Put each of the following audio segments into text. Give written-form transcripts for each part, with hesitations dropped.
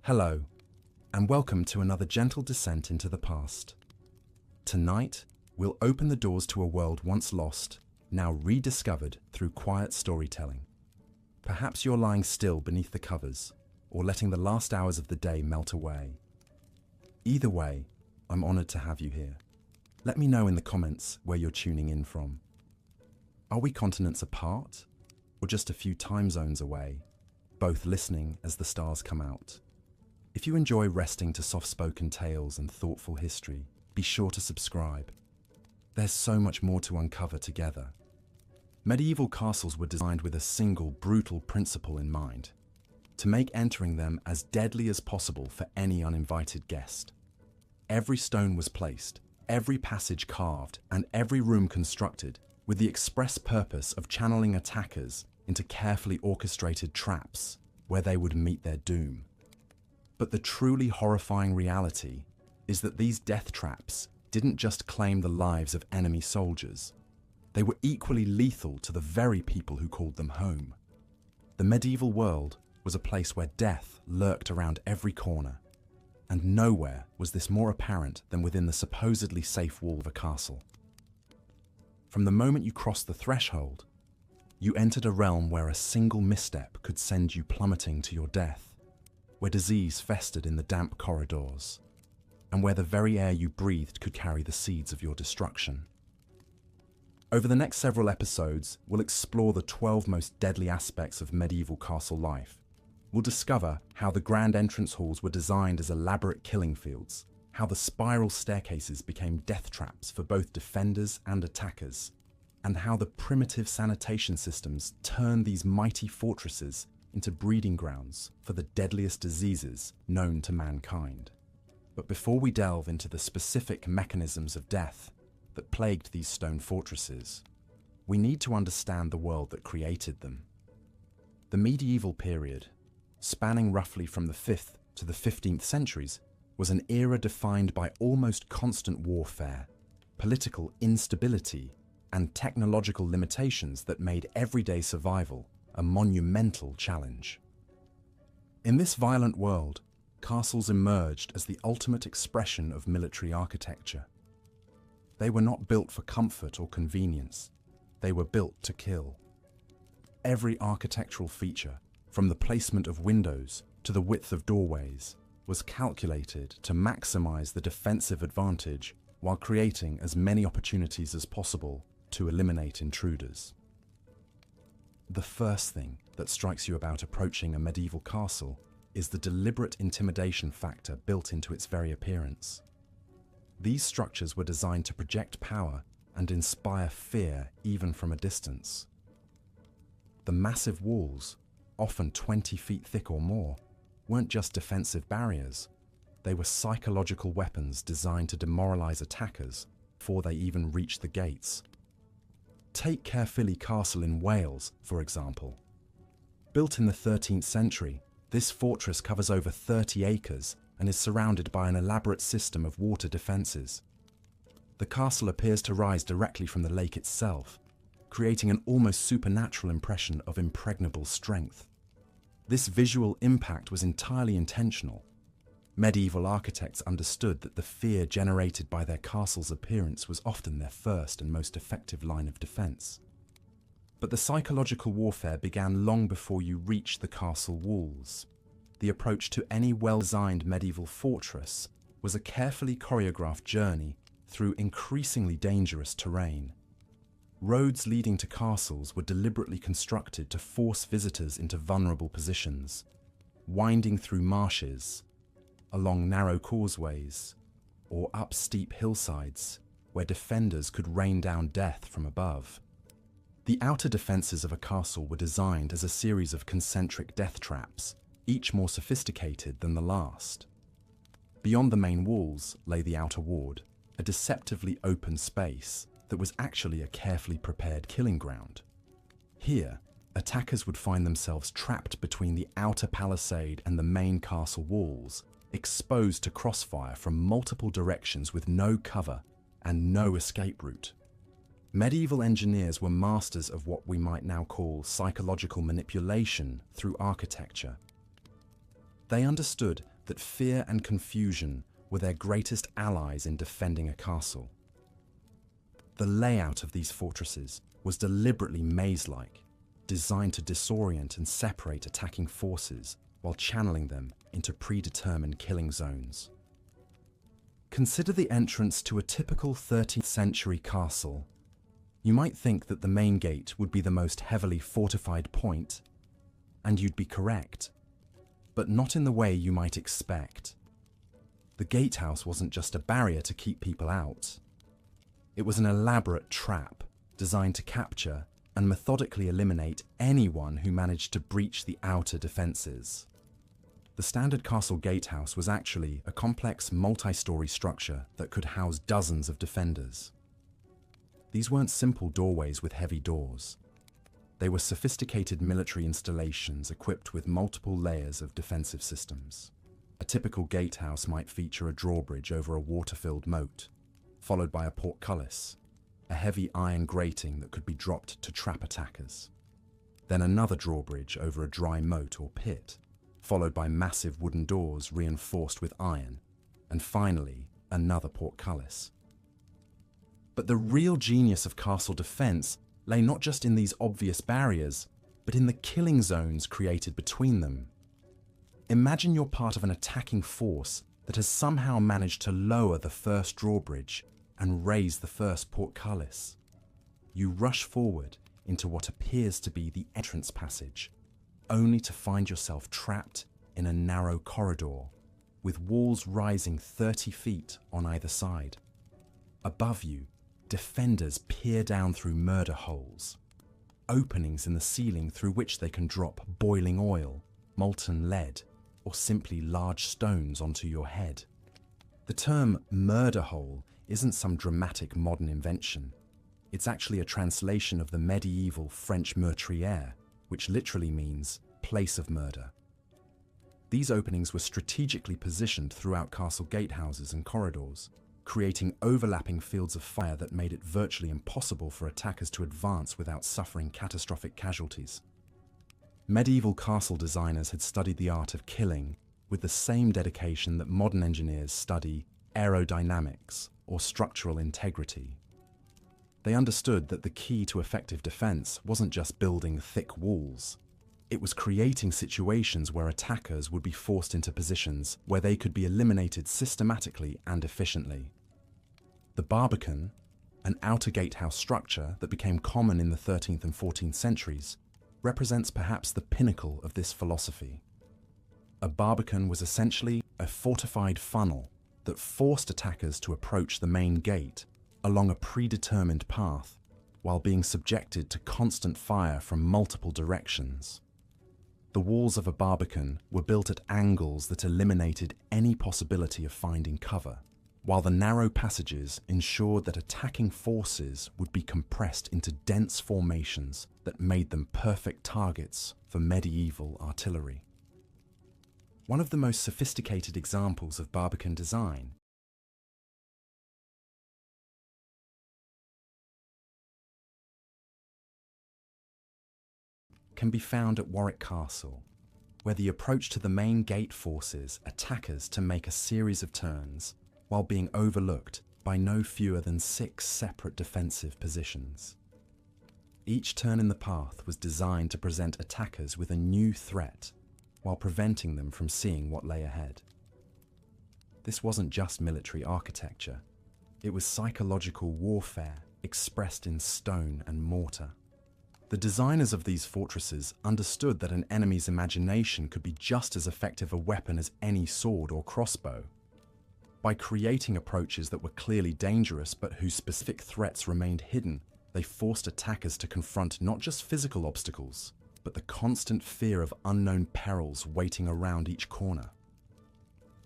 Hello, and welcome to another gentle descent into the past. Tonight, we'll open the doors to a world once lost, now rediscovered through quiet storytelling. Perhaps you're lying still beneath the covers, or letting the last hours of the day melt away. Either way, I'm honored to have you here. Let me know in the comments where you're tuning in from. Are we continents apart, or just a few time zones away, both listening as the stars come out? If you enjoy resting to soft-spoken tales and thoughtful history, be sure to subscribe. There's so much more to uncover together. Medieval castles were designed with a single brutal principle in mind: to make entering them as deadly as possible for any uninvited guest. Every stone was placed, every passage carved, and every room constructed with the express purpose of channeling attackers into carefully orchestrated traps where they would meet their doom. But the truly horrifying reality is that these death traps didn't just claim the lives of enemy soldiers. They were equally lethal to the very people who called them home. The medieval world was a place where death lurked around every corner, and nowhere was this more apparent than within the supposedly safe wall of a castle. From the moment you crossed the threshold, you entered a realm where a single misstep could send you plummeting to your death, where disease festered in the damp corridors, and where the very air you breathed could carry the seeds of your destruction. Over the next several episodes, we'll explore the 12 most deadly aspects of medieval castle life. We'll discover how the grand entrance halls were designed as elaborate killing fields, how the spiral staircases became death traps for both defenders and attackers, and how the primitive sanitation systems turned these mighty fortresses into breeding grounds for the deadliest diseases known to mankind. But before we delve into the specific mechanisms of death that plagued these stone fortresses, we need to understand the world that created them. The medieval period, spanning roughly from the 5th to the 15th centuries, was an era defined by almost constant warfare, political instability, and technological limitations that made everyday survival a monumental challenge. In this violent world, castles emerged as the ultimate expression of military architecture. They were not built for comfort or convenience. They were built to kill. Every architectural feature, from the placement of windows to the width of doorways, was calculated to maximize the defensive advantage while creating as many opportunities as possible to eliminate intruders. The first thing that strikes you about approaching a medieval castle is the deliberate intimidation factor built into its very appearance. These structures were designed to project power and inspire fear even from a distance. The massive walls, often 20 feet thick or more, weren't just defensive barriers. They were psychological weapons designed to demoralize attackers before they even reached the gates. Take Caerphilly Castle in Wales, for example. Built in the 13th century, this fortress covers over 30 acres and is surrounded by an elaborate system of water defences. The castle appears to rise directly from the lake itself, creating an almost supernatural impression of impregnable strength. This visual impact was entirely intentional. Medieval architects understood that the fear generated by their castle's appearance was often their first and most effective line of defense. But the psychological warfare began long before you reached the castle walls. The approach to any well-designed medieval fortress was a carefully choreographed journey through increasingly dangerous terrain. Roads leading to castles were deliberately constructed to force visitors into vulnerable positions, winding through marshes, along narrow causeways, or up steep hillsides where defenders could rain down death from above. The outer defences of a castle were designed as a series of concentric death traps, each more sophisticated than the last. Beyond the main walls lay the outer ward, a deceptively open space that was actually a carefully prepared killing ground. Here, attackers would find themselves trapped between the outer palisade and the main castle walls, exposed to crossfire from multiple directions with no cover and no escape route. Medieval engineers were masters of what we might now call psychological manipulation through architecture. They understood that fear and confusion were their greatest allies in defending a castle. The layout of these fortresses was deliberately maze-like, designed to disorient and separate attacking forces while channeling them into predetermined killing zones. Consider the entrance to a typical 13th century castle. You might think that the main gate would be the most heavily fortified point, and you'd be correct, but not in the way you might expect. The gatehouse wasn't just a barrier to keep people out. It was an elaborate trap designed to capture and methodically eliminate anyone who managed to breach the outer defenses. The standard castle gatehouse was actually a complex multi-story structure that could house dozens of defenders. These weren't simple doorways with heavy doors. They were sophisticated military installations equipped with multiple layers of defensive systems. A typical gatehouse might feature a drawbridge over a water-filled moat, followed by a portcullis, a heavy iron grating that could be dropped to trap attackers. Then another drawbridge over a dry moat or pit, followed by massive wooden doors reinforced with iron, and finally, another portcullis. But the real genius of castle defense lay not just in these obvious barriers, but in the killing zones created between them. Imagine you're part of an attacking force that has somehow managed to lower the first drawbridge and raise the first portcullis. You rush forward into what appears to be the entrance passage, only to find yourself trapped in a narrow corridor, with walls rising 30 feet on either side. Above you, defenders peer down through murder holes, openings in the ceiling through which they can drop boiling oil, molten lead, or simply large stones onto your head. The term murder hole isn't some dramatic modern invention. It's actually a translation of the medieval French meurtrière, which literally means place of murder. These openings were strategically positioned throughout castle gatehouses and corridors, creating overlapping fields of fire that made it virtually impossible for attackers to advance without suffering catastrophic casualties. Medieval castle designers had studied the art of killing with the same dedication that modern engineers study aerodynamics or structural integrity. They understood that the key to effective defense wasn't just building thick walls. It was creating situations where attackers would be forced into positions where they could be eliminated systematically and efficiently. The barbican, an outer gatehouse structure that became common in the 13th and 14th centuries, represents perhaps the pinnacle of this philosophy. A barbican was essentially a fortified funnel that forced attackers to approach the main gate along a predetermined path while being subjected to constant fire from multiple directions. The walls of a barbican were built at angles that eliminated any possibility of finding cover, while the narrow passages ensured that attacking forces would be compressed into dense formations that made them perfect targets for medieval artillery. One of the most sophisticated examples of barbican design can be found at Warwick Castle, where the approach to the main gate forces attackers to make a series of turns while being overlooked by no fewer than 6 separate defensive positions. Each turn in the path was designed to present attackers with a new threat while preventing them from seeing what lay ahead. This wasn't just military architecture, it was psychological warfare expressed in stone and mortar. The designers of these fortresses understood that an enemy's imagination could be just as effective a weapon as any sword or crossbow. By creating approaches that were clearly dangerous but whose specific threats remained hidden, they forced attackers to confront not just physical obstacles, but the constant fear of unknown perils waiting around each corner.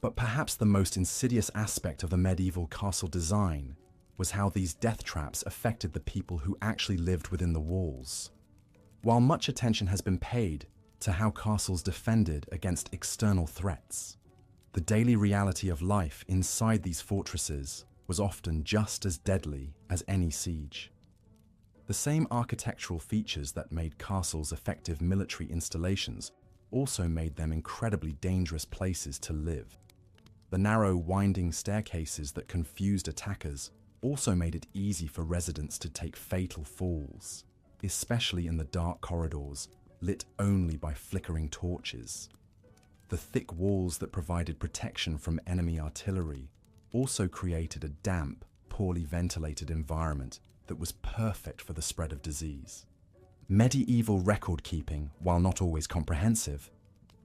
But perhaps the most insidious aspect of the medieval castle design was how these death traps affected the people who actually lived within the walls. While much attention has been paid to how castles defended against external threats, the daily reality of life inside these fortresses was often just as deadly as any siege. The same architectural features that made castles effective military installations also made them incredibly dangerous places to live. The narrow, winding staircases that confused attackers also made it easy for residents to take fatal falls, especially in the dark corridors lit only by flickering torches. The thick walls that provided protection from enemy artillery also created a damp, poorly ventilated environment that was perfect for the spread of disease. Medieval record-keeping, while not always comprehensive,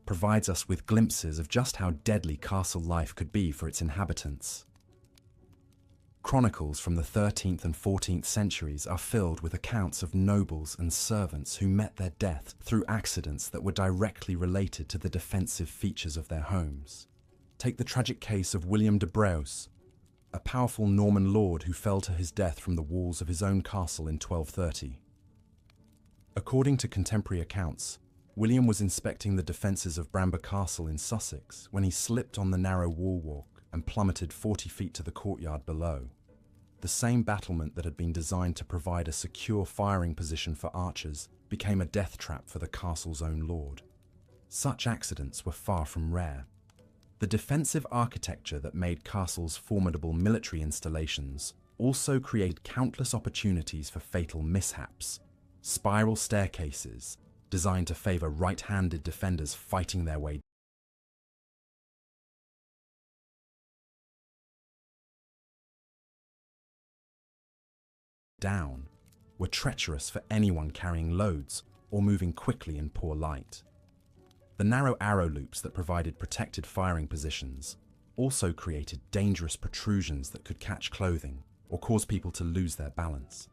provides us with glimpses of just how deadly castle life could be for its inhabitants. Chronicles from the 13th and 14th centuries are filled with accounts of nobles and servants who met their death through accidents that were directly related to the defensive features of their homes. Take the tragic case of William de Braose, a powerful Norman lord who fell to his death from the walls of his own castle in 1230. According to contemporary accounts, William was inspecting the defences of Bramber Castle in Sussex when he slipped on the narrow wall walk and plummeted 40 feet to the courtyard below. The same battlement that had been designed to provide a secure firing position for archers became a death trap for the castle's own lord. Such accidents were far from rare. The defensive architecture that made castles formidable military installations also created countless opportunities for fatal mishaps. Spiral staircases, designed to favour right-handed defenders fighting their way down, were treacherous for anyone carrying loads or moving quickly in poor light. The narrow arrow loops that provided protected firing positions also created dangerous protrusions that could catch clothing or cause people to lose their balance.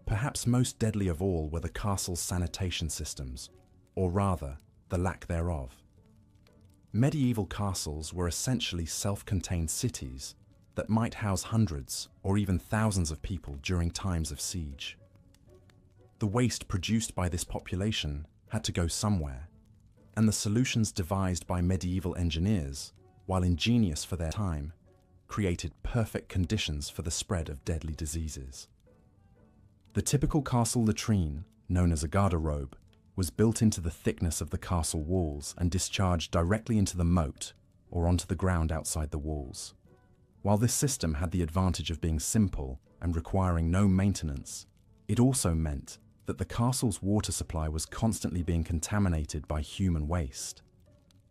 Perhaps most deadly of all were the castle's sanitation systems, or rather, the lack thereof. Medieval castles were essentially self-contained cities that might house hundreds or even thousands of people during times of siege. The waste produced by this population had to go somewhere, and the solutions devised by medieval engineers, while ingenious for their time, created perfect conditions for the spread of deadly diseases. The typical castle latrine, known as a garderobe, was built into the thickness of the castle walls and discharged directly into the moat or onto the ground outside the walls. While this system had the advantage of being simple and requiring no maintenance, it also meant that the castle's water supply was constantly being contaminated by human waste.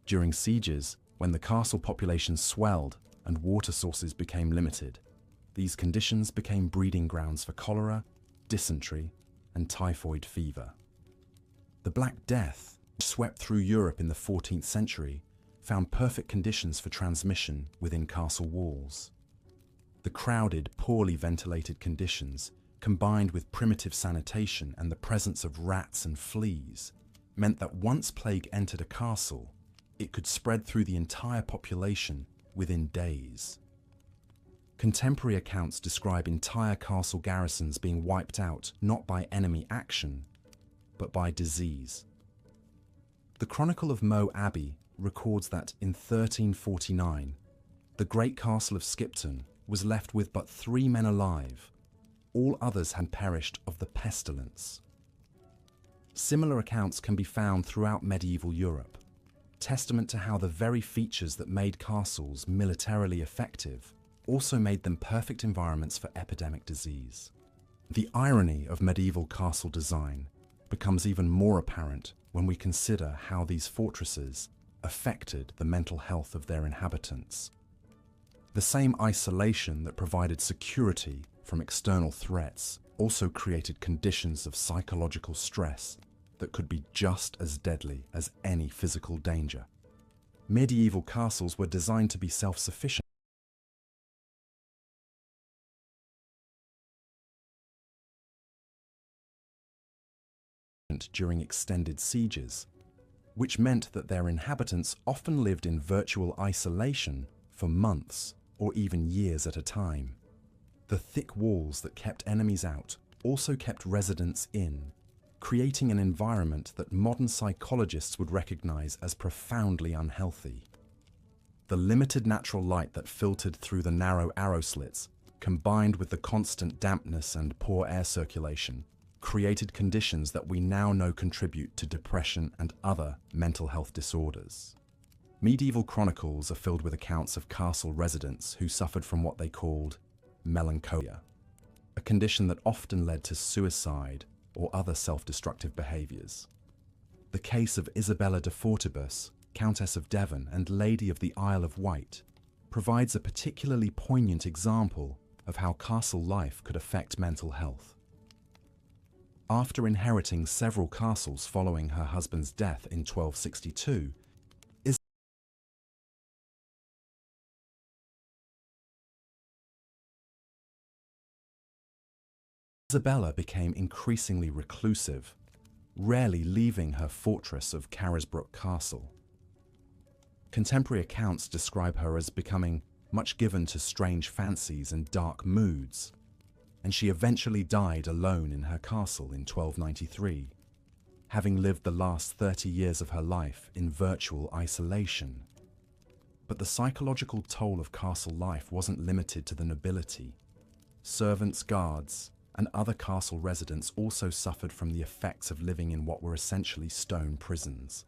During sieges, when the castle population swelled and water sources became limited, these conditions became breeding grounds for cholera, dysentery, and typhoid fever. The Black Death, which swept through Europe in the 14th century, found perfect conditions for transmission within castle walls. The crowded, poorly ventilated conditions, combined with primitive sanitation and the presence of rats and fleas, meant that once plague entered a castle, it could spread through the entire population within days. Contemporary accounts describe entire castle garrisons being wiped out not by enemy action, but by disease. The Chronicle of Moe Abbey records that in 1349, the great castle of Skipton was left with but 3 men alive. All others had perished of the pestilence. Similar accounts can be found throughout medieval Europe, testament to how the very features that made castles militarily effective also made them perfect environments for epidemic disease. The irony of medieval castle design becomes even more apparent when we consider how these fortresses affected the mental health of their inhabitants. The same isolation that provided security from external threats also created conditions of psychological stress that could be just as deadly as any physical danger. Medieval castles were designed to be self-sufficient during extended sieges, which meant that their inhabitants often lived in virtual isolation for months or even years at a time. The thick walls that kept enemies out also kept residents in, creating an environment that modern psychologists would recognize as profoundly unhealthy. The limited natural light that filtered through the narrow arrow slits, combined with the constant dampness and poor air circulation, created conditions that we now know contribute to depression and other mental health disorders. Medieval chronicles are filled with accounts of castle residents who suffered from what they called melancholia, a condition that often led to suicide or other self-destructive behaviours. The case of Isabella de Fortibus, Countess of Devon and Lady of the Isle of Wight, provides a particularly poignant example of how castle life could affect mental health. After inheriting several castles following her husband's death in 1262, Isabella became increasingly reclusive, rarely leaving her fortress of Carisbrooke Castle. Contemporary accounts describe her as becoming much given to strange fancies and dark moods, and she eventually died alone in her castle in 1293, having lived the last 30 years of her life in virtual isolation. But the psychological toll of castle life wasn't limited to the nobility. Servants, guards, and other castle residents also suffered from the effects of living in what were essentially stone prisons.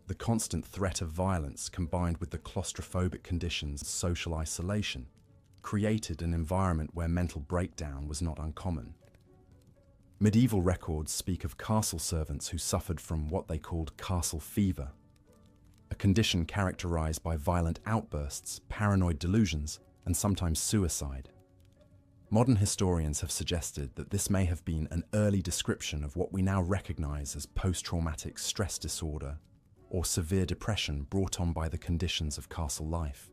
The constant threat of violence, combined with the claustrophobic conditions of social isolation, created an environment where mental breakdown was not uncommon. Medieval records speak of castle servants who suffered from what they called castle fever, a condition characterized by violent outbursts, paranoid delusions, and sometimes suicide. Modern historians have suggested that this may have been an early description of what we now recognize as post-traumatic stress disorder or severe depression brought on by the conditions of castle life.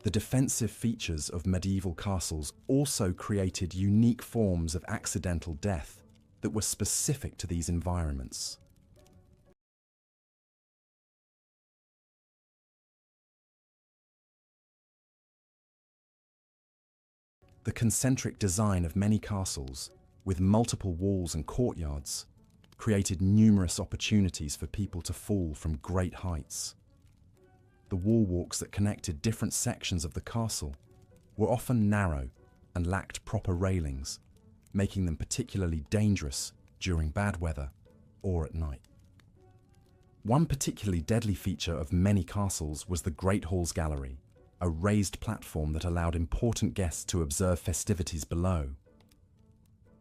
The defensive features of medieval castles also created unique forms of accidental death that were specific to these environments. The concentric design of many castles, with multiple walls and courtyards, created numerous opportunities for people to fall from great heights. The wall walks that connected different sections of the castle were often narrow and lacked proper railings, making them particularly dangerous during bad weather or at night. One particularly deadly feature of many castles was the Great Hall's Gallery, a raised platform that allowed important guests to observe festivities below.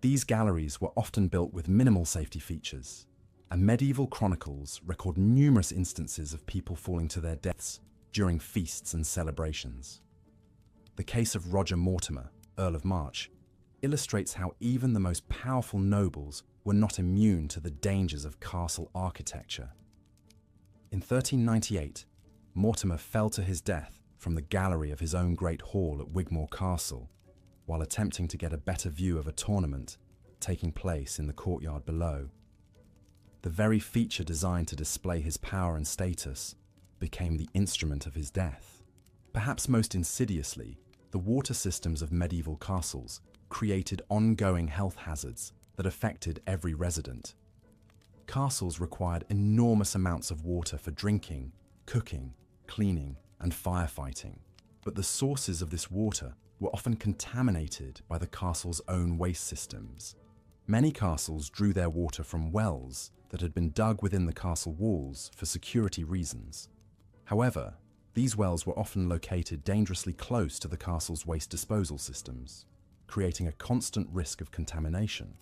These galleries were often built with minimal safety features, and medieval chronicles record numerous instances of people falling to their deaths during feasts and celebrations. The case of Roger Mortimer, Earl of March, illustrates how even the most powerful nobles were not immune to the dangers of castle architecture. In 1398, Mortimer fell to his death from the gallery of his own great hall at Wigmore Castle, while attempting to get a better view of a tournament taking place in the courtyard below. The very feature designed to display his power and status became the instrument of his death. Perhaps most insidiously, the water systems of medieval castles created ongoing health hazards that affected every resident. Castles required enormous amounts of water for drinking, cooking, cleaning, and firefighting, but the sources of this water were often contaminated by the castle's own waste systems. Many castles drew their water from wells that had been dug within the castle walls for security reasons. However, these wells were often located dangerously close to the castle's waste disposal systems, creating a constant risk of contamination.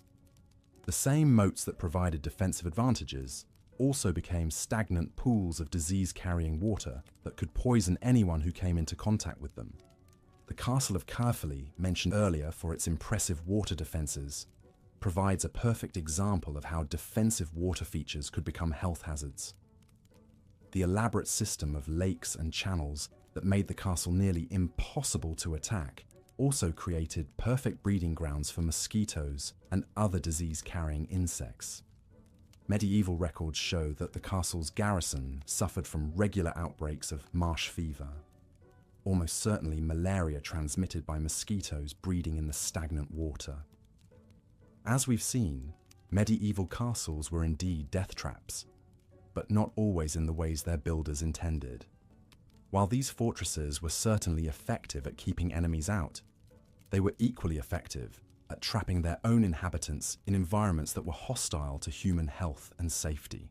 The same moats that provided defensive advantages also became stagnant pools of disease-carrying water that could poison anyone who came into contact with them. The Castle of Caerphilly, mentioned earlier for its impressive water defenses, provides a perfect example of how defensive water features could become health hazards. The elaborate system of lakes and channels that made the castle nearly impossible to attack also created perfect breeding grounds for mosquitoes and other disease-carrying insects. Medieval records show that the castle's garrison suffered from regular outbreaks of marsh fever, almost certainly malaria transmitted by mosquitoes breeding in the stagnant water. As we've seen, medieval castles were indeed death traps, but not always in the ways their builders intended. While these fortresses were certainly effective at keeping enemies out, they were equally effective at trapping their own inhabitants in environments that were hostile to human health and safety.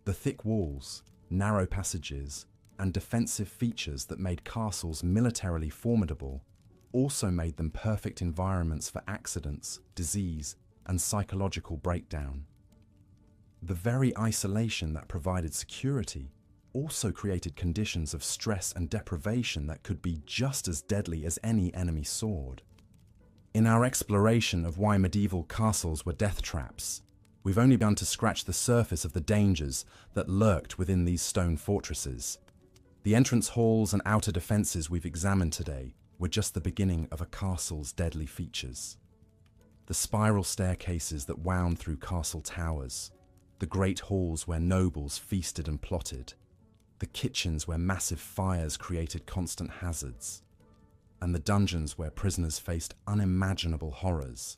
The thick walls, narrow passages, and defensive features that made castles militarily formidable also made them perfect environments for accidents, disease, and psychological breakdown. The very isolation that provided security also created conditions of stress and deprivation that could be just as deadly as any enemy sword. In our exploration of why medieval castles were death traps, we've only begun to scratch the surface of the dangers that lurked within these stone fortresses. The entrance halls and outer defences we've examined today were just the beginning of a castle's deadly features. The spiral staircases that wound through castle towers, the great halls where nobles feasted and plotted, the kitchens where massive fires created constant hazards, and the dungeons where prisoners faced unimaginable horrors.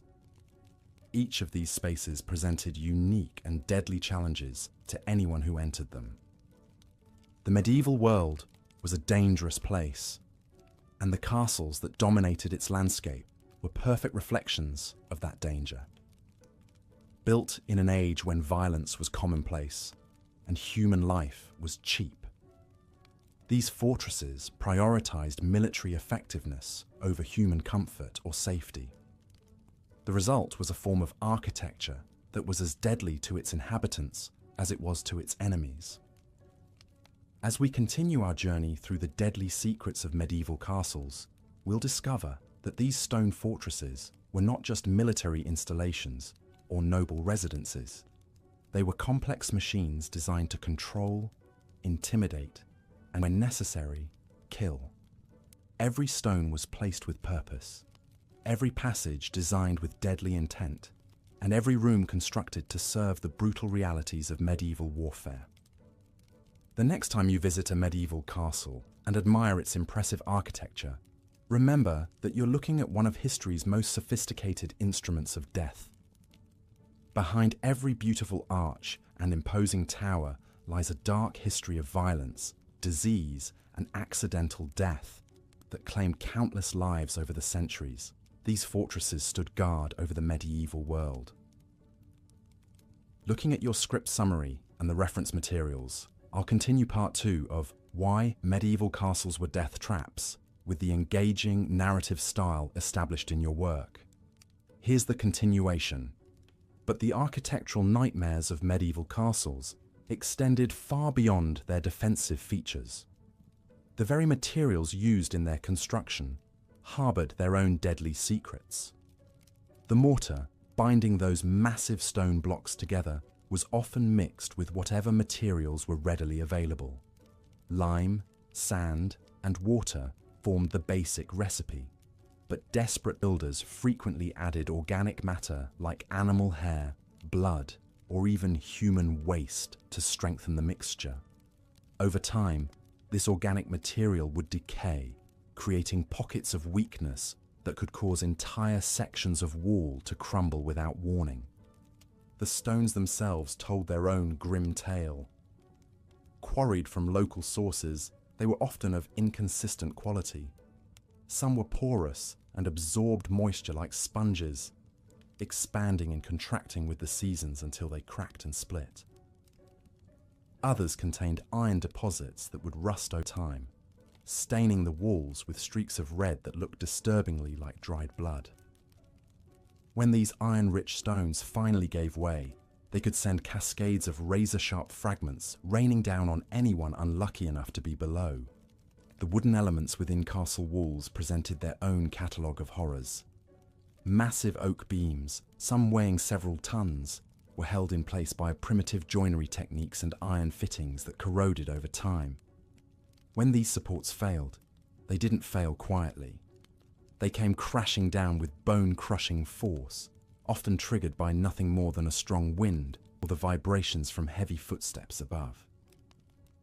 Each of these spaces presented unique and deadly challenges to anyone who entered them. The medieval world was a dangerous place, and the castles that dominated its landscape were perfect reflections of that danger. Built in an age when violence was commonplace and human life was cheap, these fortresses prioritized military effectiveness over human comfort or safety. The result was a form of architecture that was as deadly to its inhabitants as it was to its enemies. As we continue our journey through the deadly secrets of medieval castles, we'll discover that these stone fortresses were not just military installations or noble residences. They were complex machines designed to control, intimidate, and when necessary, kill. Every stone was placed with purpose, every passage designed with deadly intent, and every room constructed to serve the brutal realities of medieval warfare. The next time you visit a medieval castle and admire its impressive architecture, remember that you're looking at one of history's most sophisticated instruments of death. Behind every beautiful arch and imposing tower lies a dark history of violence, disease, and accidental death that claimed countless lives over the centuries. These fortresses stood guard over the medieval world. Looking at your script summary and the reference materials, I'll continue part 2 of Why Medieval Castles Were Death Traps with the engaging narrative style established in your work. Here's the continuation. But the architectural nightmares of medieval castles extended far beyond their defensive features. The very materials used in their construction harbored their own deadly secrets. The mortar binding those massive stone blocks together was often mixed with whatever materials were readily available. Lime, sand, and water formed the basic recipe, but desperate builders frequently added organic matter like animal hair, blood, or even human waste to strengthen the mixture. Over time, this organic material would decay, creating pockets of weakness that could cause entire sections of wall to crumble without warning. The stones themselves told their own grim tale. Quarried from local sources, they were often of inconsistent quality. Some were porous and absorbed moisture like sponges, expanding and contracting with the seasons until they cracked and split. Others contained iron deposits that would rust over time, staining the walls with streaks of red that looked disturbingly like dried blood. When these iron-rich stones finally gave way, they could send cascades of razor-sharp fragments raining down on anyone unlucky enough to be below. The wooden elements within castle walls presented their own catalogue of horrors. Massive oak beams, some weighing several tons, were held in place by primitive joinery techniques and iron fittings that corroded over time. When these supports failed, they didn't fail quietly. They came crashing down with bone-crushing force, often triggered by nothing more than a strong wind or the vibrations from heavy footsteps above.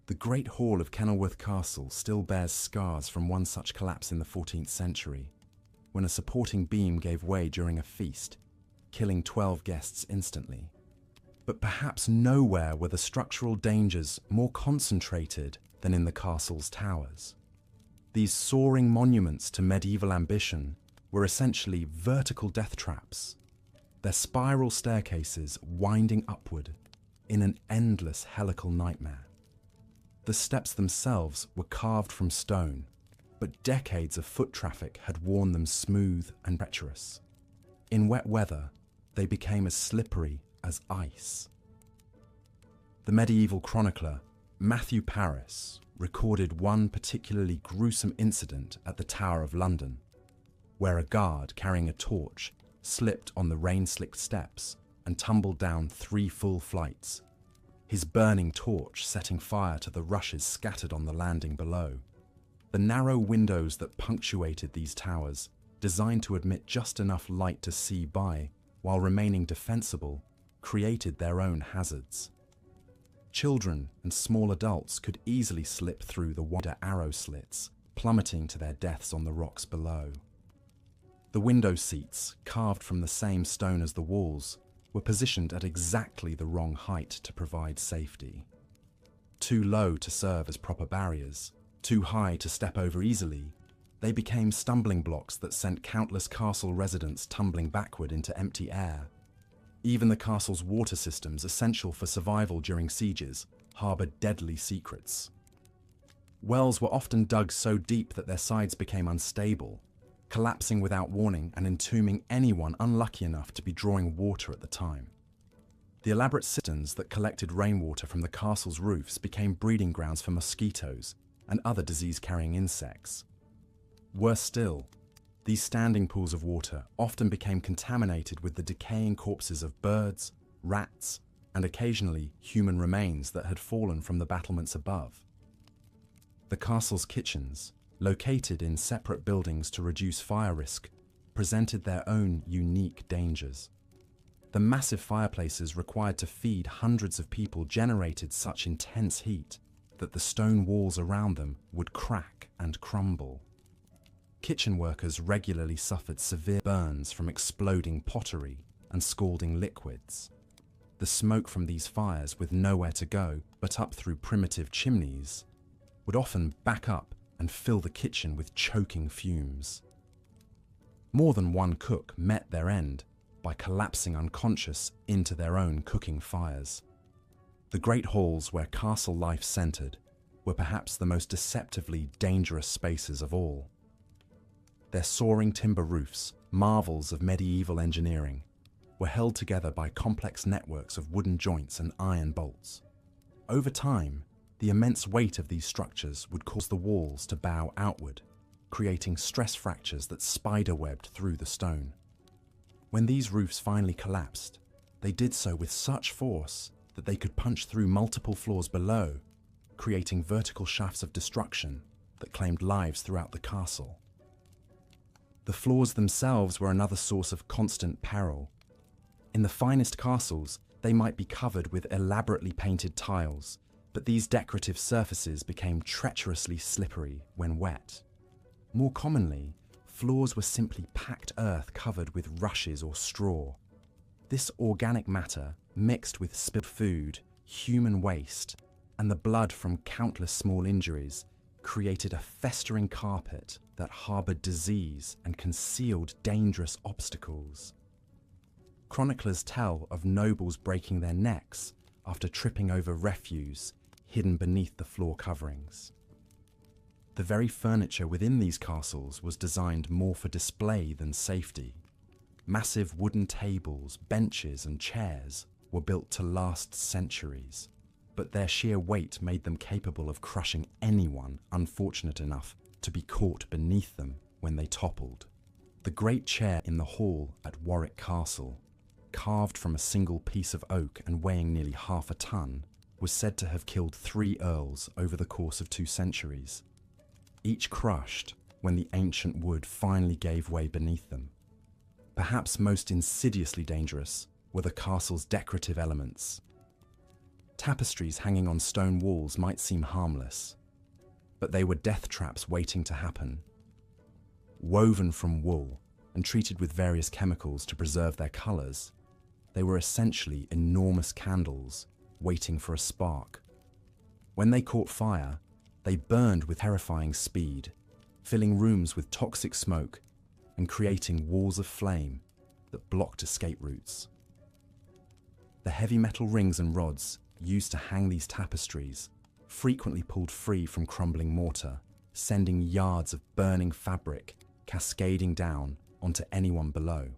The Great Hall of Kenilworth Castle still bears scars from one such collapse in the 14th century, when a supporting beam gave way during a feast, killing 12 guests instantly. But perhaps nowhere were the structural dangers more concentrated than in the castle's towers. These soaring monuments to medieval ambition were essentially vertical death traps, their spiral staircases winding upward in an endless helical nightmare. The steps themselves were carved from stone, but decades of foot traffic had worn them smooth and treacherous. In wet weather, they became as slippery as ice. The medieval chronicler Matthew Paris recorded one particularly gruesome incident at the Tower of London, where a guard carrying a torch slipped on the rain-slicked steps and tumbled down 3 full flights, his burning torch setting fire to the rushes scattered on the landing below. The narrow windows that punctuated these towers, designed to admit just enough light to see by while remaining defensible, created their own hazards. Children and small adults could easily slip through the wider arrow slits, plummeting to their deaths on the rocks below. The window seats, carved from the same stone as the walls, were positioned at exactly the wrong height to provide safety. Too low to serve as proper barriers, too high to step over easily, they became stumbling blocks that sent countless castle residents tumbling backward into empty air. Even the castle's water systems, essential for survival during sieges, harbored deadly secrets. Wells were often dug so deep that their sides became unstable, collapsing without warning and entombing anyone unlucky enough to be drawing water at the time. The elaborate cisterns that collected rainwater from the castle's roofs became breeding grounds for mosquitoes and other disease-carrying insects. Worse still, these standing pools of water often became contaminated with the decaying corpses of birds, rats, and occasionally human remains that had fallen from the battlements above. The castle's kitchens, located in separate buildings to reduce fire risk, presented their own unique dangers. The massive fireplaces required to feed hundreds of people generated such intense heat that the stone walls around them would crack and crumble. Kitchen workers regularly suffered severe burns from exploding pottery and scalding liquids. The smoke from these fires, with nowhere to go but up through primitive chimneys, would often back up and fill the kitchen with choking fumes. More than one cook met their end by collapsing unconscious into their own cooking fires. The great halls where castle life centered were perhaps the most deceptively dangerous spaces of all. Their soaring timber roofs, marvels of medieval engineering, were held together by complex networks of wooden joints and iron bolts. Over time, the immense weight of these structures would cause the walls to bow outward, creating stress fractures that spiderwebbed through the stone. When these roofs finally collapsed, they did so with such force that they could punch through multiple floors below, creating vertical shafts of destruction that claimed lives throughout the castle. The floors themselves were another source of constant peril. In the finest castles, they might be covered with elaborately painted tiles, but these decorative surfaces became treacherously slippery when wet. More commonly, floors were simply packed earth covered with rushes or straw. This organic matter, mixed with spilled food, human waste, and the blood from countless small injuries, created a festering carpet that harbored disease and concealed dangerous obstacles. Chroniclers tell of nobles breaking their necks after tripping over refuse hidden beneath the floor coverings. The very furniture within these castles was designed more for display than safety. Massive wooden tables, benches, and chairs were built to last centuries, but their sheer weight made them capable of crushing anyone unfortunate enough to be caught beneath them when they toppled. The great chair in the hall at Warwick Castle, carved from a single piece of oak and weighing nearly half a ton, was said to have killed 3 earls over the course of 2 centuries, each crushed when the ancient wood finally gave way beneath them. Perhaps most insidiously dangerous were the castle's decorative elements. Tapestries hanging on stone walls might seem harmless, but they were death traps waiting to happen. Woven from wool and treated with various chemicals to preserve their colours, they were essentially enormous candles waiting for a spark. When they caught fire, they burned with terrifying speed, filling rooms with toxic smoke and creating walls of flame that blocked escape routes. The heavy metal rings and rods used to hang these tapestries frequently pulled free from crumbling mortar, sending yards of burning fabric cascading down onto anyone below.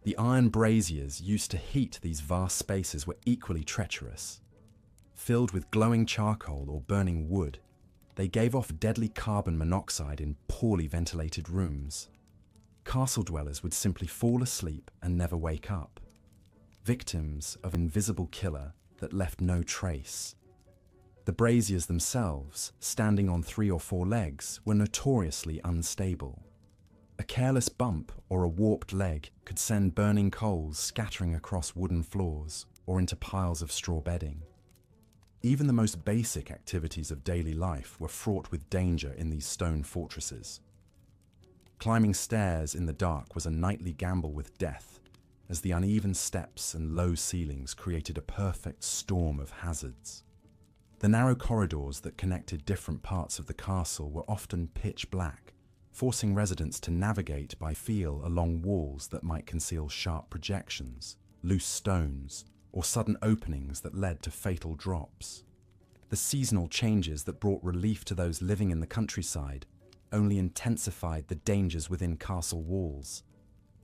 The iron braziers used to heat these vast spaces were equally treacherous. Filled with glowing charcoal or burning wood, they gave off deadly carbon monoxide in poorly ventilated rooms. Castle dwellers would simply fall asleep and never wake up, victims of an invisible killer that left no trace. The braziers themselves, standing on 3 or 4 legs, were notoriously unstable. A careless bump or a warped leg could send burning coals scattering across wooden floors or into piles of straw bedding. Even the most basic activities of daily life were fraught with danger in these stone fortresses. Climbing stairs in the dark was a nightly gamble with death, as the uneven steps and low ceilings created a perfect storm of hazards. The narrow corridors that connected different parts of the castle were often pitch black, forcing residents to navigate by feel along walls that might conceal sharp projections, loose stones, or sudden openings that led to fatal drops. The seasonal changes that brought relief to those living in the countryside only intensified the dangers within castle walls.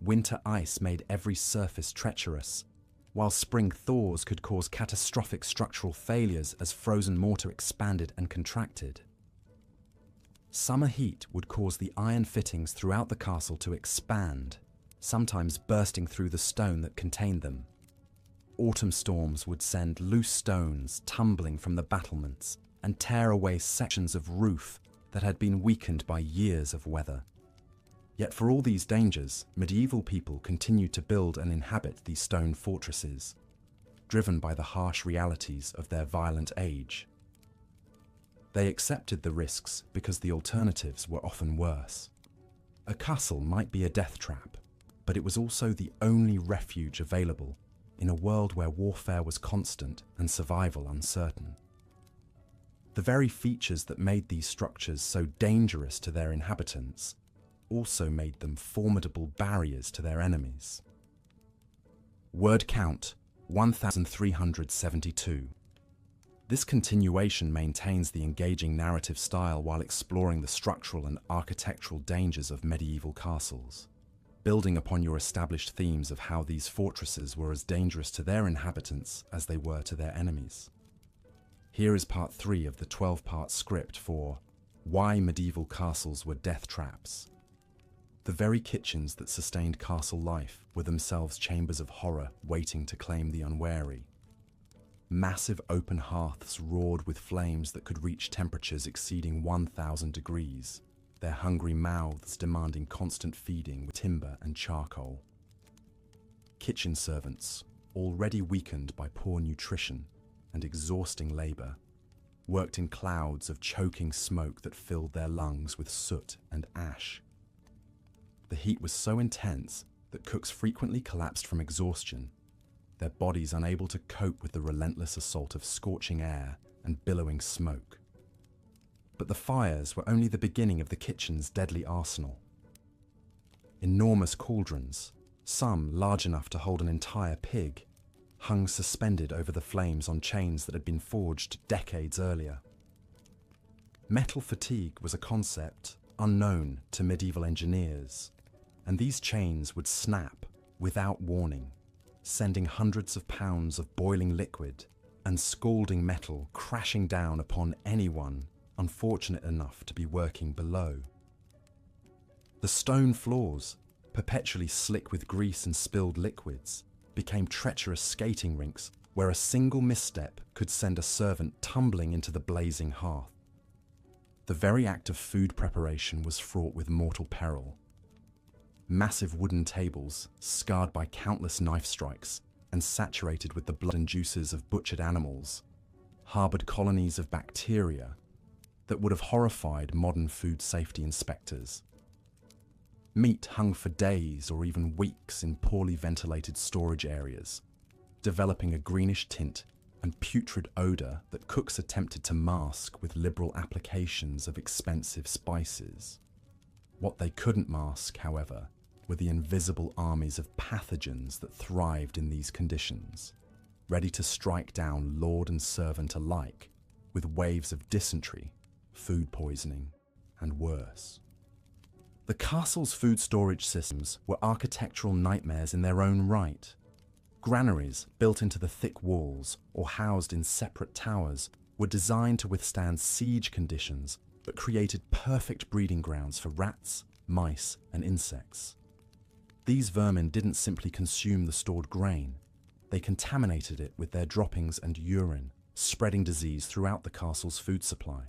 Winter ice made every surface treacherous, while spring thaws could cause catastrophic structural failures as frozen mortar expanded and contracted. Summer heat would cause the iron fittings throughout the castle to expand, sometimes bursting through the stone that contained them. Autumn storms would send loose stones tumbling from the battlements and tear away sections of roof that had been weakened by years of weather. Yet for all these dangers, medieval people continued to build and inhabit these stone fortresses, driven by the harsh realities of their violent age. They accepted the risks because the alternatives were often worse. A castle might be a death trap, but it was also the only refuge available in a world where warfare was constant and survival uncertain. The very features that made these structures so dangerous to their inhabitants also made them formidable barriers to their enemies. Word count 1372. This continuation maintains the engaging narrative style while exploring the structural and architectural dangers of medieval castles, building upon your established themes of how these fortresses were as dangerous to their inhabitants as they were to their enemies. Here is part 3 of the 12-part script for Why Medieval Castles Were Death Traps. The very kitchens that sustained castle life were themselves chambers of horror waiting to claim the unwary. Massive open hearths roared with flames that could reach temperatures exceeding 1,000 degrees, their hungry mouths demanding constant feeding with timber and charcoal. Kitchen servants, already weakened by poor nutrition and exhausting labor, worked in clouds of choking smoke that filled their lungs with soot and ash. The heat was so intense that cooks frequently collapsed from exhaustion, their bodies unable to cope with the relentless assault of scorching air and billowing smoke. But the fires were only the beginning of the kitchen's deadly arsenal. Enormous cauldrons, some large enough to hold an entire pig, hung suspended over the flames on chains that had been forged decades earlier. Metal fatigue was a concept unknown to medieval engineers, and these chains would snap without warning, sending hundreds of pounds of boiling liquid and scalding metal crashing down upon anyone unfortunate enough to be working below. The stone floors, perpetually slick with grease and spilled liquids, became treacherous skating rinks where a single misstep could send a servant tumbling into the blazing hearth. The very act of food preparation was fraught with mortal peril. Massive wooden tables, scarred by countless knife strikes and saturated with the blood and juices of butchered animals, harbored colonies of bacteria that would have horrified modern food safety inspectors. Meat hung for days or even weeks in poorly ventilated storage areas, developing a greenish tint and putrid odor that cooks attempted to mask with liberal applications of expensive spices. What they couldn't mask, however, were the invisible armies of pathogens that thrived in these conditions, ready to strike down lord and servant alike with waves of dysentery, food poisoning, and worse. The castle's food storage systems were architectural nightmares in their own right. Granaries built into the thick walls or housed in separate towers were designed to withstand siege conditions but created perfect breeding grounds for rats, mice, and insects. These vermin didn't simply consume the stored grain, they contaminated it with their droppings and urine, spreading disease throughout the castle's food supply.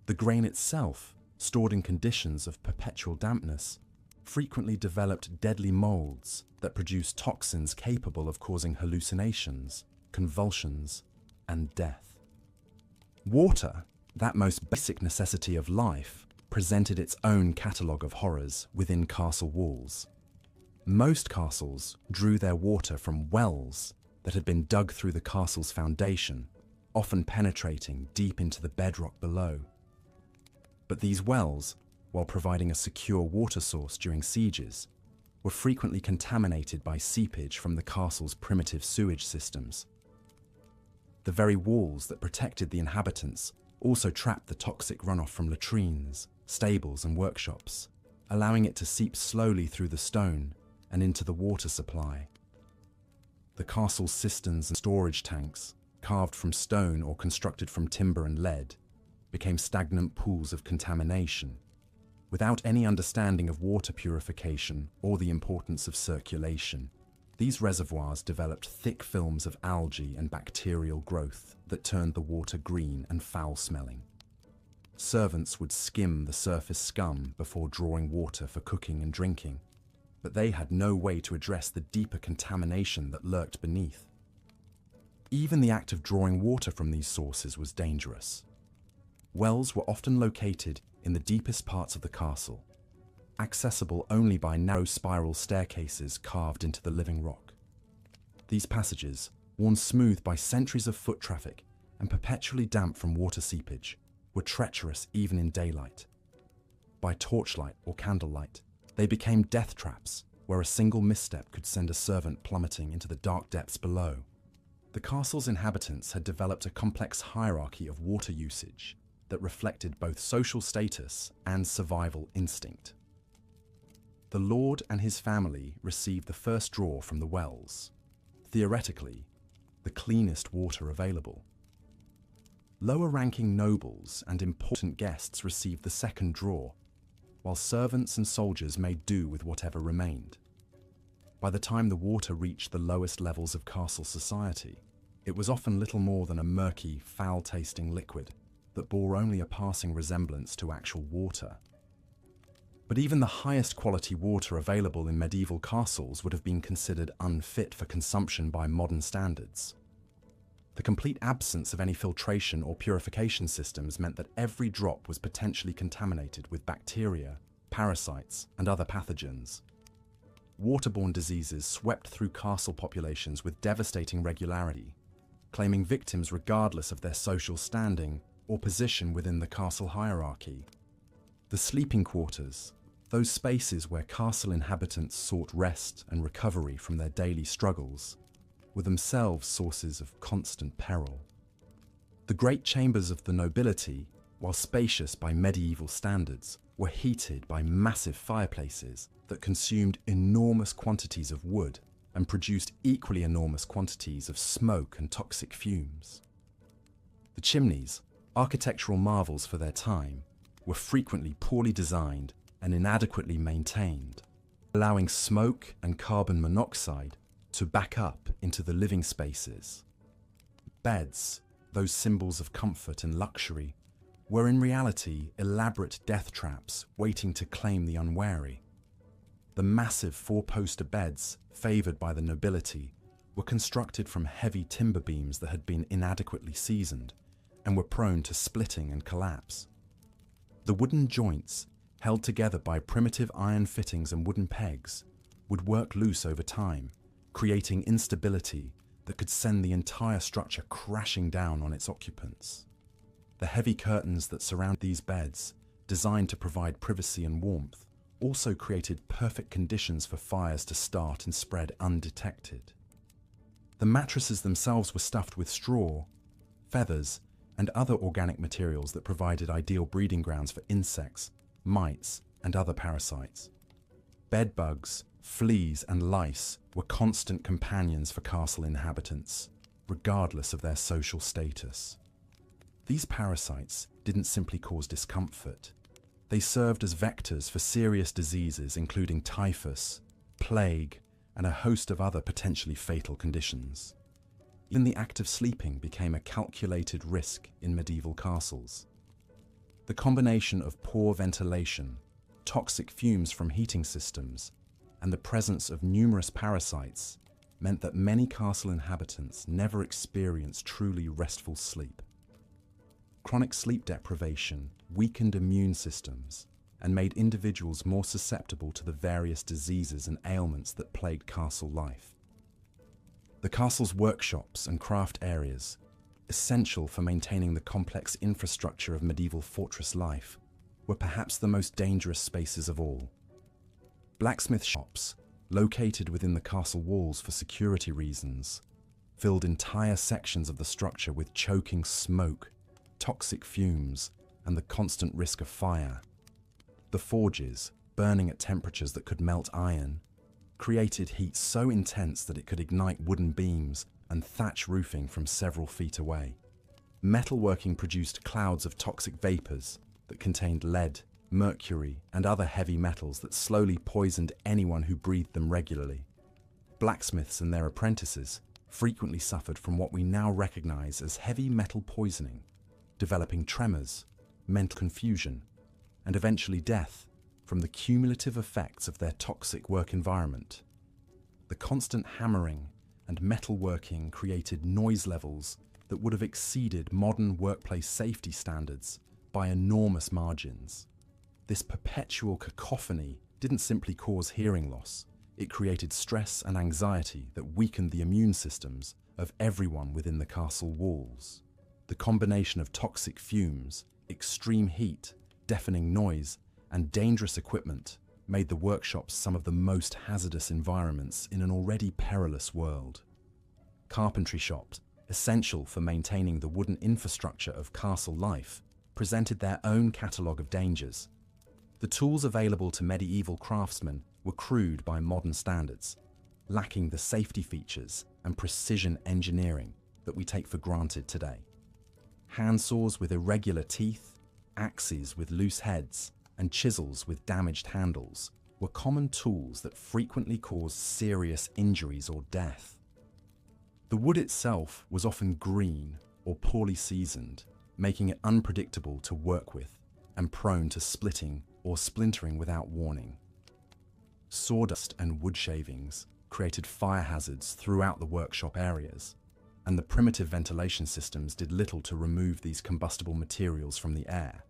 The grain itself, stored in conditions of perpetual dampness, frequently developed deadly molds that produced toxins capable of causing hallucinations, convulsions, and death. Water, that most basic necessity of life, presented its own catalogue of horrors within castle walls. Most castles drew their water from wells that had been dug through the castle's foundation, often penetrating deep into the bedrock below. But these wells, while providing a secure water source during sieges, were frequently contaminated by seepage from the castle's primitive sewage systems. The very walls that protected the inhabitants also trapped the toxic runoff from latrines, stables, and workshops, allowing it to seep slowly through the stone and into the water supply. The castle's cisterns and storage tanks, carved from stone or constructed from timber and lead, became stagnant pools of contamination. Without any understanding of water purification or the importance of circulation, these reservoirs developed thick films of algae and bacterial growth that turned the water green and foul-smelling. Servants would skim the surface scum before drawing water for cooking and drinking, but they had no way to address the deeper contamination that lurked beneath. Even the act of drawing water from these sources was dangerous. Wells were often located in the deepest parts of the castle, accessible only by narrow spiral staircases carved into the living rock. These passages, worn smooth by centuries of foot traffic and perpetually damp from water seepage, were treacherous even in daylight. By torchlight or candlelight, they became death traps where a single misstep could send a servant plummeting into the dark depths below. The castle's inhabitants had developed a complex hierarchy of water usage that reflected both social status and survival instinct. The lord and his family received the first draw from the wells, theoretically, the cleanest water available. Lower-ranking nobles and important guests received the second draw, while servants and soldiers made do with whatever remained. By the time the water reached the lowest levels of castle society, it was often little more than a murky, foul-tasting liquid that bore only a passing resemblance to actual water. But even the highest quality water available in medieval castles would have been considered unfit for consumption by modern standards. The complete absence of any filtration or purification systems meant that every drop was potentially contaminated with bacteria, parasites, and other pathogens. Waterborne diseases swept through castle populations with devastating regularity, claiming victims regardless of their social standing or position within the castle hierarchy. The sleeping quarters, those spaces where castle inhabitants sought rest and recovery from their daily struggles, were themselves sources of constant peril. The great chambers of the nobility, while spacious by medieval standards, were heated by massive fireplaces that consumed enormous quantities of wood and produced equally enormous quantities of smoke and toxic fumes. The chimneys, architectural marvels for their time, were frequently poorly designed and inadequately maintained, allowing smoke and carbon monoxide to back up into the living spaces. Beds, those symbols of comfort and luxury, were in reality elaborate death traps waiting to claim the unwary. The massive four-poster beds favoured by the nobility were constructed from heavy timber beams that had been inadequately seasoned and were prone to splitting and collapse. The wooden joints, held together by primitive iron fittings and wooden pegs, would work loose over time, creating instability that could send the entire structure crashing down on its occupants. The heavy curtains that surround these beds designed to provide privacy and warmth, also created perfect conditions for fires to start and spread undetected. The mattresses themselves were stuffed with straw, feathers, and other organic materials that provided ideal breeding grounds for insects, mites, and other parasites. Bedbugs, fleas, and lice were constant companions for castle inhabitants, regardless of their social status. These parasites didn't simply cause discomfort. They served as vectors for serious diseases including typhus, plague, and a host of other potentially fatal conditions. Even the act of sleeping became a calculated risk in medieval castles. The combination of poor ventilation, toxic fumes from heating systems, and the presence of numerous parasites meant that many castle inhabitants never experienced truly restful sleep. Chronic sleep deprivation weakened immune systems and made individuals more susceptible to the various diseases and ailments that plagued castle life. The castle's workshops and craft areas, essential for maintaining the complex infrastructure of medieval fortress life, were perhaps the most dangerous spaces of all. Blacksmith shops, located within the castle walls for security reasons, filled entire sections of the structure with choking smoke, toxic fumes, and the constant risk of fire. The forges, burning at temperatures that could melt iron, created heat so intense that it could ignite wooden beams and thatch roofing from several feet away. Metalworking produced clouds of toxic vapors that contained lead, mercury, and other heavy metals that slowly poisoned anyone who breathed them regularly. Blacksmiths and their apprentices frequently suffered from what we now recognize as heavy metal poisoning, developing tremors, mental confusion, and eventually death from the cumulative effects of their toxic work environment. The constant hammering and metalworking created noise levels that would have exceeded modern workplace safety standards by enormous margins. This perpetual cacophony didn't simply cause hearing loss, it created stress and anxiety that weakened the immune systems of everyone within the castle walls. The combination of toxic fumes, extreme heat, deafening noise, and dangerous equipment made the workshops some of the most hazardous environments in an already perilous world. Carpentry shops, essential for maintaining the wooden infrastructure of castle life, presented their own catalogue of dangers. The tools available to medieval craftsmen were crude by modern standards, lacking the safety features and precision engineering that we take for granted today. Handsaws with irregular teeth, axes with loose heads, and chisels with damaged handles were common tools that frequently caused serious injuries or death. The wood itself was often green or poorly seasoned, making it unpredictable to work with and prone to splitting or splintering without warning. Sawdust and wood shavings created fire hazards throughout the workshop areas, and the primitive ventilation systems did little to remove these combustible materials from the air.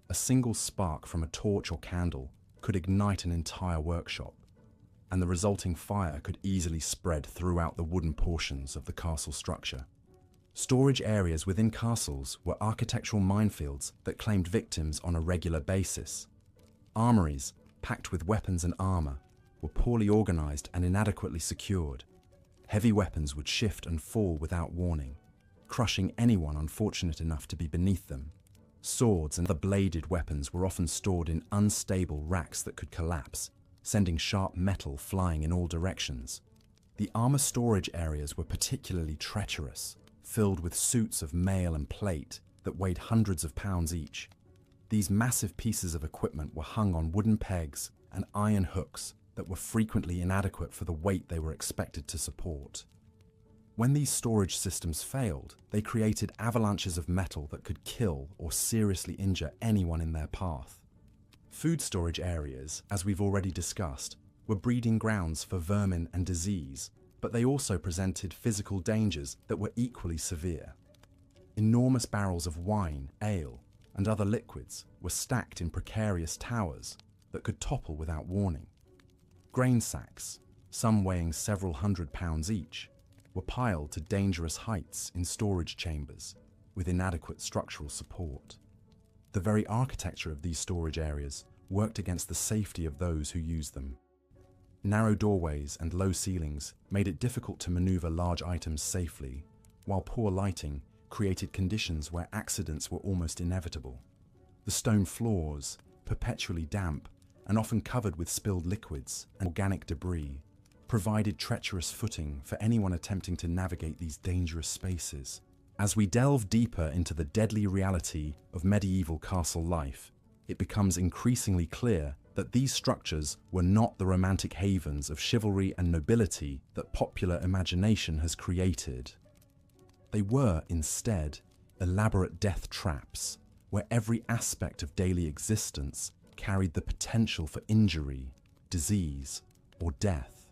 A single spark from a torch or candle could ignite an entire workshop, and the resulting fire could easily spread throughout the wooden portions of the castle structure. Storage areas within castles were architectural minefields that claimed victims on a regular basis. Armories, packed with weapons and armor, were poorly organized and inadequately secured. Heavy weapons would shift and fall without warning, crushing anyone unfortunate enough to be beneath them. Swords and other bladed weapons were often stored in unstable racks that could collapse, sending sharp metal flying in all directions. The armor storage areas were particularly treacherous, filled with suits of mail and plate that weighed hundreds of pounds each. These massive pieces of equipment were hung on wooden pegs and iron hooks that were frequently inadequate for the weight they were expected to support. When these storage systems failed, they created avalanches of metal that could kill or seriously injure anyone in their path. Food storage areas, as we've already discussed, were breeding grounds for vermin and disease, but they also presented physical dangers that were equally severe. Enormous barrels of wine, ale, and other liquids were stacked in precarious towers that could topple without warning. Grain sacks, some weighing several hundred pounds each, were piled to dangerous heights in storage chambers with inadequate structural support. The very architecture of these storage areas worked against the safety of those who used them. Narrow doorways and low ceilings made it difficult to maneuver large items safely, while poor lighting created conditions where accidents were almost inevitable. The stone floors, perpetually damp and often covered with spilled liquids and organic debris, provided treacherous footing for anyone attempting to navigate these dangerous spaces. As we delve deeper into the deadly reality of medieval castle life, it becomes increasingly clear that these structures were not the romantic havens of chivalry and nobility that popular imagination has created. They were, instead, elaborate death traps, where every aspect of daily existence carried the potential for injury, disease, or death.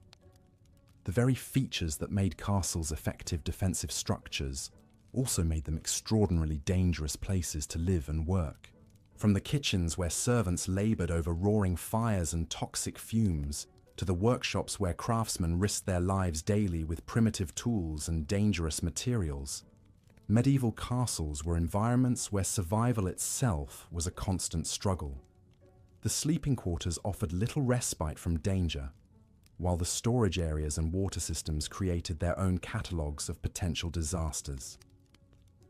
The very features that made castles effective defensive structures also made them extraordinarily dangerous places to live and work. From the kitchens where servants labored over roaring fires and toxic fumes, to the workshops where craftsmen risked their lives daily with primitive tools and dangerous materials, medieval castles were environments where survival itself was a constant struggle. The sleeping quarters offered little respite from danger, while the storage areas and water systems created their own catalogues of potential disasters.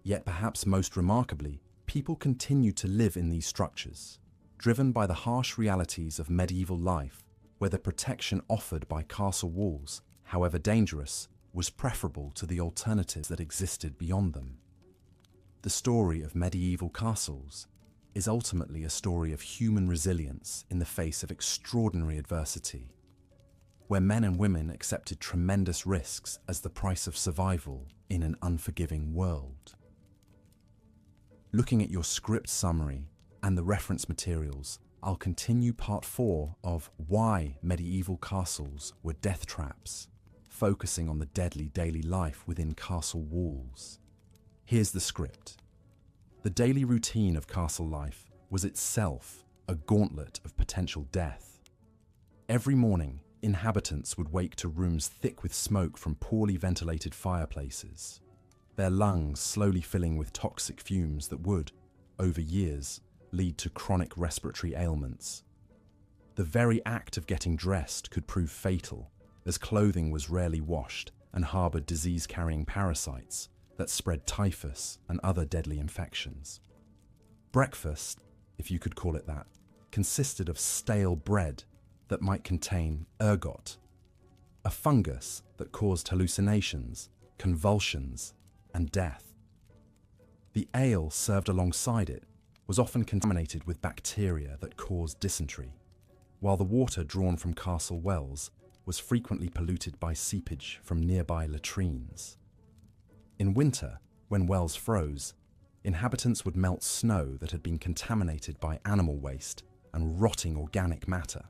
Yet perhaps most remarkably, people continued to live in these structures, driven by the harsh realities of medieval life, where the protection offered by castle walls, however dangerous, was preferable to the alternatives that existed beyond them. The story of medieval castles is ultimately a story of human resilience in the face of extraordinary adversity, where men and women accepted tremendous risks as the price of survival in an unforgiving world. Looking at your script summary and the reference materials, I'll continue part 4 of Why Medieval Castles Were Death Traps, focusing on the deadly daily life within castle walls. Here's the script. The daily routine of castle life was itself a gauntlet of potential death. Every morning, inhabitants would wake to rooms thick with smoke from poorly ventilated fireplaces, their lungs slowly filling with toxic fumes that would, over years, lead to chronic respiratory ailments. The very act of getting dressed could prove fatal, as clothing was rarely washed and harbored disease-carrying parasites that spread typhus and other deadly infections. Breakfast, if you could call it that, consisted of stale bread that might contain ergot, a fungus that caused hallucinations, convulsions, and death. The ale served alongside it was often contaminated with bacteria that caused dysentery, while the water drawn from castle wells was frequently polluted by seepage from nearby latrines. In winter, when wells froze, inhabitants would melt snow that had been contaminated by animal waste and rotting organic matter.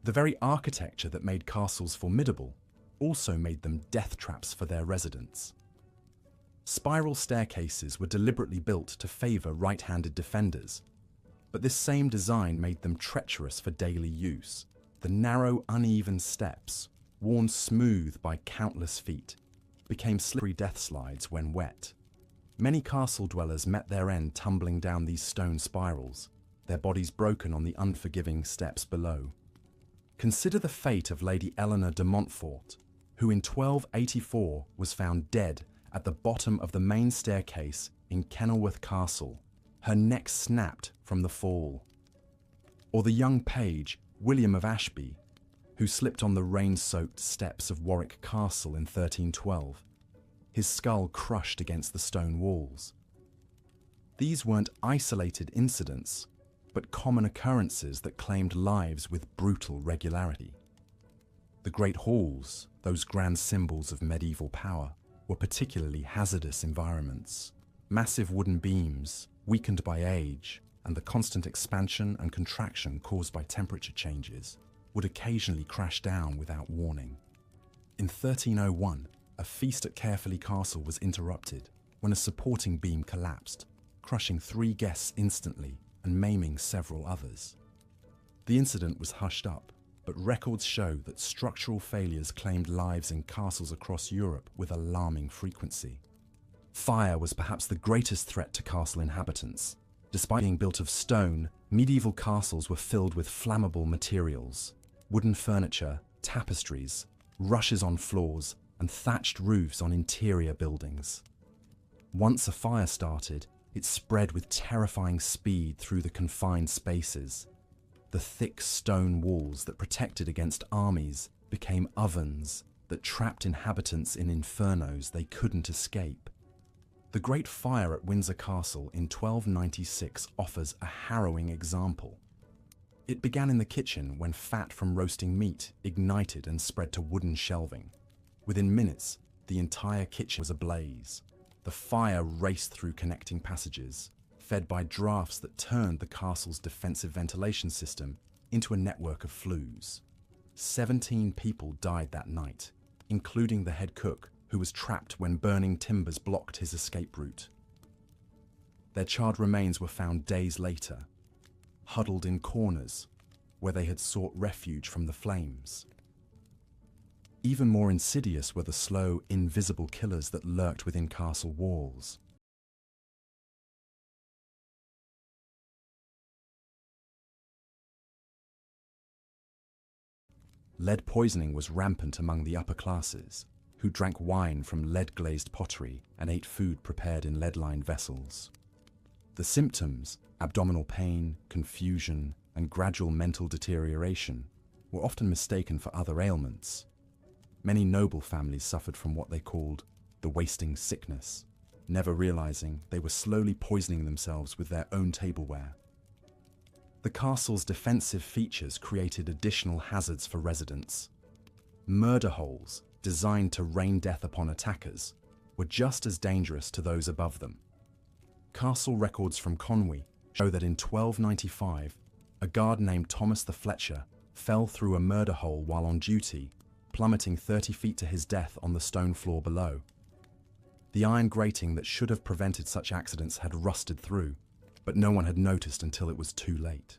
The very architecture that made castles formidable also made them death traps for their residents. Spiral staircases were deliberately built to favor right-handed defenders, but this same design made them treacherous for daily use. The narrow, uneven steps, worn smooth by countless feet, became slippery death slides when wet. Many castle dwellers met their end tumbling down these stone spirals, their bodies broken on the unforgiving steps below. Consider the fate of Lady Eleanor de Montfort, who in 1284 was found dead at the bottom of the main staircase in Kenilworth Castle, her neck snapped from the fall. Or the young page, William of Ashby, who slipped on the rain-soaked steps of Warwick Castle in 1312, his skull crushed against the stone walls. These weren't isolated incidents, but common occurrences that claimed lives with brutal regularity. The great halls, those grand symbols of medieval power, were particularly hazardous environments. Massive wooden beams, weakened by age, and the constant expansion and contraction caused by temperature changes, would occasionally crash down without warning. In 1301, a feast at Carefully Castle was interrupted when a supporting beam collapsed, crushing 3 guests instantly and maiming several others. The incident was hushed up, but records show that structural failures claimed lives in castles across Europe with alarming frequency. Fire was perhaps the greatest threat to castle inhabitants, Despite being built of stone, medieval castles were filled with flammable materials, wooden furniture, tapestries, rushes on floors, and thatched roofs on interior buildings. Once a fire started, it spread with terrifying speed through the confined spaces. The thick stone walls that protected against armies became ovens that trapped inhabitants in infernos they couldn't escape. The Great Fire at Windsor Castle in 1296 offers a harrowing example. It began in the kitchen when fat from roasting meat ignited and spread to wooden shelving. Within minutes, the entire kitchen was ablaze. The fire raced through connecting passages, fed by drafts that turned the castle's defensive ventilation system into a network of flues. 17 people died that night, including the head cook, who was trapped when burning timbers blocked his escape route. Their charred remains were found days later, huddled in corners where they had sought refuge from the flames. Even more insidious were the slow, invisible killers that lurked within castle walls. Lead poisoning was rampant among the upper classes, who drank wine from lead-glazed pottery and ate food prepared in lead-lined vessels. The symptoms, abdominal pain, confusion, and gradual mental deterioration, were often mistaken for other ailments. Many noble families suffered from what they called the wasting sickness, never realizing they were slowly poisoning themselves with their own tableware. The castle's defensive features created additional hazards for residents. Murder holes, designed to rain death upon attackers, were just as dangerous to those above them. Castle records from Conwy show that in 1295, a guard named Thomas the Fletcher fell through a murder hole while on duty, plummeting 30 feet to his death on the stone floor below. The iron grating that should have prevented such accidents had rusted through, but no one had noticed until it was too late.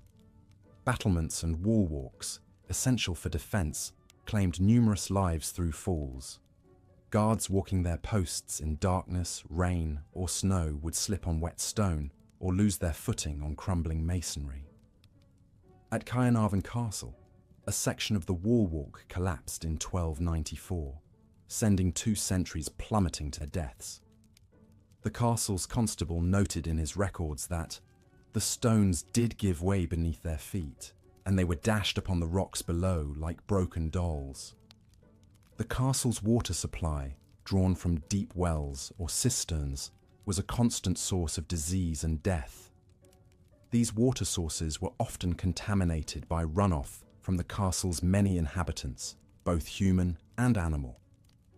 Battlements and wall walks, essential for defense, claimed numerous lives through falls. Guards walking their posts in darkness, rain, or snow would slip on wet stone or lose their footing on crumbling masonry. At Caernarvon Castle, a section of the wall walk collapsed in 1294, sending 2 sentries plummeting to their deaths. The castle's constable noted in his records that the stones did give way beneath their feet, and they were dashed upon the rocks below like broken dolls. The castle's water supply, drawn from deep wells or cisterns, was a constant source of disease and death. These water sources were often contaminated by runoff from the castle's many inhabitants, both human and animal.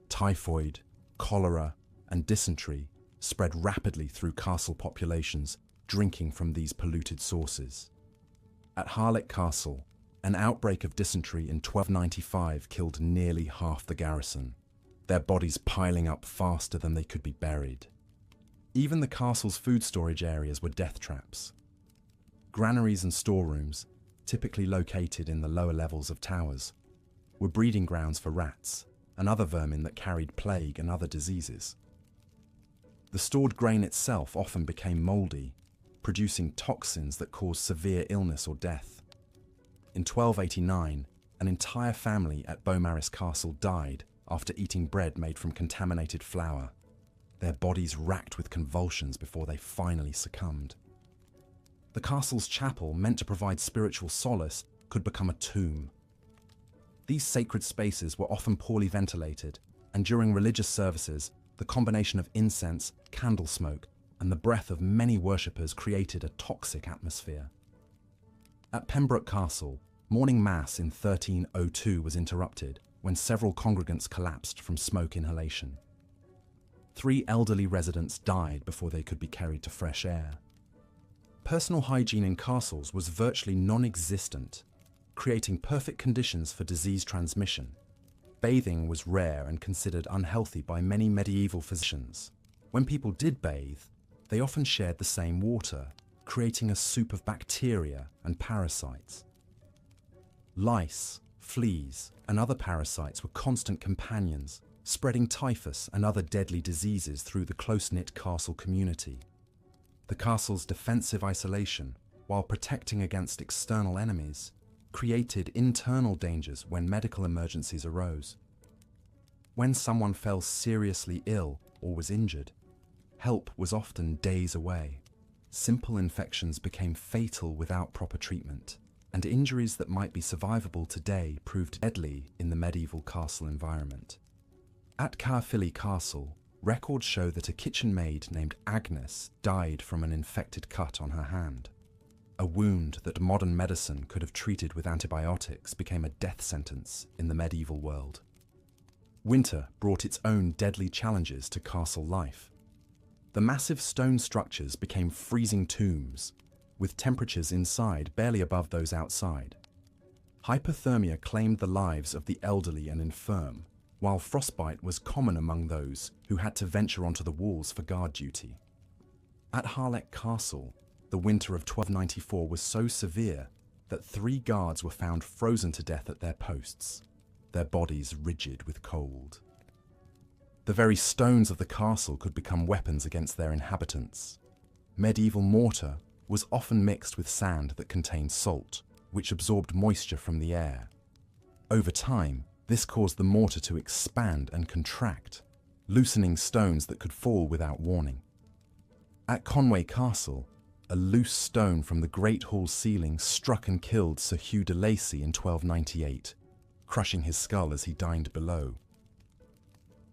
Typhoid, cholera, and dysentery spread rapidly through castle populations drinking from these polluted sources. At Harlech Castle, an outbreak of dysentery in 1295 killed nearly half the garrison, their bodies piling up faster than they could be buried. Even the castle's food storage areas were death traps. Granaries and storerooms, typically located in the lower levels of towers, were breeding grounds for rats and other vermin that carried plague and other diseases. The stored grain itself often became mouldy, producing toxins that caused severe illness or death. In 1289, an entire family at Beaumaris Castle died after eating bread made from contaminated flour, their bodies racked with convulsions before they finally succumbed. The castle's chapel, meant to provide spiritual solace, could become a tomb. These sacred spaces were often poorly ventilated, and during religious services, the combination of incense, candle smoke, and the breath of many worshippers created a toxic atmosphere. At Pembroke Castle, morning mass in 1302 was interrupted when several congregants collapsed from smoke inhalation. 3 elderly residents died before they could be carried to fresh air. Personal hygiene in castles was virtually non-existent, creating perfect conditions for disease transmission. Bathing was rare and considered unhealthy by many medieval physicians. When people did bathe, they often shared the same water, creating a soup of bacteria and parasites. Lice, fleas, and other parasites were constant companions, spreading typhus and other deadly diseases through the close-knit castle community. The castle's defensive isolation, while protecting against external enemies, created internal dangers when medical emergencies arose. When someone fell seriously ill or was injured, help was often days away. Simple infections became fatal without proper treatment, and injuries that might be survivable today proved deadly in the medieval castle environment. At Caerphilly Castle, records show that a kitchen maid named Agnes died from an infected cut on her hand. A wound that modern medicine could have treated with antibiotics became a death sentence in the medieval world. Winter brought its own deadly challenges to castle life. The massive stone structures became freezing tombs, with temperatures inside barely above those outside. Hypothermia claimed the lives of the elderly and infirm, while frostbite was common among those who had to venture onto the walls for guard duty. At Harlech Castle, the winter of 1294 was so severe that 3 guards were found frozen to death at their posts, their bodies rigid with cold. The very stones of the castle could become weapons against their inhabitants. Medieval mortar was often mixed with sand that contained salt, which absorbed moisture from the air. Over time, this caused the mortar to expand and contract, loosening stones that could fall without warning. At Conway Castle, a loose stone from the Great Hall ceiling struck and killed Sir Hugh de Lacy in 1298, crushing his skull as he dined below.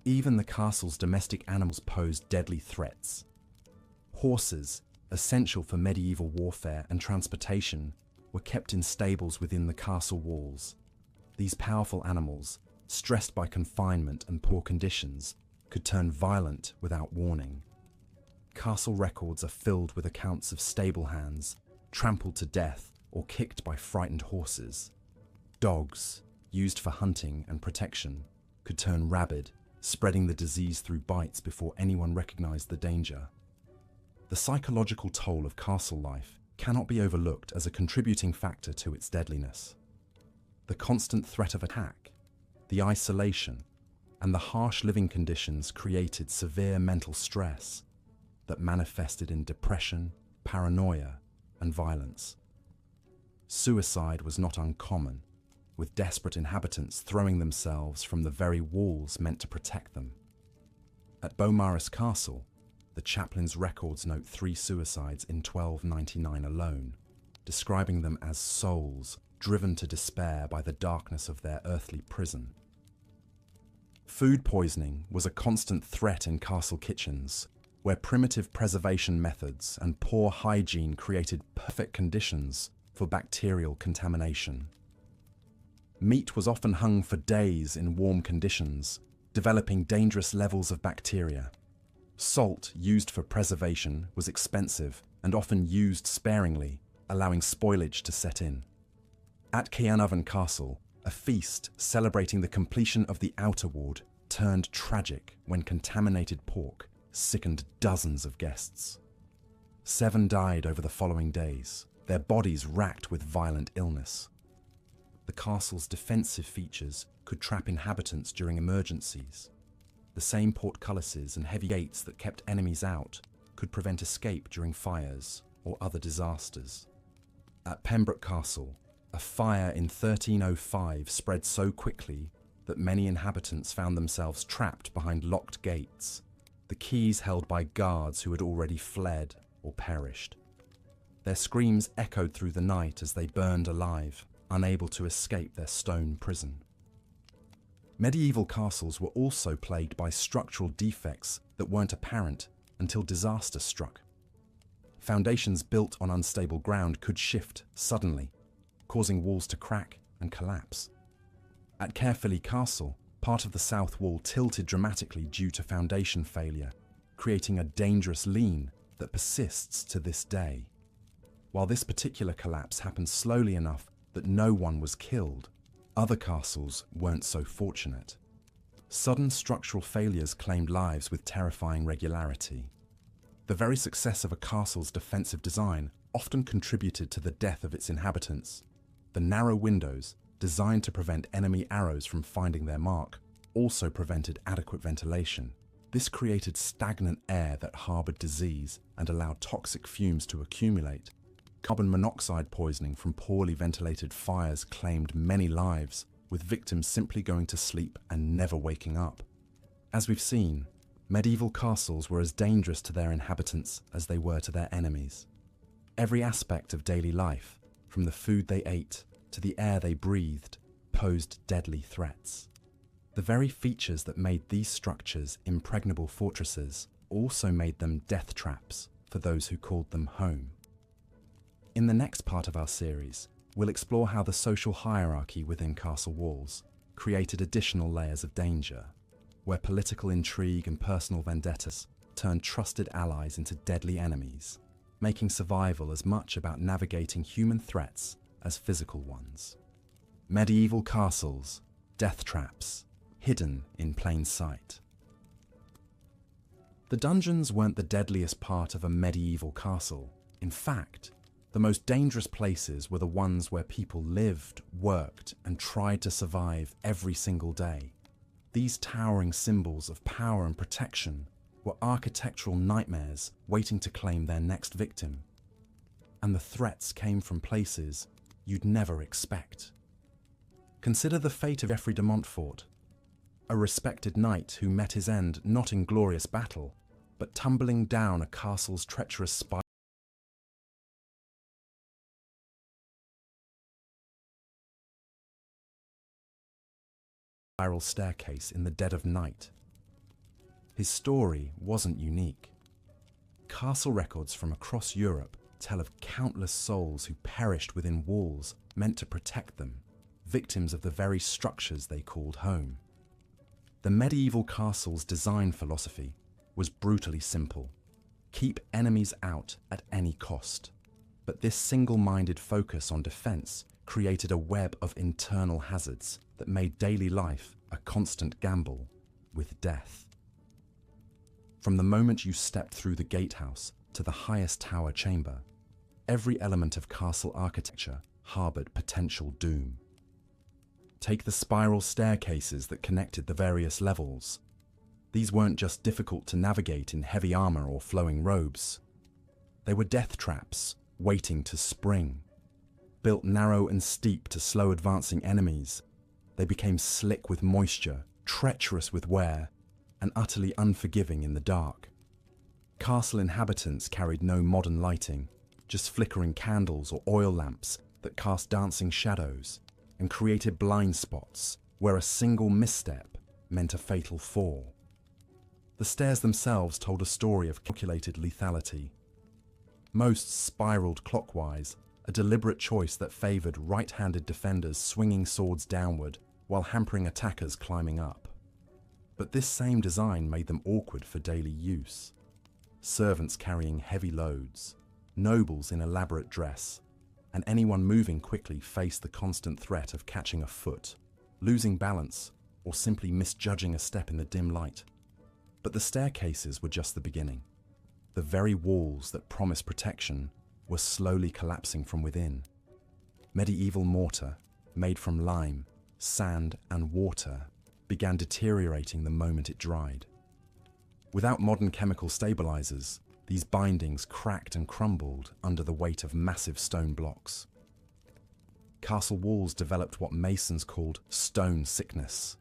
Even the castle's domestic animals posed deadly threats. Horses, essential for medieval warfare and transportation, were kept in stables within the castle walls. These powerful animals, stressed by confinement and poor conditions, could turn violent without warning. Castle records are filled with accounts of stable hands, trampled to death or kicked by frightened horses. Dogs, used for hunting and protection, could turn rabid, spreading the disease through bites before anyone recognized the danger. The psychological toll of castle life cannot be overlooked as a contributing factor to its deadliness. The constant threat of attack, the isolation, and the harsh living conditions created severe mental stress that manifested in depression, paranoia, and violence. Suicide was not uncommon, with desperate inhabitants throwing themselves from the very walls meant to protect them. At Beaumaris Castle, the chaplain's records note 3 suicides in 1299 alone, describing them as souls driven to despair by the darkness of their earthly prison. Food poisoning was a constant threat in castle kitchens, where primitive preservation methods and poor hygiene created perfect conditions for bacterial contamination. Meat was often hung for days in warm conditions, developing dangerous levels of bacteria. Salt used for preservation was expensive and often used sparingly, allowing spoilage to set in. At Caernarvon Castle, a feast celebrating the completion of the outer ward turned tragic when contaminated pork sickened dozens of guests. 7 died over the following days, their bodies racked with violent illness. The castle's defensive features could trap inhabitants during emergencies. The same portcullises and heavy gates that kept enemies out could prevent escape during fires or other disasters. At Pembroke Castle, a fire in 1305 spread so quickly that many inhabitants found themselves trapped behind locked gates, the keys held by guards who had already fled or perished. Their screams echoed through the night as they burned alive, unable to escape their stone prison. Medieval castles were also plagued by structural defects that weren't apparent until disaster struck. Foundations built on unstable ground could shift suddenly, causing walls to crack and collapse. At Caerphilly Castle, part of the south wall tilted dramatically due to foundation failure, creating a dangerous lean that persists to this day. While this particular collapse happened slowly enough that no one was killed, other castles weren't so fortunate. Sudden structural failures claimed lives with terrifying regularity. The very success of a castle's defensive design often contributed to the death of its inhabitants. The narrow windows, designed to prevent enemy arrows from finding their mark, also prevented adequate ventilation, This created stagnant air that harbored disease and allowed toxic fumes to accumulate. Carbon monoxide poisoning from poorly ventilated fires claimed many lives, with victims simply going to sleep and never waking up. As we've seen, medieval castles were as dangerous to their inhabitants as they were to their enemies. Every aspect of daily life, from the food they ate to the air they breathed, posed deadly threats. The very features that made these structures impregnable fortresses also made them death traps for those who called them home. In the next part of our series, we'll explore how the social hierarchy within castle walls created additional layers of danger, where political intrigue and personal vendettas turned trusted allies into deadly enemies, making survival as much about navigating human threats as physical ones. Medieval castles, death traps, hidden in plain sight. The dungeons weren't the deadliest part of a medieval castle. In fact, the most dangerous places were the ones where people lived, worked, and tried to survive every single day. These towering symbols of power and protection were architectural nightmares waiting to claim their next victim. And the threats came from places you'd never expect. Consider the fate of Geoffrey de Montfort, a respected knight who met his end not in glorious battle, but tumbling down a castle's treacherous spiral staircase in the dead of night. His story wasn't unique. Castle records from across Europe tell of countless souls who perished within walls meant to protect them, victims of the very structures they called home. The medieval castle's design philosophy was brutally simple: keep enemies out at any cost. But this single-minded focus on defense created a web of internal hazards that made daily life a constant gamble with death. From the moment you stepped through the gatehouse to the highest tower chamber, every element of castle architecture harbored potential doom. Take the spiral staircases that connected the various levels. These weren't just difficult to navigate in heavy armor or flowing robes. They were death traps waiting to spring. Built narrow and steep to slow advancing enemies, they became slick with moisture, treacherous with wear, and utterly unforgiving in the dark. Castle inhabitants carried no modern lighting, just flickering candles or oil lamps that cast dancing shadows and created blind spots where a single misstep meant a fatal fall. The stairs themselves told a story of calculated lethality. Most spiraled clockwise, a deliberate choice that favored right-handed defenders swinging swords downward while hampering attackers climbing up. But this same design made them awkward for daily use. Servants carrying heavy loads, nobles in elaborate dress, and anyone moving quickly faced the constant threat of catching a foot, losing balance, or simply misjudging a step in the dim light. But the staircases were just the beginning. The very walls that promised protection were slowly collapsing from within. Medieval mortar, made from lime, sand, and water, began deteriorating the moment it dried. Without modern chemical stabilizers, these bindings cracked and crumbled under the weight of massive stone blocks. Castle walls developed what masons called stone sickness,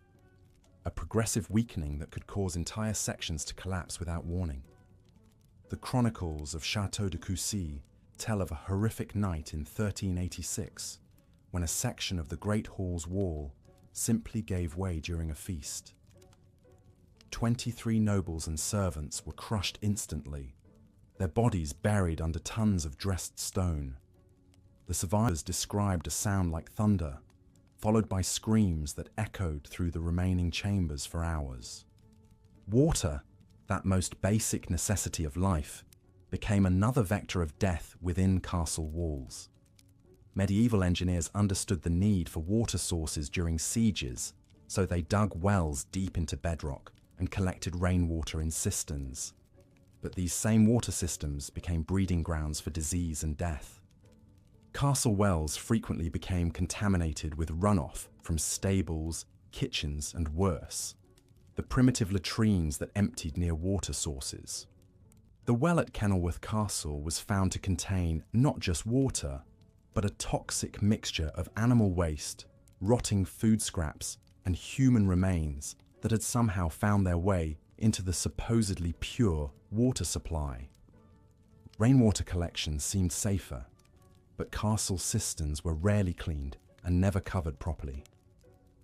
a progressive weakening that could cause entire sections to collapse without warning. The chronicles of Château de Coucy tell of a horrific night in 1386 when a section of the Great Hall's wall simply gave way during a feast. 23 nobles and servants were crushed instantly, their bodies buried under tons of dressed stone. The survivors described a sound like thunder, followed by screams that echoed through the remaining chambers for hours. Water, that most basic necessity of life, became another vector of death within castle walls. Medieval engineers understood the need for water sources during sieges, so they dug wells deep into bedrock and collected rainwater in cisterns. But these same water systems became breeding grounds for disease and death. Castle wells frequently became contaminated with runoff from stables, kitchens, and worse. the primitive latrines that emptied near water sources. The well at Kenilworth Castle was found to contain not just water, but a toxic mixture of animal waste, rotting food scraps, and human remains that had somehow found their way into the supposedly pure water supply. Rainwater collection seemed safer, but castle cisterns were rarely cleaned and never covered properly.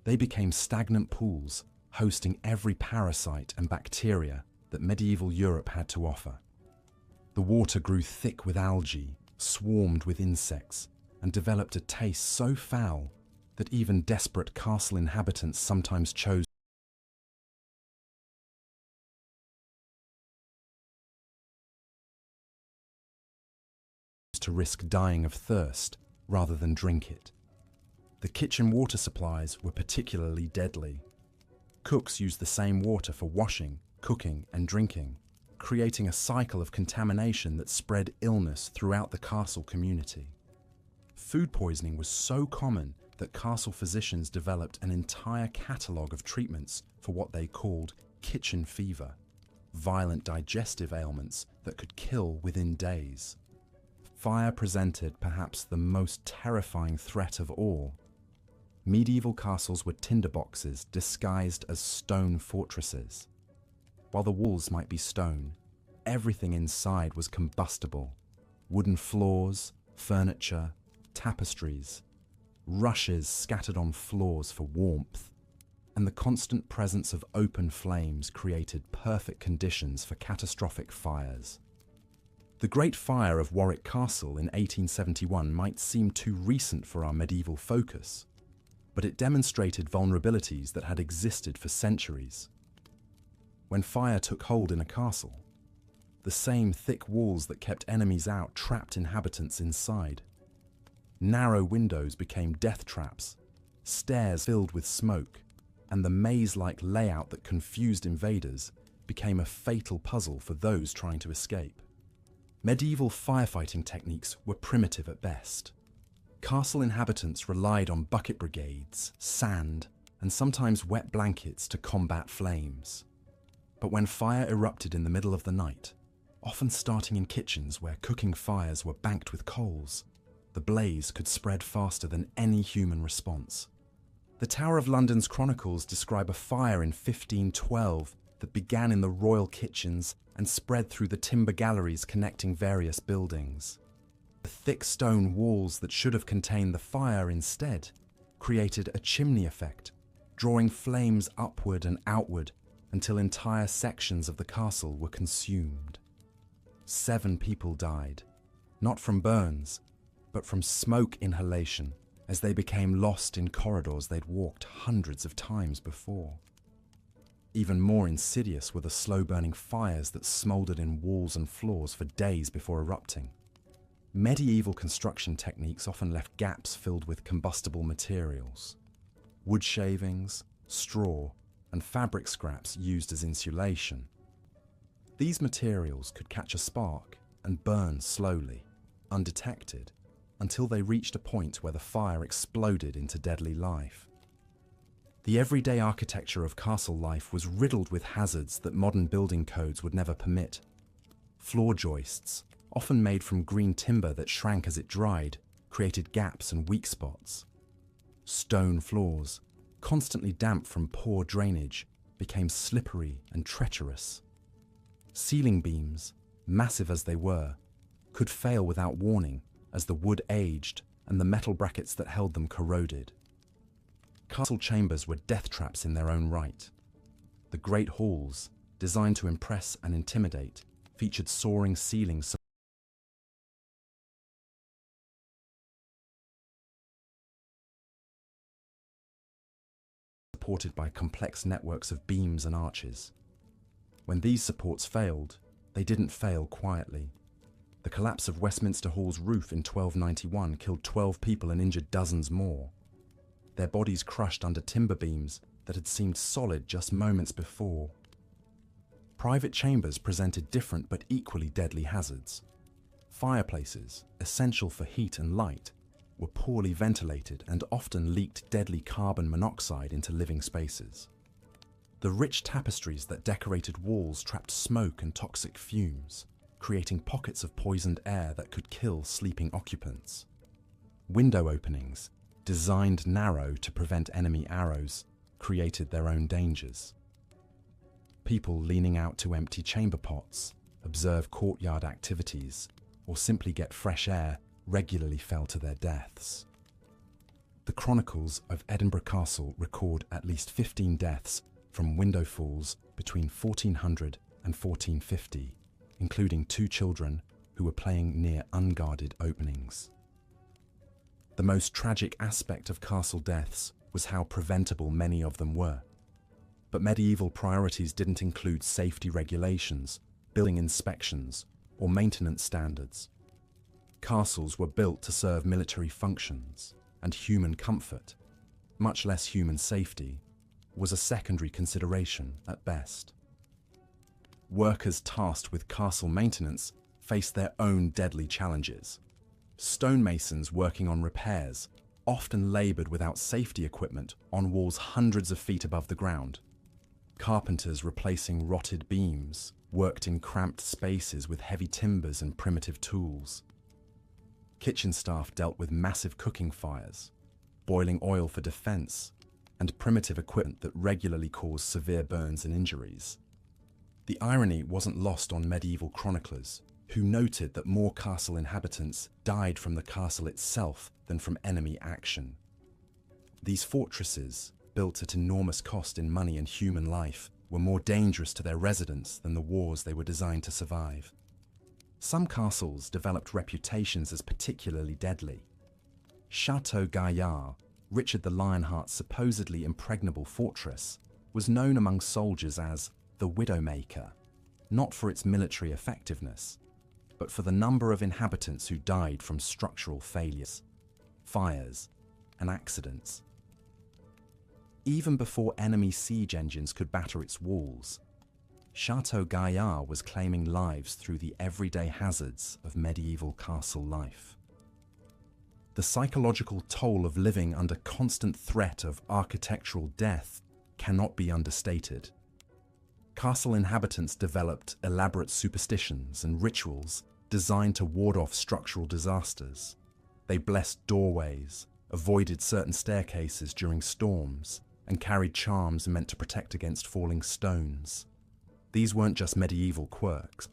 They became stagnant pools, hosting every parasite and bacteria that medieval Europe had to offer. The water grew thick with algae, swarmed with insects, and developed a taste so foul that even desperate castle inhabitants sometimes chose to risk dying of thirst rather than drink it. The kitchen water supplies were particularly deadly. Cooks used the same water for washing, cooking, and drinking, creating a cycle of contamination that spread illness throughout the castle community. Food poisoning was so common that castle physicians developed an entire catalogue of treatments for what they called kitchen fever, violent digestive ailments that could kill within days. Fire presented perhaps the most terrifying threat of all. Medieval castles were tinderboxes disguised as stone fortresses. While the walls might be stone, everything inside was combustible. Wooden floors, furniture, tapestries, rushes scattered on floors for warmth, and the constant presence of open flames created perfect conditions for catastrophic fires. The Great Fire of Warwick Castle in 1871 might seem too recent for our medieval focus, but it demonstrated vulnerabilities that had existed for centuries. When fire took hold in a castle, the same thick walls that kept enemies out trapped inhabitants inside. Narrow windows became death traps, stairs filled with smoke, and the maze-like layout that confused invaders became a fatal puzzle for those trying to escape. Medieval firefighting techniques were primitive at best. Castle inhabitants relied on bucket brigades, sand, and sometimes wet blankets to combat flames. But when fire erupted in the middle of the night, often starting in kitchens where cooking fires were banked with coals, the blaze could spread faster than any human response. The Tower of London's chronicles describe a fire in 1512 that began in the royal kitchens and spread through the timber galleries connecting various buildings. The thick stone walls that should have contained the fire instead created a chimney effect, drawing flames upward and outward until entire sections of the castle were consumed. 7 people died, not from burns, but from smoke inhalation as they became lost in corridors they'd walked hundreds of times before. Even more insidious were the slow-burning fires that smouldered in walls and floors for days before erupting. Medieval construction techniques often left gaps filled with combustible materials. Wood shavings, straw, and fabric scraps used as insulation. These materials could catch a spark and burn slowly, undetected, until they reached a point where the fire exploded into deadly life. The everyday architecture of castle life was riddled with hazards that modern building codes would never permit. Floor joists, often made from green timber that shrank as it dried, created gaps and weak spots. Stone floors, constantly damp from poor drainage, became slippery and treacherous. Ceiling beams, massive as they were, could fail without warning as the wood aged and the metal brackets that held them corroded. Castle chambers were death traps in their own right. The great halls, designed to impress and intimidate, featured soaring ceilings supported by complex networks of beams and arches. When these supports failed, they didn't fail quietly. The collapse of Westminster Hall's roof in 1291 killed 12 people and injured dozens more. Their bodies crushed under timber beams that had seemed solid just moments before. Private chambers presented different but equally deadly hazards. Fireplaces, essential for heat and light, were poorly ventilated and often leaked deadly carbon monoxide into living spaces. The rich tapestries that decorated walls trapped smoke and toxic fumes, creating pockets of poisoned air that could kill sleeping occupants. Window openings, designed narrow to prevent enemy arrows, created their own dangers. People leaning out to empty chamber pots, observe courtyard activities, or simply get fresh air regularly fell to their deaths. The chronicles of Edinburgh Castle record at least 15 deaths from window falls between 1400 and 1450, including 2 children who were playing near unguarded openings. The most tragic aspect of castle deaths was how preventable many of them were. But medieval priorities didn't include safety regulations, building inspections, or maintenance standards. Castles were built to serve military functions, and human comfort, much less human safety, was a secondary consideration at best. Workers tasked with castle maintenance faced their own deadly challenges. Stonemasons working on repairs often laboured without safety equipment on walls hundreds of feet above the ground. Carpenters replacing rotted beams worked in cramped spaces with heavy timbers and primitive tools. Kitchen staff dealt with massive cooking fires, boiling oil for defence, and primitive equipment that regularly caused severe burns and injuries. The irony wasn't lost on medieval chroniclers, who noted that more castle inhabitants died from the castle itself than from enemy action. These fortresses, built at enormous cost in money and human life, were more dangerous to their residents than the wars they were designed to survive. Some castles developed reputations as particularly deadly. Château Gaillard, Richard the Lionheart's supposedly impregnable fortress, was known among soldiers as the Widowmaker, not for its military effectiveness, but for the number of inhabitants who died from structural failures, fires, and accidents. Even before enemy siege engines could batter its walls, Château Gaillard was claiming lives through the everyday hazards of medieval castle life. The psychological toll of living under constant threat of architectural death cannot be understated. Castle inhabitants developed elaborate superstitions and rituals designed to ward off structural disasters. They blessed doorways, avoided certain staircases during storms, and carried charms meant to protect against falling stones. These weren't just medieval quirks.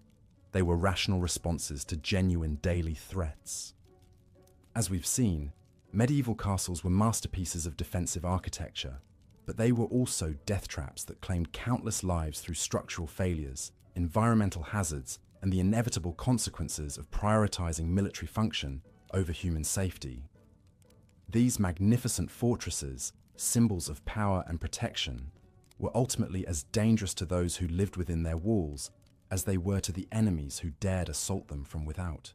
They were rational responses to genuine daily threats. As we've seen, medieval castles were masterpieces of defensive architecture, but they were also death traps that claimed countless lives through structural failures, environmental hazards, and the inevitable consequences of prioritizing military function over human safety. These magnificent fortresses, symbols of power and protection, were ultimately as dangerous to those who lived within their walls as they were to the enemies who dared assault them from without.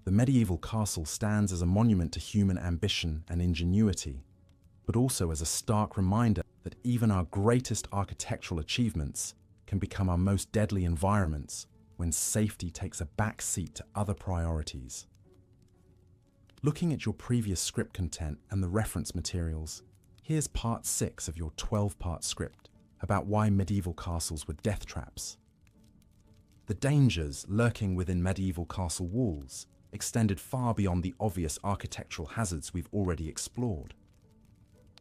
The medieval castle stands as a monument to human ambition and ingenuity, but also as a stark reminder that even our greatest architectural achievements can become our most deadly environments when safety takes a back seat to other priorities. Looking at your previous script content and the reference materials, here's part 6 of your 12-part script about why medieval castles were death traps. The dangers lurking within medieval castle walls extended far beyond the obvious architectural hazards we've already explored.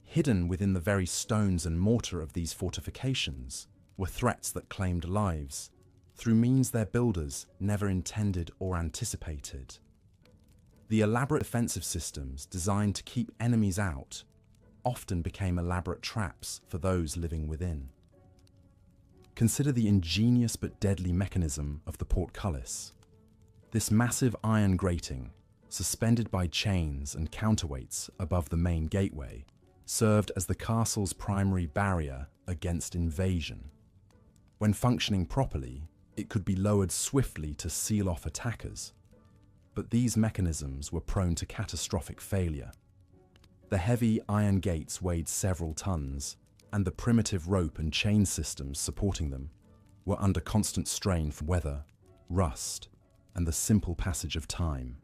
Hidden within the very stones and mortar of these fortifications were threats that claimed lives, through means their builders never intended or anticipated. The elaborate defensive systems designed to keep enemies out often became elaborate traps for those living within. Consider the ingenious but deadly mechanism of the portcullis. This massive iron grating, suspended by chains and counterweights above the main gateway, served as the castle's primary barrier against invasion. When functioning properly, it could be lowered swiftly to seal off attackers. But these mechanisms were prone to catastrophic failure. The heavy iron gates weighed several tons, and the primitive rope and chain systems supporting them were under constant strain from weather, rust, and the simple passage of time.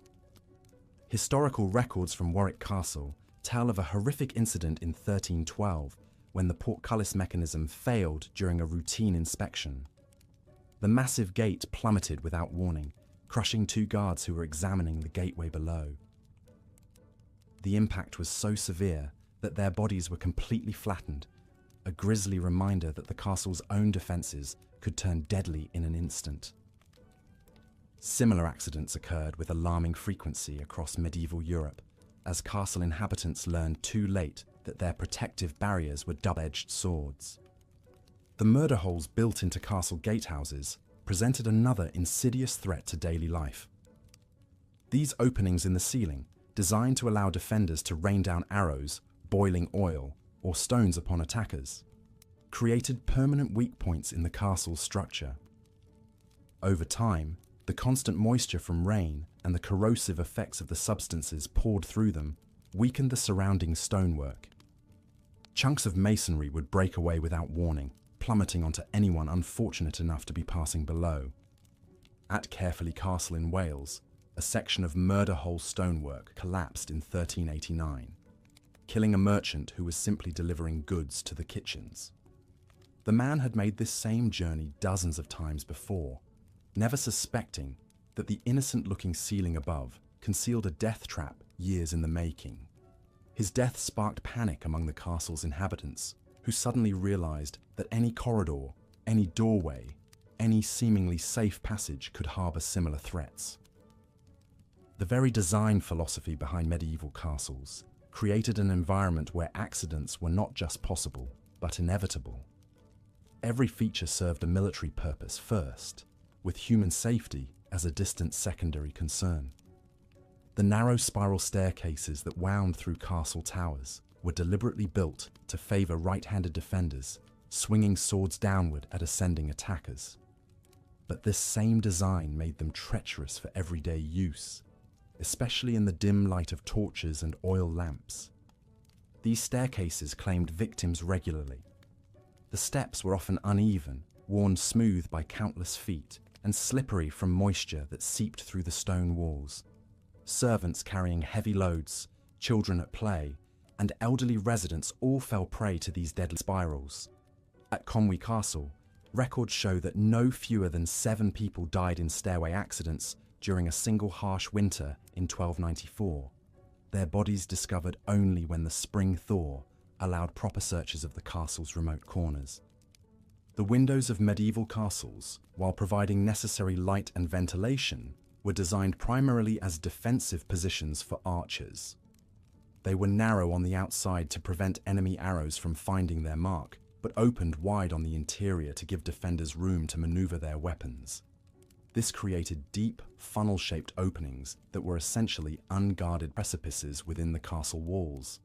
Historical records from Warwick Castle tell of a horrific incident in 1312 when the portcullis mechanism failed during a routine inspection. The massive gate plummeted without warning, crushing two guards who were examining the gateway below. The impact was so severe that their bodies were completely flattened, a grisly reminder that the castle's own defences could turn deadly in an instant. Similar accidents occurred with alarming frequency across medieval Europe, as castle inhabitants learned too late that their protective barriers were double-edged swords. The murder holes built into castle gatehouses presented another insidious threat to daily life. These openings in the ceiling, designed to allow defenders to rain down arrows, boiling oil, or stones upon attackers, created permanent weak points in the castle's structure. Over time, the constant moisture from rain and the corrosive effects of the substances poured through them weakened the surrounding stonework. Chunks of masonry would break away without warning, plummeting onto anyone unfortunate enough to be passing below. At Carefully Castle in Wales, a section of murder hole stonework collapsed in 1389, killing a merchant who was simply delivering goods to the kitchens. The man had made this same journey dozens of times before, never suspecting that the innocent-looking ceiling above concealed a death trap years in the making. His death sparked panic among the castle's inhabitants, who suddenly realized that any corridor, any doorway, any seemingly safe passage could harbor similar threats. The very design philosophy behind medieval castles created an environment where accidents were not just possible, but inevitable. Every feature served a military purpose first, with human safety as a distant secondary concern. The narrow spiral staircases that wound through castle towers were deliberately built to favor right-handed defenders, swinging swords downward at ascending attackers. But this same design made them treacherous for everyday use, especially in the dim light of torches and oil lamps. These staircases claimed victims regularly. The steps were often uneven, worn smooth by countless feet, and slippery from moisture that seeped through the stone walls. Servants carrying heavy loads, children at play, and elderly residents all fell prey to these deadly spirals. At Conwy Castle, records show that no fewer than 7 people died in stairway accidents during a single harsh winter in 1294, their bodies discovered only when the spring thaw allowed proper searches of the castle's remote corners. The windows of medieval castles, while providing necessary light and ventilation, were designed primarily as defensive positions for archers. They were narrow on the outside to prevent enemy arrows from finding their mark, but opened wide on the interior to give defenders room to maneuver their weapons. This created deep, funnel-shaped openings that were essentially unguarded precipices within the castle walls.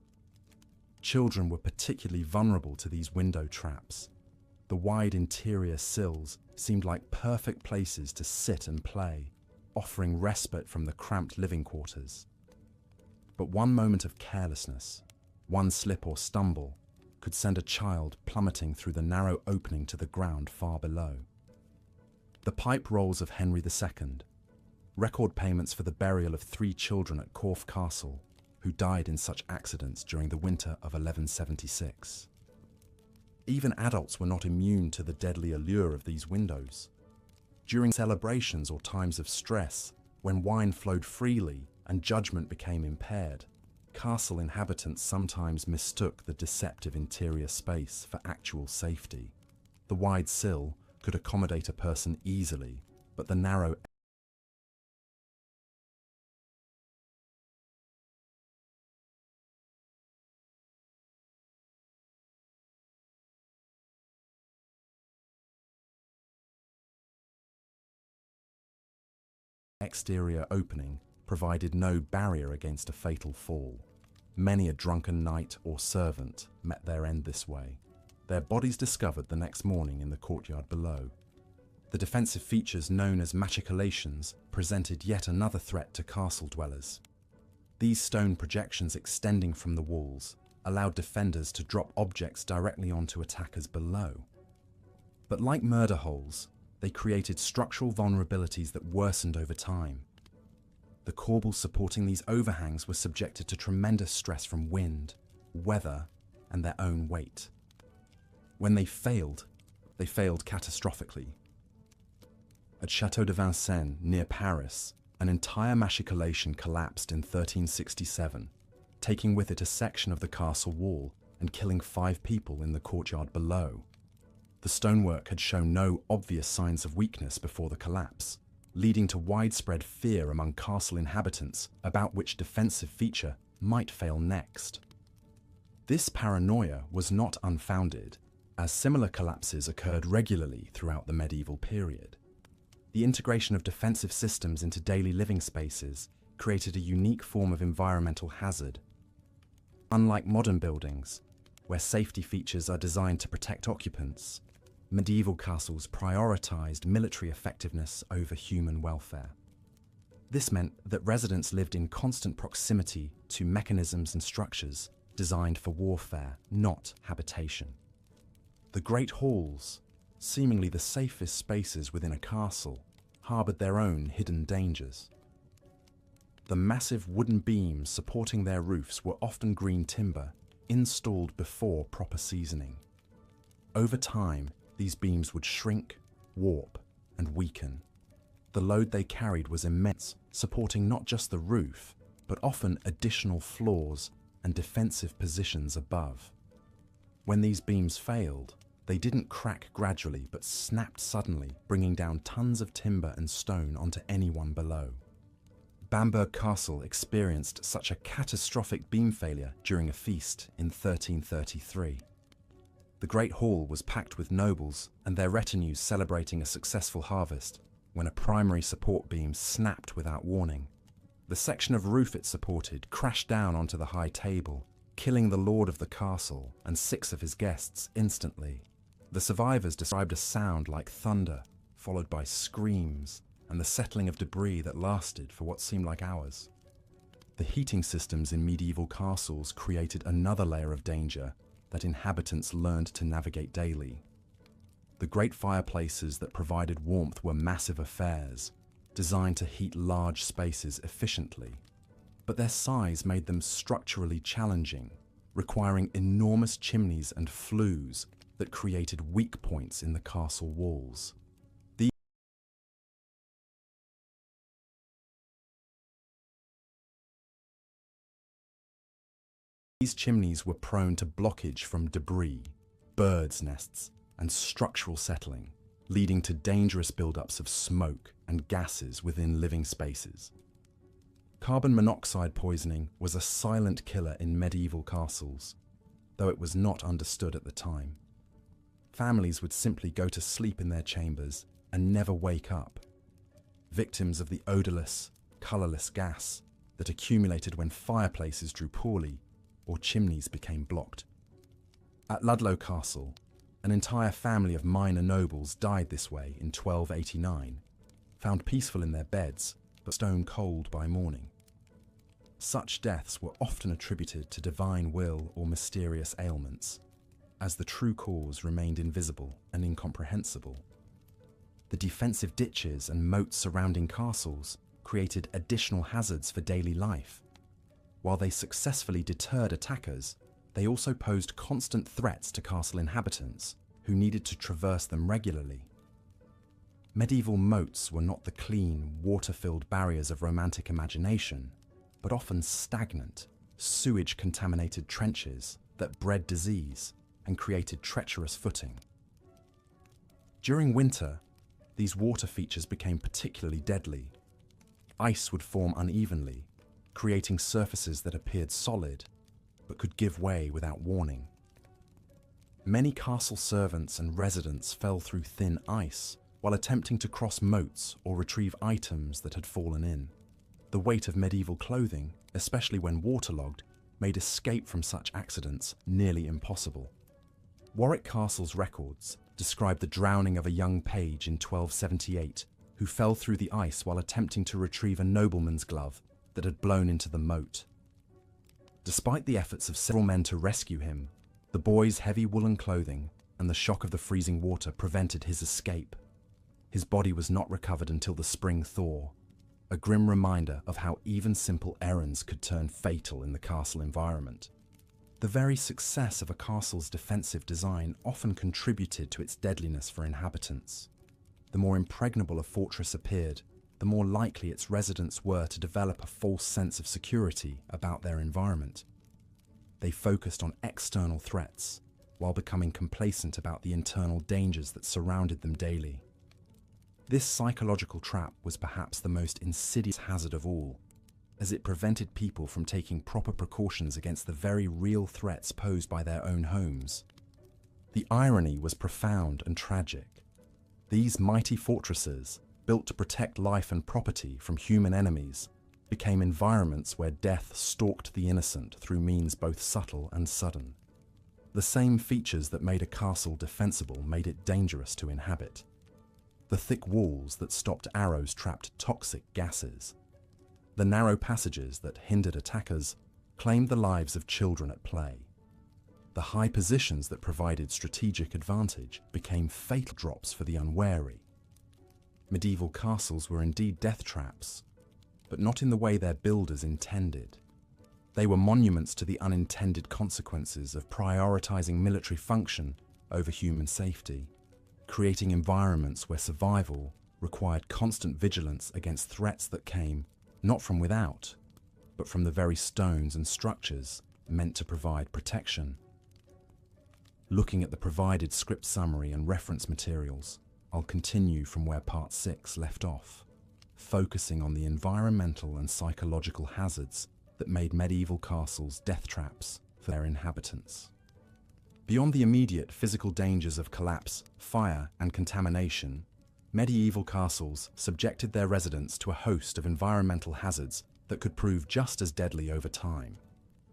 Children were particularly vulnerable to these window traps. The wide interior sills seemed like perfect places to sit and play, offering respite from the cramped living quarters. But one moment of carelessness, one slip or stumble, could send a child plummeting through the narrow opening to the ground far below. The pipe rolls of Henry II, record payments for the burial of 3 children at Corfe Castle, who died in such accidents during the winter of 1176. Even adults were not immune to the deadly allure of these windows. During celebrations or times of stress, when wine flowed freely and judgment became impaired, castle inhabitants sometimes mistook the deceptive interior space for actual safety. The wide sill could accommodate a person easily, but the narrow exterior opening provided no barrier against a fatal fall. Many a drunken knight or servant met their end this way, their bodies discovered the next morning in the courtyard below. The defensive features known as machicolations presented yet another threat to castle dwellers. These stone projections extending from the walls allowed defenders to drop objects directly onto attackers below. But like murder holes, they created structural vulnerabilities that worsened over time. The corbels supporting these overhangs were subjected to tremendous stress from wind, weather, and their own weight. When they failed catastrophically. At Château de Vincennes, near Paris, an entire machicholation collapsed in 1367, taking with it a section of the castle wall and killing 5 people in the courtyard below. The stonework had shown no obvious signs of weakness before the collapse, leading to widespread fear among castle inhabitants about which defensive feature might fail next. This paranoia was not unfounded, as similar collapses occurred regularly throughout the medieval period. The integration of defensive systems into daily living spaces created a unique form of environmental hazard. Unlike modern buildings, where safety features are designed to protect occupants, medieval castles prioritized military effectiveness over human welfare. This meant that residents lived in constant proximity to mechanisms and structures designed for warfare, not habitation. The great halls, seemingly the safest spaces within a castle, harbored their own hidden dangers. The massive wooden beams supporting their roofs were often green timber, installed before proper seasoning. Over time, these beams would shrink, warp, and weaken. The load they carried was immense, supporting not just the roof, but often additional floors and defensive positions above. When these beams failed, they didn't crack gradually, but snapped suddenly, bringing down tons of timber and stone onto anyone below. Bamberg Castle experienced such a catastrophic beam failure during a feast in 1333. The Great Hall was packed with nobles and their retinues celebrating a successful harvest when a primary support beam snapped without warning. The section of roof it supported crashed down onto the high table, killing the lord of the castle and 6 of his guests instantly. The survivors described a sound like thunder, followed by screams and the settling of debris that lasted for what seemed like hours. The heating systems in medieval castles created another layer of danger that inhabitants learned to navigate daily. The great fireplaces that provided warmth were massive affairs, designed to heat large spaces efficiently. But their size made them structurally challenging, requiring enormous chimneys and flues that created weak points in the castle walls. These chimneys were prone to blockage from debris, birds' nests, and structural settling, leading to dangerous buildups of smoke and gases within living spaces. Carbon monoxide poisoning was a silent killer in medieval castles, though it was not understood at the time. Families would simply go to sleep in their chambers and never wake up, victims of the odorless, colourless gas that accumulated when fireplaces drew poorly or chimneys became blocked. At Ludlow Castle, an entire family of minor nobles died this way in 1289, found peaceful in their beds but stone cold by morning. Such deaths were often attributed to divine will or mysterious ailments, as the true cause remained invisible and incomprehensible. The defensive ditches and moats surrounding castles created additional hazards for daily life. While they successfully deterred attackers, they also posed constant threats to castle inhabitants who needed to traverse them regularly. Medieval moats were not the clean, water-filled barriers of romantic imagination, but often stagnant, sewage-contaminated trenches that bred disease and created treacherous footing. During winter, these water features became particularly deadly. Ice would form unevenly, creating surfaces that appeared solid, but could give way without warning. Many castle servants and residents fell through thin ice while attempting to cross moats or retrieve items that had fallen in. The weight of medieval clothing, especially when waterlogged, made escape from such accidents nearly impossible. Warwick Castle's records describe the drowning of a young page in 1278 who fell through the ice while attempting to retrieve a nobleman's glove that had blown into the moat. Despite the efforts of several men to rescue him, the boy's heavy woolen clothing and the shock of the freezing water prevented his escape. His body was not recovered until the spring thaw, a grim reminder of how even simple errands could turn fatal in the castle environment. The very success of a castle's defensive design often contributed to its deadliness for inhabitants. The more impregnable a fortress appeared, the more likely its residents were to develop a false sense of security about their environment. They focused on external threats, while becoming complacent about the internal dangers that surrounded them daily. This psychological trap was perhaps the most insidious hazard of all, as it prevented people from taking proper precautions against the very real threats posed by their own homes. The irony was profound and tragic. These mighty fortresses, built to protect life and property from human enemies, became environments where death stalked the innocent through means both subtle and sudden. The same features that made a castle defensible made it dangerous to inhabit. The thick walls that stopped arrows trapped toxic gases. The narrow passages that hindered attackers claimed the lives of children at play. The high positions that provided strategic advantage became fatal drops for the unwary. Medieval castles were indeed death traps, but not in the way their builders intended. They were monuments to the unintended consequences of prioritizing military function over human safety, creating environments where survival required constant vigilance against threats that came not from without, but from the very stones and structures meant to provide protection. Looking at the provided script summary and reference materials, I'll continue from where Part 6 left off, focusing on the environmental and psychological hazards that made medieval castles death traps for their inhabitants. Beyond the immediate physical dangers of collapse, fire, and contamination, medieval castles subjected their residents to a host of environmental hazards that could prove just as deadly over time.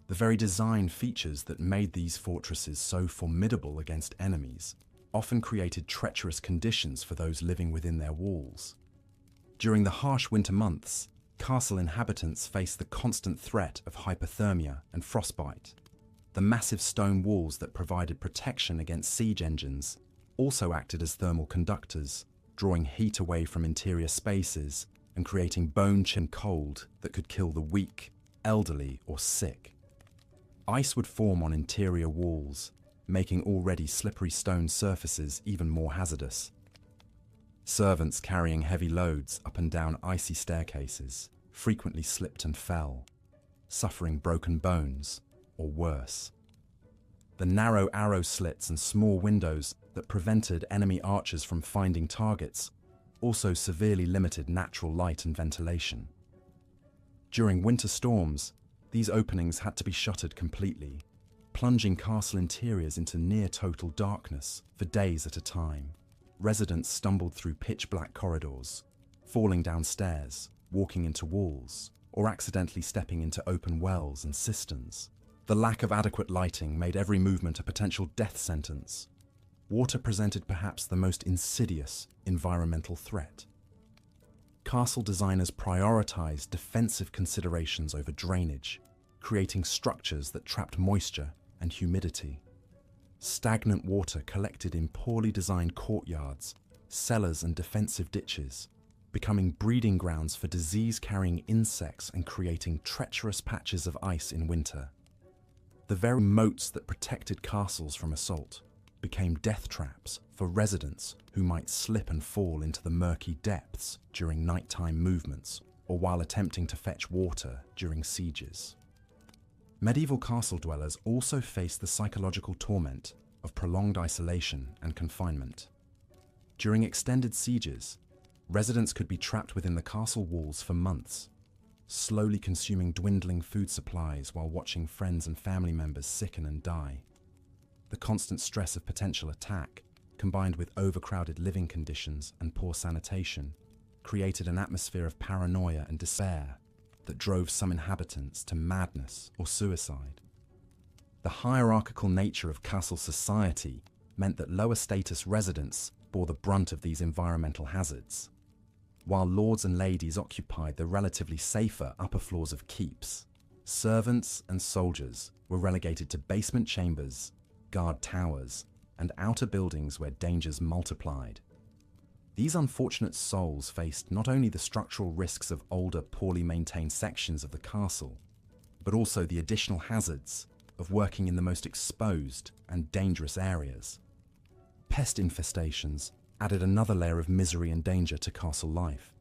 The very design features that made these fortresses so formidable against enemies often created treacherous conditions for those living within their walls. During the harsh winter months, castle inhabitants faced the constant threat of hypothermia and frostbite. The massive stone walls that provided protection against siege engines also acted as thermal conductors, drawing heat away from interior spaces and creating bone-chilling cold that could kill the weak, elderly, or sick. Ice would form on interior walls, making already slippery stone surfaces even more hazardous. Servants carrying heavy loads up and down icy staircases frequently slipped and fell, suffering broken bones or worse. The narrow arrow slits and small windows that prevented enemy archers from finding targets also severely limited natural light and ventilation. During winter storms, these openings had to be shuttered completely, plunging castle interiors into near-total darkness for days at a time. Residents stumbled through pitch-black corridors, falling down stairs, walking into walls, or accidentally stepping into open wells and cisterns. The lack of adequate lighting made every movement a potential death sentence. Water presented perhaps the most insidious environmental threat. Castle designers prioritized defensive considerations over drainage, creating structures that trapped moisture and humidity. Stagnant water collected in poorly designed courtyards, cellars, and defensive ditches, becoming breeding grounds for disease-carrying insects and creating treacherous patches of ice in winter. The very moats that protected castles from assault became death traps for residents who might slip and fall into the murky depths during nighttime movements or while attempting to fetch water during sieges. Medieval castle dwellers also faced the psychological torment of prolonged isolation and confinement. During extended sieges, residents could be trapped within the castle walls for months, slowly consuming dwindling food supplies while watching friends and family members sicken and die. The constant stress of potential attack, combined with overcrowded living conditions and poor sanitation, created an atmosphere of paranoia and despair that drove some inhabitants to madness or suicide. The hierarchical nature of castle society meant that lower status residents bore the brunt of these environmental hazards, while lords and ladies occupied the relatively safer upper floors of keeps. Servants and soldiers were relegated to basement chambers, guard towers, and outer buildings where dangers multiplied. These unfortunate souls faced not only the structural risks of older, poorly maintained sections of the castle, but also the additional hazards of working in the most exposed and dangerous areas. Pest infestations added another layer of misery and danger to castle life.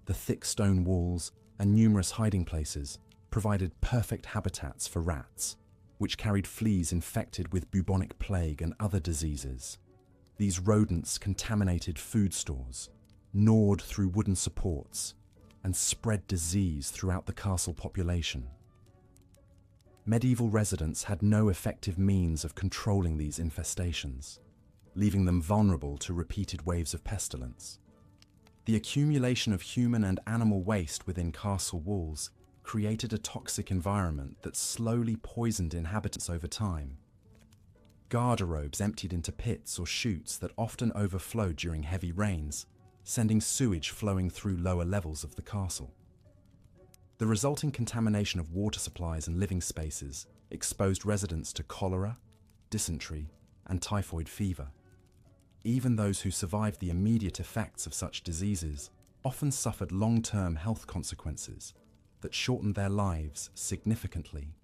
The thick stone walls and numerous hiding places provided perfect habitats for rats, which carried fleas infected with bubonic plague and other diseases. These rodents contaminated food stores, gnawed through wooden supports, and spread disease throughout the castle population. Medieval residents had no effective means of controlling these infestations, leaving them vulnerable to repeated waves of pestilence. The accumulation of human and animal waste within castle walls created a toxic environment that slowly poisoned inhabitants over time. Garderobes emptied into pits or chutes that often overflowed during heavy rains, sending sewage flowing through lower levels of the castle. The resulting contamination of water supplies and living spaces exposed residents to cholera, dysentery, and typhoid fever. Even those who survived the immediate effects of such diseases often suffered long-term health consequences that shortened their lives significantly.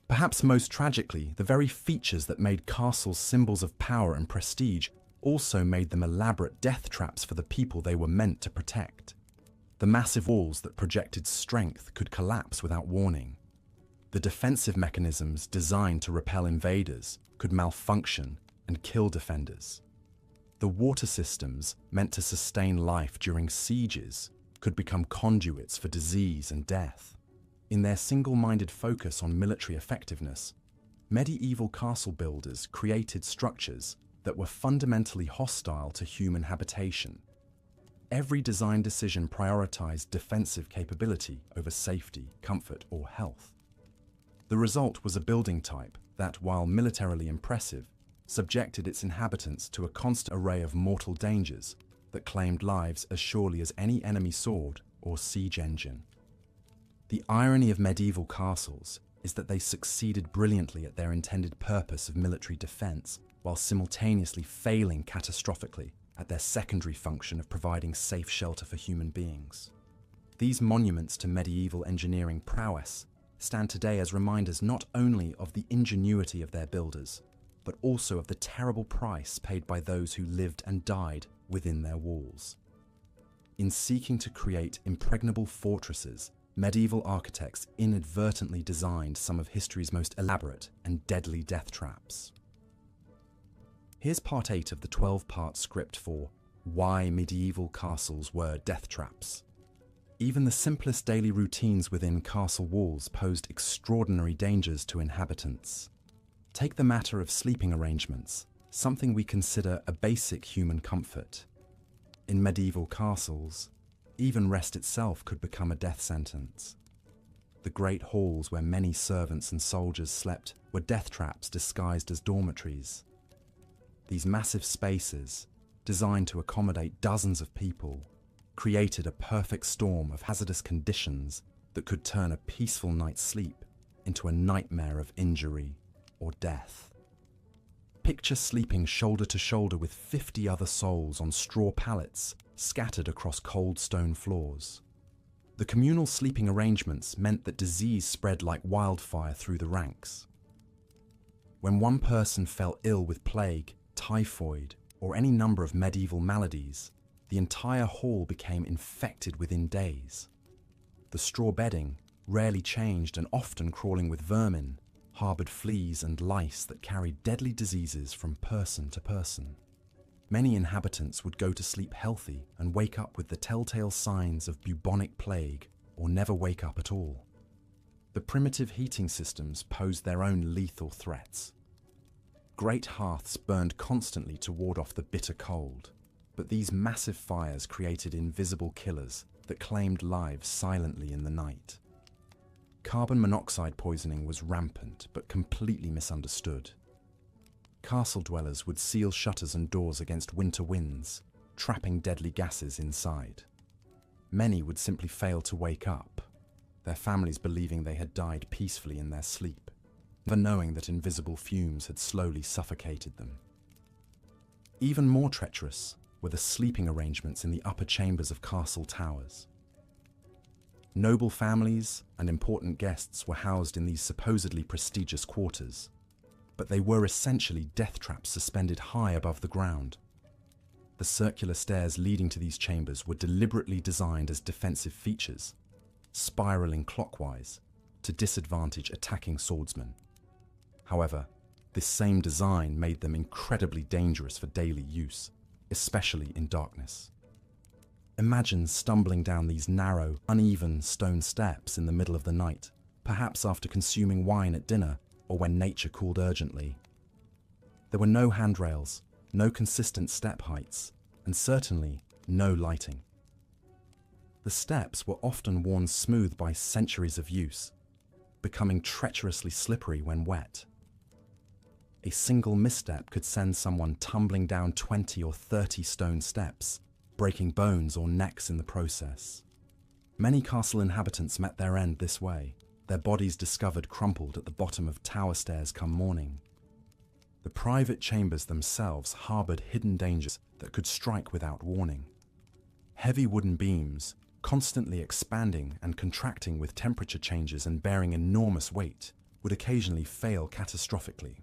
Perhaps most tragically, the very features that made castles symbols of power and prestige also made them elaborate death traps for the people they were meant to protect. The massive walls that projected strength could collapse without warning. The defensive mechanisms designed to repel invaders could malfunction and kill defenders. The water systems meant to sustain life during sieges could become conduits for disease and death. In their single-minded focus on military effectiveness, medieval castle builders created structures that were fundamentally hostile to human habitation. Every design decision prioritized defensive capability over safety, comfort, or health. The result was a building type that, while militarily impressive, subjected its inhabitants to a constant array of mortal dangers that claimed lives as surely as any enemy sword or siege engine. The irony of medieval castles is that they succeeded brilliantly at their intended purpose of military defense while simultaneously failing catastrophically at their secondary function of providing safe shelter for human beings. These monuments to medieval engineering prowess stand today as reminders not only of the ingenuity of their builders, but also of the terrible price paid by those who lived and died within their walls. In seeking to create impregnable fortresses, medieval architects inadvertently designed some of history's most elaborate and deadly death traps. Here's part 8 of the 12-part script for Why Medieval Castles Were Death Traps. Even the simplest daily routines within castle walls posed extraordinary dangers to inhabitants. Take the matter of sleeping arrangements, something we consider a basic human comfort. In medieval castles, even rest itself could become a death sentence. The great halls where many servants and soldiers slept were death traps disguised as dormitories. These massive spaces, designed to accommodate dozens of people, created a perfect storm of hazardous conditions that could turn a peaceful night's sleep into a nightmare of injury or death. Picture sleeping shoulder to shoulder with 50 other souls on straw pallets scattered across cold stone floors. The communal sleeping arrangements meant that disease spread like wildfire through the ranks. When one person fell ill with plague, typhoid, or any number of medieval maladies, the entire hall became infected within days. The straw bedding, rarely changed and often crawling with vermin, harbored fleas and lice that carried deadly diseases from person to person. Many inhabitants would go to sleep healthy and wake up with the telltale signs of bubonic plague or never wake up at all. The primitive heating systems posed their own lethal threats. Great hearths burned constantly to ward off the bitter cold, but these massive fires created invisible killers that claimed lives silently in the night. Carbon monoxide poisoning was rampant but completely misunderstood. Castle dwellers would seal shutters and doors against winter winds, trapping deadly gases inside. Many would simply fail to wake up, their families believing they had died peacefully in their sleep, never knowing that invisible fumes had slowly suffocated them. Even more treacherous were the sleeping arrangements in the upper chambers of castle towers. Noble families and important guests were housed in these supposedly prestigious quarters, but they were essentially death traps suspended high above the ground. The circular stairs leading to these chambers were deliberately designed as defensive features, spiraling clockwise to disadvantage attacking swordsmen. However, this same design made them incredibly dangerous for daily use, especially in darkness. Imagine stumbling down these narrow, uneven stone steps in the middle of the night, perhaps after consuming wine at dinner or when nature called urgently. There were no handrails, no consistent step heights, and certainly no lighting. The steps were often worn smooth by centuries of use, becoming treacherously slippery when wet. A single misstep could send someone tumbling down 20 or 30 stone steps, breaking bones or necks in the process. Many castle inhabitants met their end this way, their bodies discovered crumpled at the bottom of tower stairs come morning. The private chambers themselves harbored hidden dangers that could strike without warning. Heavy wooden beams, constantly expanding and contracting with temperature changes and bearing enormous weight, would occasionally fail catastrophically.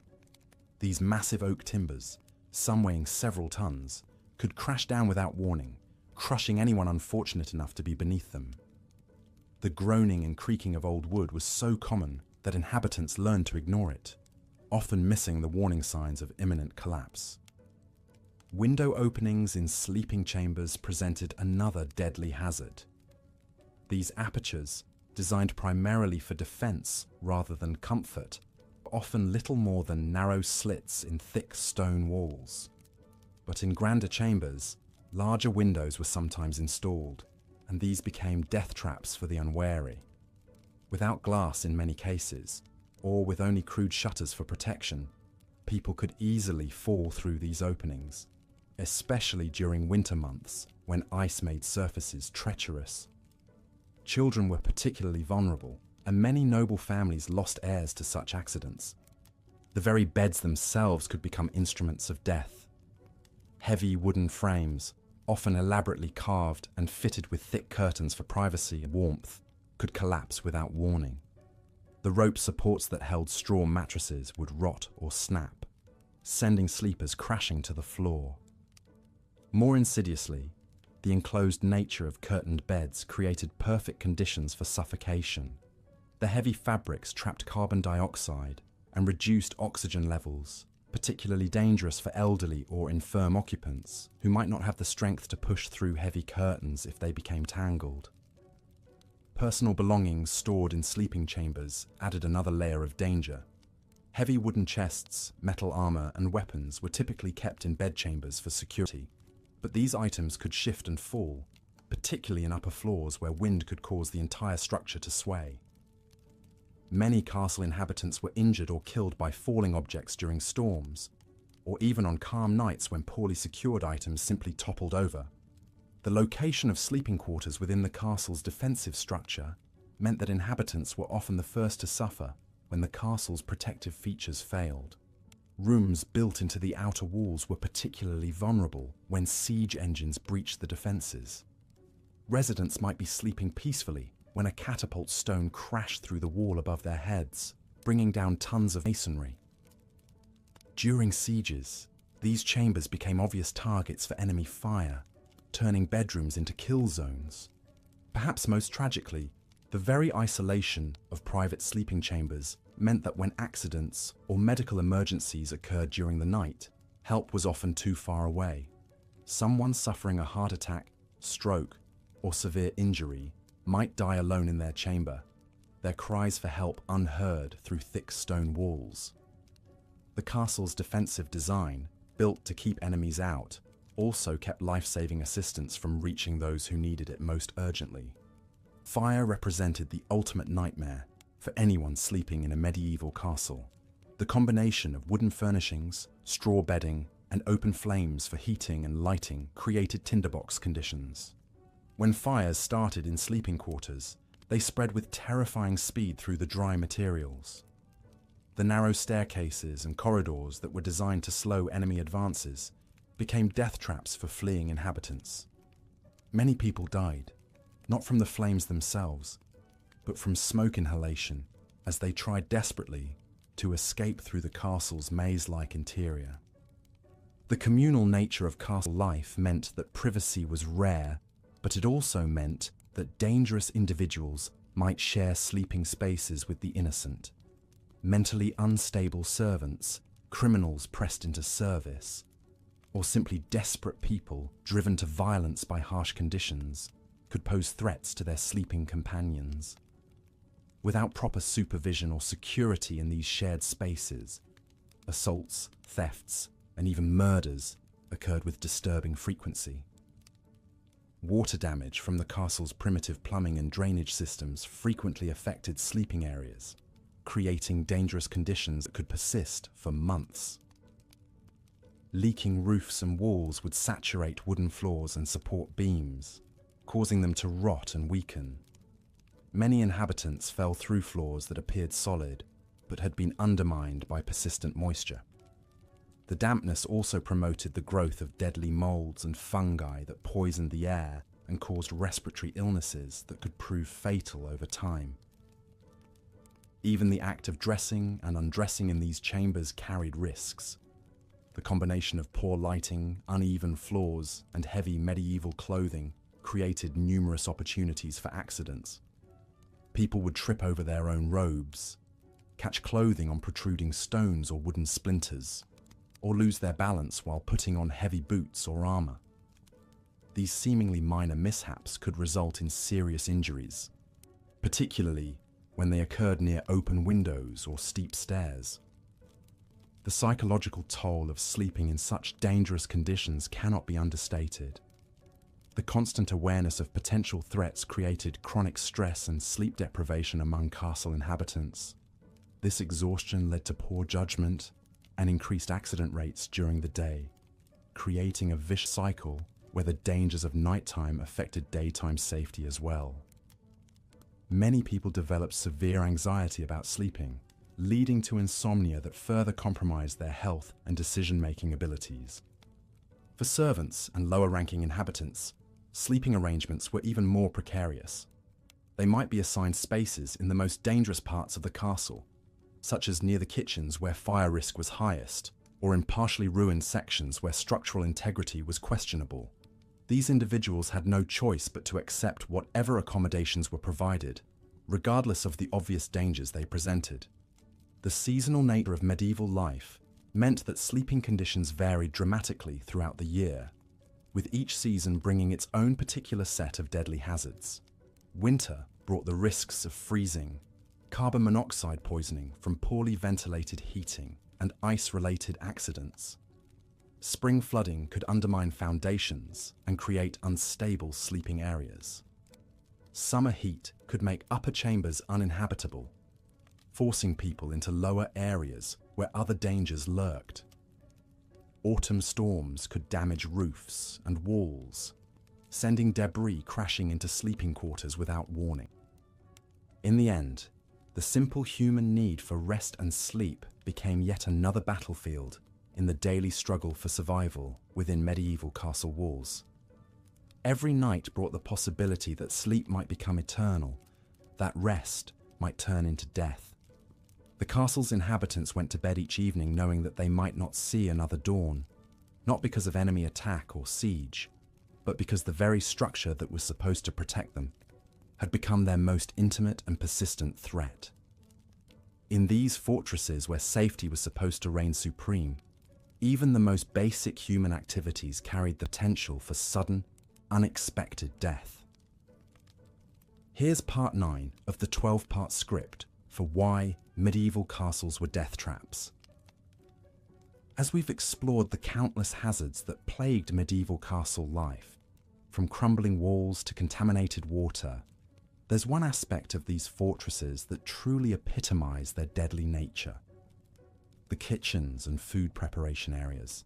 These massive oak timbers, some weighing several tons, could crash down without warning, crushing anyone unfortunate enough to be beneath them. The groaning and creaking of old wood was so common that inhabitants learned to ignore it, often missing the warning signs of imminent collapse. Window openings in sleeping chambers presented another deadly hazard. These apertures, designed primarily for defense rather than comfort, were often little more than narrow slits in thick stone walls. But in grander chambers, larger windows were sometimes installed, and these became death traps for the unwary. Without glass in many cases, or with only crude shutters for protection, people could easily fall through these openings, especially during winter months when ice made surfaces treacherous. Children were particularly vulnerable, and many noble families lost heirs to such accidents. The very beds themselves could become instruments of death. Heavy wooden frames, often elaborately carved and fitted with thick curtains for privacy and warmth, could collapse without warning. The rope supports that held straw mattresses would rot or snap, sending sleepers crashing to the floor. More insidiously, the enclosed nature of curtained beds created perfect conditions for suffocation. The heavy fabrics trapped carbon dioxide and reduced oxygen levels, particularly dangerous for elderly or infirm occupants who might not have the strength to push through heavy curtains if they became tangled. Personal belongings stored in sleeping chambers added another layer of danger. Heavy wooden chests, metal armor, and weapons were typically kept in bedchambers for security, but these items could shift and fall, particularly in upper floors where wind could cause the entire structure to sway. Many castle inhabitants were injured or killed by falling objects during storms, or even on calm nights when poorly secured items simply toppled over. The location of sleeping quarters within the castle's defensive structure meant that inhabitants were often the first to suffer when the castle's protective features failed. Rooms built into the outer walls were particularly vulnerable when siege engines breached the defenses. Residents might be sleeping peacefully when a catapult stone crashed through the wall above their heads, bringing down tons of masonry. During sieges, these chambers became obvious targets for enemy fire, turning bedrooms into kill zones. Perhaps most tragically, the very isolation of private sleeping chambers meant that when accidents or medical emergencies occurred during the night, help was often too far away. Someone suffering a heart attack, stroke, or severe injury might die alone in their chamber, their cries for help unheard through thick stone walls. The castle's defensive design, built to keep enemies out, also kept life-saving assistance from reaching those who needed it most urgently. Fire represented the ultimate nightmare for anyone sleeping in a medieval castle. The combination of wooden furnishings, straw bedding, and open flames for heating and lighting created tinderbox conditions. When fires started in sleeping quarters, they spread with terrifying speed through the dry materials. The narrow staircases and corridors that were designed to slow enemy advances became death traps for fleeing inhabitants. Many people died, not from the flames themselves, but from smoke inhalation as they tried desperately to escape through the castle's maze-like interior. The communal nature of castle life meant that privacy was rare, but it also meant that dangerous individuals might share sleeping spaces with the innocent. Mentally unstable servants, criminals pressed into service, or simply desperate people driven to violence by harsh conditions could pose threats to their sleeping companions. Without proper supervision or security in these shared spaces, assaults, thefts, and even murders occurred with disturbing frequency. Water damage from the castle's primitive plumbing and drainage systems frequently affected sleeping areas, creating dangerous conditions that could persist for months. Leaking roofs and walls would saturate wooden floors and support beams, causing them to rot and weaken. Many inhabitants fell through floors that appeared solid, but had been undermined by persistent moisture. The dampness also promoted the growth of deadly molds and fungi that poisoned the air and caused respiratory illnesses that could prove fatal over time. Even the act of dressing and undressing in these chambers carried risks. The combination of poor lighting, uneven floors, and heavy medieval clothing created numerous opportunities for accidents. People would trip over their own robes, catch clothing on protruding stones or wooden splinters, or lose their balance while putting on heavy boots or armor. These seemingly minor mishaps could result in serious injuries, particularly when they occurred near open windows or steep stairs. The psychological toll of sleeping in such dangerous conditions cannot be understated. The constant awareness of potential threats created chronic stress and sleep deprivation among castle inhabitants. This exhaustion led to poor judgment and increased accident rates during the day, creating a vicious cycle where the dangers of nighttime affected daytime safety as well. Many people developed severe anxiety about sleeping, leading to insomnia that further compromised their health and decision-making abilities. For servants and lower-ranking inhabitants, sleeping arrangements were even more precarious. They might be assigned spaces in the most dangerous parts of the castle, such as near the kitchens where fire risk was highest, or in partially ruined sections where structural integrity was questionable. These individuals had no choice but to accept whatever accommodations were provided, regardless of the obvious dangers they presented. The seasonal nature of medieval life meant that sleeping conditions varied dramatically throughout the year, with each season bringing its own particular set of deadly hazards. Winter brought the risks of freezing, carbon monoxide poisoning from poorly ventilated heating, and ice-related accidents. Spring flooding could undermine foundations and create unstable sleeping areas. Summer heat could make upper chambers uninhabitable, forcing people into lower areas where other dangers lurked. Autumn storms could damage roofs and walls, sending debris crashing into sleeping quarters without warning. In the end, the simple human need for rest and sleep became yet another battlefield in the daily struggle for survival within medieval castle walls. Every night brought the possibility that sleep might become eternal, that rest might turn into death. The castle's inhabitants went to bed each evening knowing that they might not see another dawn, not because of enemy attack or siege, but because the very structure that was supposed to protect them had become their most intimate and persistent threat. In these fortresses where safety was supposed to reign supreme, even the most basic human activities carried the potential for sudden, unexpected death. Here's part 9 of the 12-part script for why medieval castles were death traps. As we've explored the countless hazards that plagued medieval castle life, from crumbling walls to contaminated water, there's one aspect of these fortresses that truly epitomize their deadly nature: the kitchens and food preparation areas.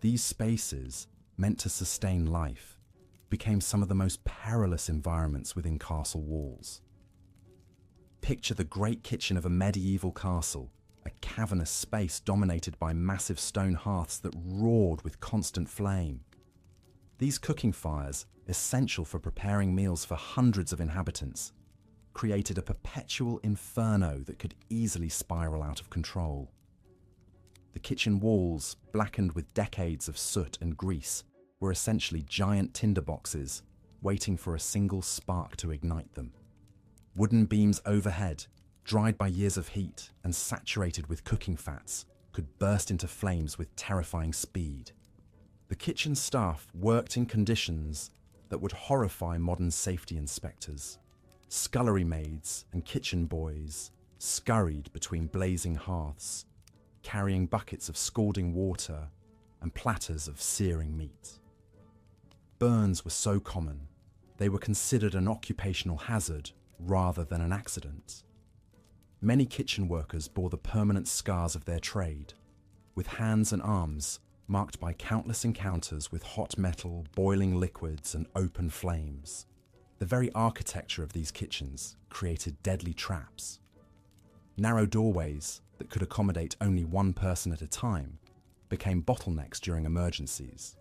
These spaces, meant to sustain life, became some of the most perilous environments within castle walls. Picture the great kitchen of a medieval castle, a cavernous space dominated by massive stone hearths that roared with constant flame. These cooking fires, essential for preparing meals for hundreds of inhabitants, created a perpetual inferno that could easily spiral out of control. The kitchen walls, blackened with decades of soot and grease, were essentially giant tinderboxes, waiting for a single spark to ignite them. Wooden beams overhead, dried by years of heat and saturated with cooking fats, could burst into flames with terrifying speed. The kitchen staff worked in conditions that would horrify modern safety inspectors. Scullery maids and kitchen boys scurried between blazing hearths, carrying buckets of scalding water and platters of searing meat. Burns were so common, they were considered an occupational hazard rather than an accident. Many kitchen workers bore the permanent scars of their trade, with hands and arms marked by countless encounters with hot metal, boiling liquids, and open flames. The very architecture of these kitchens created deadly traps. Narrow doorways that could accommodate only one person at a time became bottlenecks during emergencies.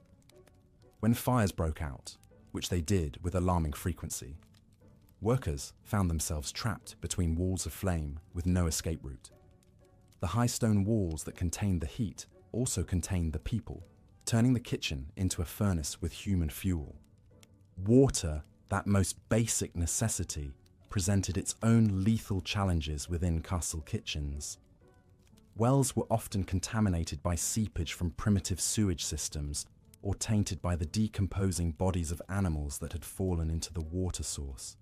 When fires broke out, which they did with alarming frequency, workers found themselves trapped between walls of flame with no escape route. The high stone walls that contained the heat also contained the people, turning the kitchen into a furnace with human fuel. Water, that most basic necessity, presented its own lethal challenges within castle kitchens. Wells were often contaminated by seepage from primitive sewage systems or tainted by the decomposing bodies of animals that had fallen into the water source.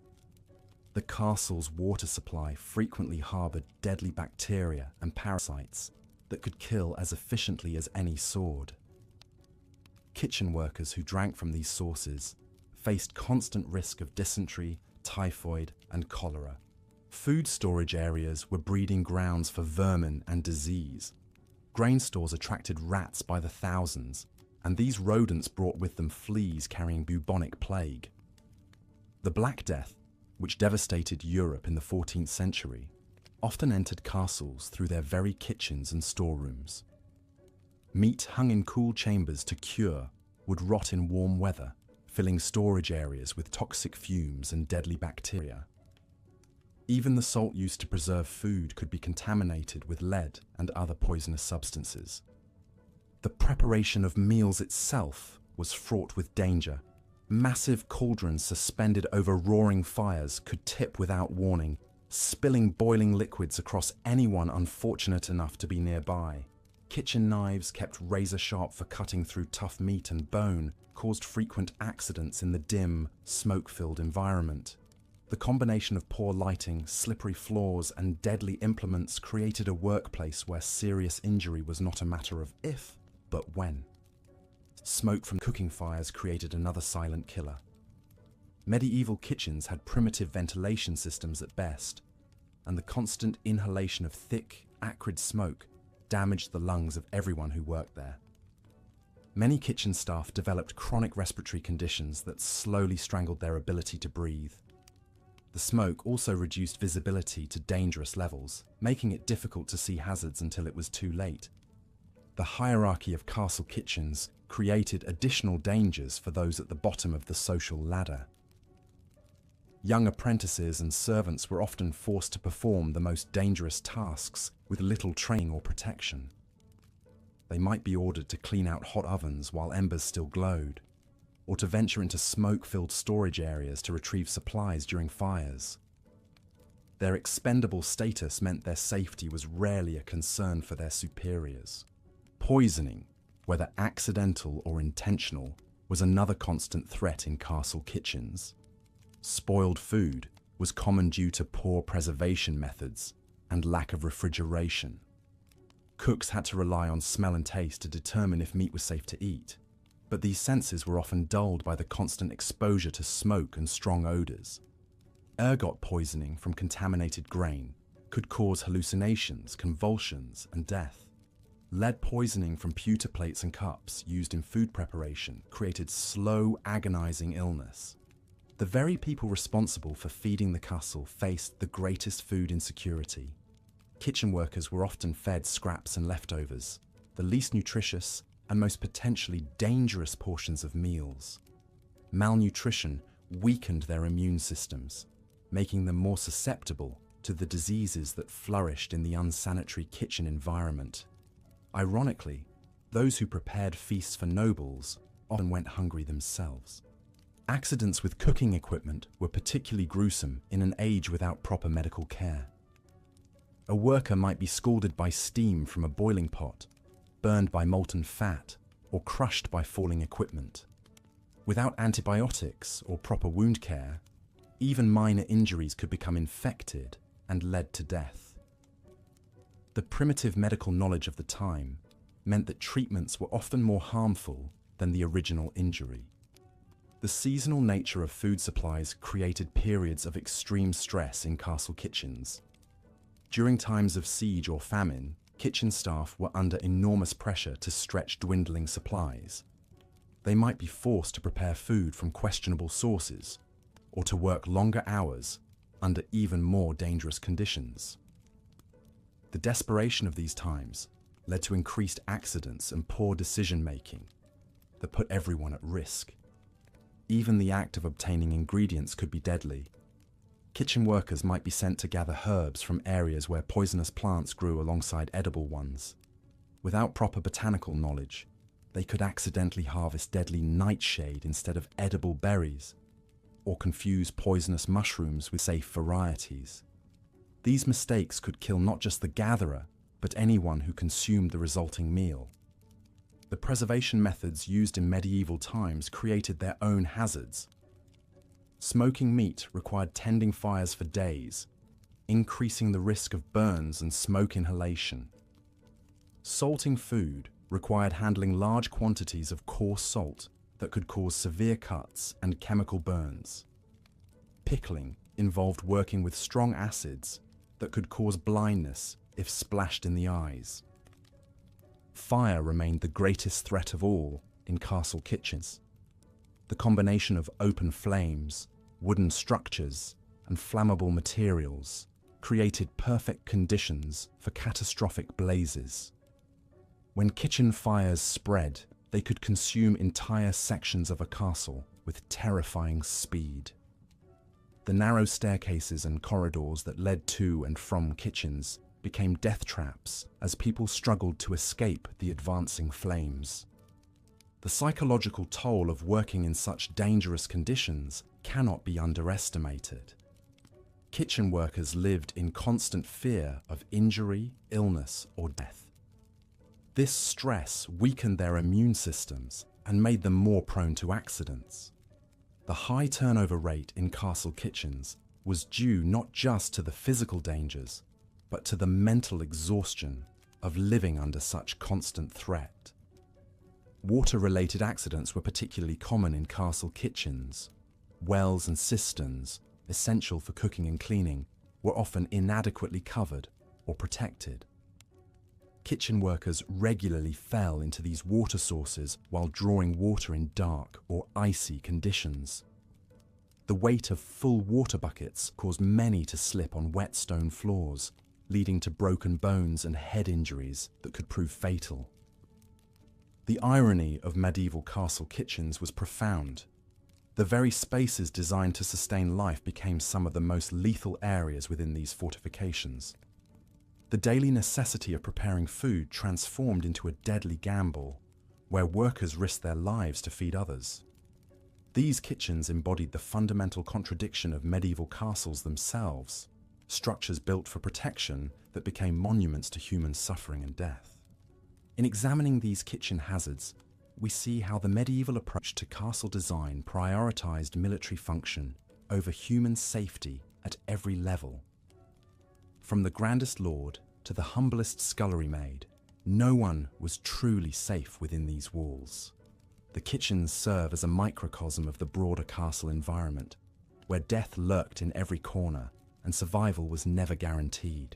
The castle's water supply frequently harbored deadly bacteria and parasites that could kill as efficiently as any sword. Kitchen workers who drank from these sources faced constant risk of dysentery, typhoid, and cholera. Food storage areas were breeding grounds for vermin and disease. Grain stores attracted rats by the thousands, and these rodents brought with them fleas carrying bubonic plague. The Black Death, which devastated Europe in the 14th century, often entered castles through their very kitchens and storerooms. Meat hung in cool chambers to cure would rot in warm weather, filling storage areas with toxic fumes and deadly bacteria. Even the salt used to preserve food could be contaminated with lead and other poisonous substances. The preparation of meals itself was fraught with danger. Massive cauldrons suspended over roaring fires could tip without warning, spilling boiling liquids across anyone unfortunate enough to be nearby. Kitchen knives, kept razor-sharp for cutting through tough meat and bone, caused frequent accidents in the dim, smoke-filled environment. The combination of poor lighting, slippery floors, and deadly implements created a workplace where serious injury was not a matter of if, but when. Smoke from cooking fires created another silent killer. Medieval kitchens had primitive ventilation systems at best, and the constant inhalation of thick, acrid smoke damaged the lungs of everyone who worked there. Many kitchen staff developed chronic respiratory conditions that slowly strangled their ability to breathe. The smoke also reduced visibility to dangerous levels, making it difficult to see hazards until it was too late. The hierarchy of castle kitchens created additional dangers for those at the bottom of the social ladder. Young apprentices and servants were often forced to perform the most dangerous tasks with little training or protection. They might be ordered to clean out hot ovens while embers still glowed, or to venture into smoke-filled storage areas to retrieve supplies during fires. Their expendable status meant their safety was rarely a concern for their superiors. Poisoning, whether accidental or intentional, was another constant threat in castle kitchens. Spoiled food was common due to poor preservation methods and lack of refrigeration. Cooks had to rely on smell and taste to determine if meat was safe to eat, but these senses were often dulled by the constant exposure to smoke and strong odors. Ergot poisoning from contaminated grain could cause hallucinations, convulsions, and death. Lead poisoning from pewter plates and cups used in food preparation created slow, agonizing illness. The very people responsible for feeding the castle faced the greatest food insecurity. Kitchen workers were often fed scraps and leftovers, the least nutritious and most potentially dangerous portions of meals. Malnutrition weakened their immune systems. making them more susceptible to the diseases that flourished in the unsanitary kitchen environment. Ironically, those who prepared feasts for nobles often went hungry themselves. Accidents with cooking equipment were particularly gruesome in an age without proper medical care. A worker might be scalded by steam from a boiling pot, burned by molten fat, or crushed by falling equipment. Without antibiotics or proper wound care, even minor injuries could become infected and led to death. The primitive medical knowledge of the time meant that treatments were often more harmful than the original injury. The seasonal nature of food supplies created periods of extreme stress in castle kitchens. During times of siege or famine, kitchen staff were under enormous pressure to stretch dwindling supplies. They might be forced to prepare food from questionable sources, or to work longer hours under even more dangerous conditions. The desperation of these times led to increased accidents and poor decision-making that put everyone at risk. Even the act of obtaining ingredients could be deadly. Kitchen workers might be sent to gather herbs from areas where poisonous plants grew alongside edible ones. Without proper botanical knowledge, they could accidentally harvest deadly nightshade instead of edible berries, or confuse poisonous mushrooms with safe varieties. These mistakes could kill not just the gatherer, but anyone who consumed the resulting meal. The preservation methods used in medieval times created their own hazards. Smoking meat required tending fires for days, increasing the risk of burns and smoke inhalation. Salting food required handling large quantities of coarse salt that could cause severe cuts and chemical burns. Pickling involved working with strong acids that could cause blindness if splashed in the eyes. Fire remained the greatest threat of all in castle kitchens. The combination of open flames, wooden structures, and flammable materials created perfect conditions for catastrophic blazes. When kitchen fires spread, they could consume entire sections of a castle with terrifying speed. The narrow staircases and corridors that led to and from kitchens became death traps as people struggled to escape the advancing flames. The psychological toll of working in such dangerous conditions cannot be underestimated. Kitchen workers lived in constant fear of injury, illness, or death. This stress weakened their immune systems and made them more prone to accidents. The high turnover rate in castle kitchens was due not just to the physical dangers, but to the mental exhaustion of living under such constant threat. Water-related accidents were particularly common in castle kitchens. Wells and cisterns, essential for cooking and cleaning, were often inadequately covered or protected. Kitchen workers regularly fell into these water sources while drawing water in dark or icy conditions. The weight of full water buckets caused many to slip on wet stone floors, leading to broken bones and head injuries that could prove fatal. The irony of medieval castle kitchens was profound. The very spaces designed to sustain life became some of the most lethal areas within these fortifications. The daily necessity of preparing food transformed into a deadly gamble, where workers risked their lives to feed others. These kitchens embodied the fundamental contradiction of medieval castles themselves, structures built for protection that became monuments to human suffering and death. In examining these kitchen hazards, we see how the medieval approach to castle design prioritized military function over human safety at every level. From the grandest lord to the humblest scullery maid, no one was truly safe within these walls. The kitchens serve as a microcosm of the broader castle environment, where death lurked in every corner and survival was never guaranteed.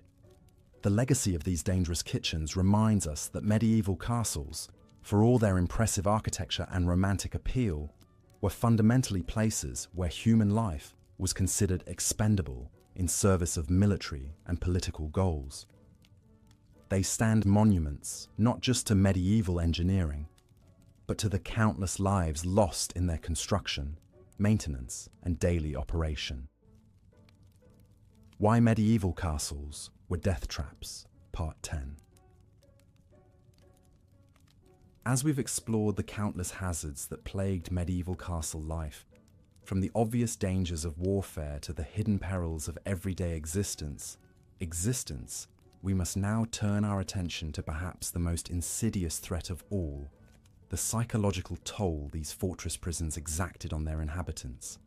The legacy of these dangerous kitchens reminds us that medieval castles, for all their impressive architecture and romantic appeal, were fundamentally places where human life was considered expendable in service of military and political goals. They stand monuments not just to medieval engineering, but to the countless lives lost in their construction, maintenance, and daily operation. Why medieval castles were death traps, Part 10. As we've explored the countless hazards that plagued medieval castle life, from the obvious dangers of warfare to the hidden perils of everyday existence, we must now turn our attention to perhaps the most insidious threat of all, the psychological toll these fortress prisons exacted on their inhabitants.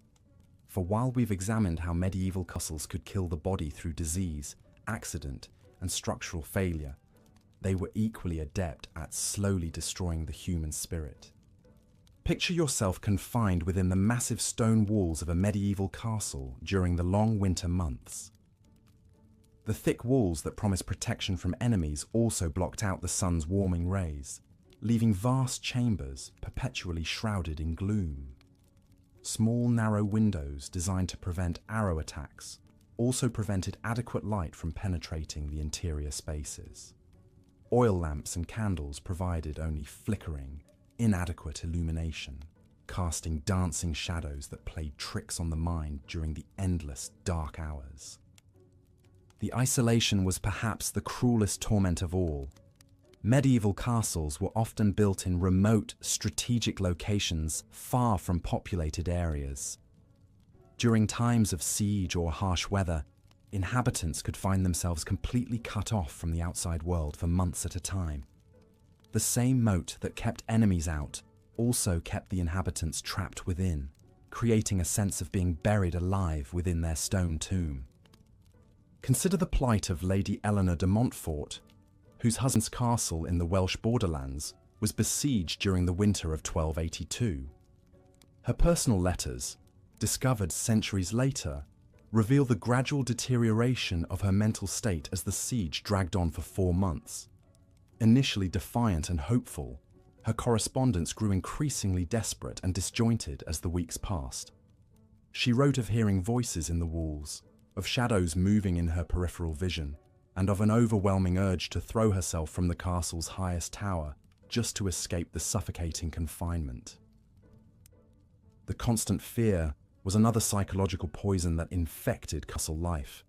For while we've examined how medieval castles could kill the body through disease, accident, and structural failure, they were equally adept at slowly destroying the human spirit. Picture yourself confined within the massive stone walls of a medieval castle during the long winter months. The thick walls that promised protection from enemies also blocked out the sun's warming rays, leaving vast chambers perpetually shrouded in gloom. Small, narrow windows designed to prevent arrow attacks also prevented adequate light from penetrating the interior spaces. Oil lamps and candles provided only flickering, inadequate illumination, casting dancing shadows that played tricks on the mind during the endless dark hours. The isolation was perhaps the cruelest torment of all. Medieval castles were often built in remote, strategic locations far from populated areas. During times of siege or harsh weather, inhabitants could find themselves completely cut off from the outside world for months at a time. The same moat that kept enemies out also kept the inhabitants trapped within, creating a sense of being buried alive within their stone tomb. Consider the plight of Lady Eleanor de Montfort, whose husband's castle in the Welsh borderlands was besieged during the winter of 1282. Her personal letters, discovered centuries later, reveal the gradual deterioration of her mental state as the siege dragged on for 4 months. Initially defiant and hopeful, her correspondence grew increasingly desperate and disjointed as the weeks passed. She wrote of hearing voices in the walls, of shadows moving in her peripheral vision, and of an overwhelming urge to throw herself from the castle's highest tower just to escape the suffocating confinement. The constant fear was another psychological poison that infected castle life.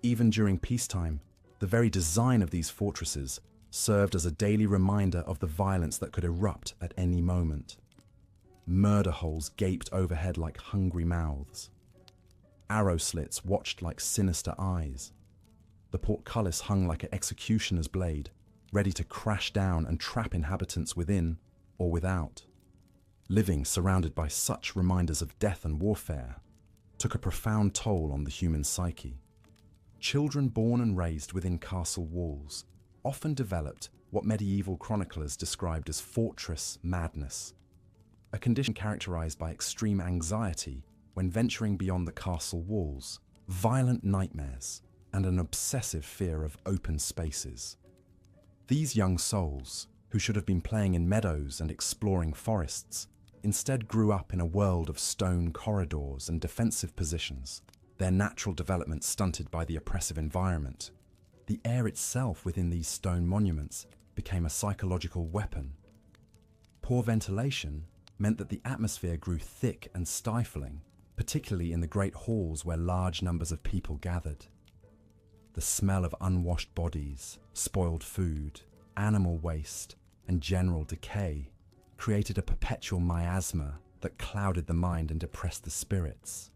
Even during peacetime, the very design of these fortresses served as a daily reminder of the violence that could erupt at any moment. Murder holes gaped overhead like hungry mouths. Arrow slits watched like sinister eyes. The portcullis hung like an executioner's blade, ready to crash down and trap inhabitants within or without. Living surrounded by such reminders of death and warfare took a profound toll on the human psyche. Children born and raised within castle walls often developed what medieval chroniclers described as fortress madness, a condition characterized by extreme anxiety when venturing beyond the castle walls, violent nightmares, and an obsessive fear of open spaces. These young souls, who should have been playing in meadows and exploring forests, instead grew up in a world of stone corridors and defensive positions, their natural development stunted by the oppressive environment. The air itself within these stone monuments became a psychological weapon. Poor ventilation meant that the atmosphere grew thick and stifling, particularly in the great halls where large numbers of people gathered. The smell of unwashed bodies, spoiled food, animal waste, and general decay created a perpetual miasma that clouded the mind and depressed the spirits.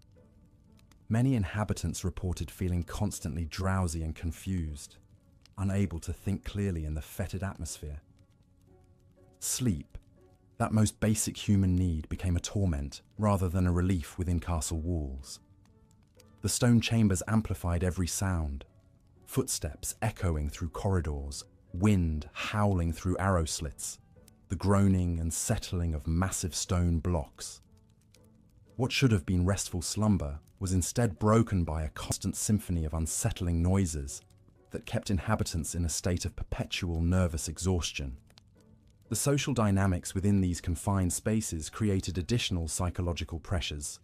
Many inhabitants reported feeling constantly drowsy and confused, unable to think clearly in the fetid atmosphere. Sleep, that most basic human need, became a torment rather than a relief within castle walls. The stone chambers amplified every sound, footsteps echoing through corridors, wind howling through arrow slits, the groaning and settling of massive stone blocks. What should have been restful slumber was instead broken by a constant symphony of unsettling noises that kept inhabitants in a state of perpetual nervous exhaustion. The social dynamics within these confined spaces created additional psychological pressures.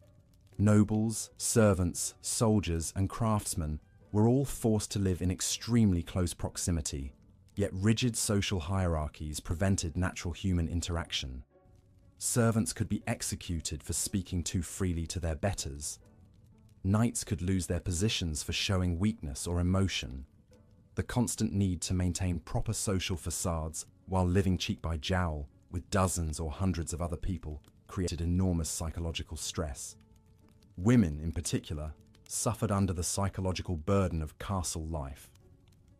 Nobles, servants, soldiers, and craftsmen were all forced to live in extremely close proximity, yet rigid social hierarchies prevented natural human interaction. Servants could be executed for speaking too freely to their betters. Knights could lose their positions for showing weakness or emotion. The constant need to maintain proper social facades while living cheek by jowl with dozens or hundreds of other people created enormous psychological stress. Women, in particular, suffered under the psychological burden of castle life.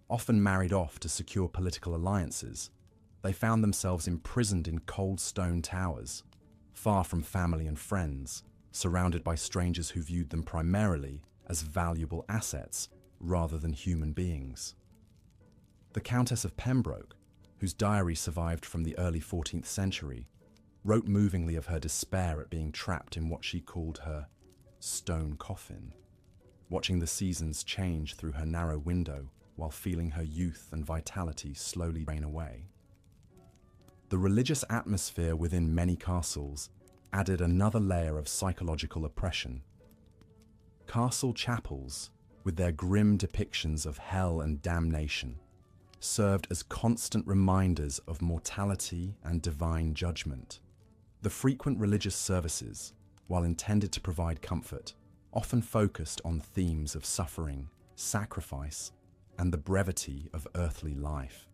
Often married off to secure political alliances, they found themselves imprisoned in cold stone towers, far from family and friends, surrounded by strangers who viewed them primarily as valuable assets rather than human beings. The Countess of Pembroke, whose diary survived from the early 14th century, wrote movingly of her despair at being trapped in what she called her stone coffin, watching the seasons change through her narrow window while feeling her youth and vitality slowly drain away. The religious atmosphere within many castles added another layer of psychological oppression. Castle chapels, with their grim depictions of hell and damnation, served as constant reminders of mortality and divine judgment. The frequent religious services, while intended to provide comfort, often focused on themes of suffering, sacrifice, and the brevity of earthly life.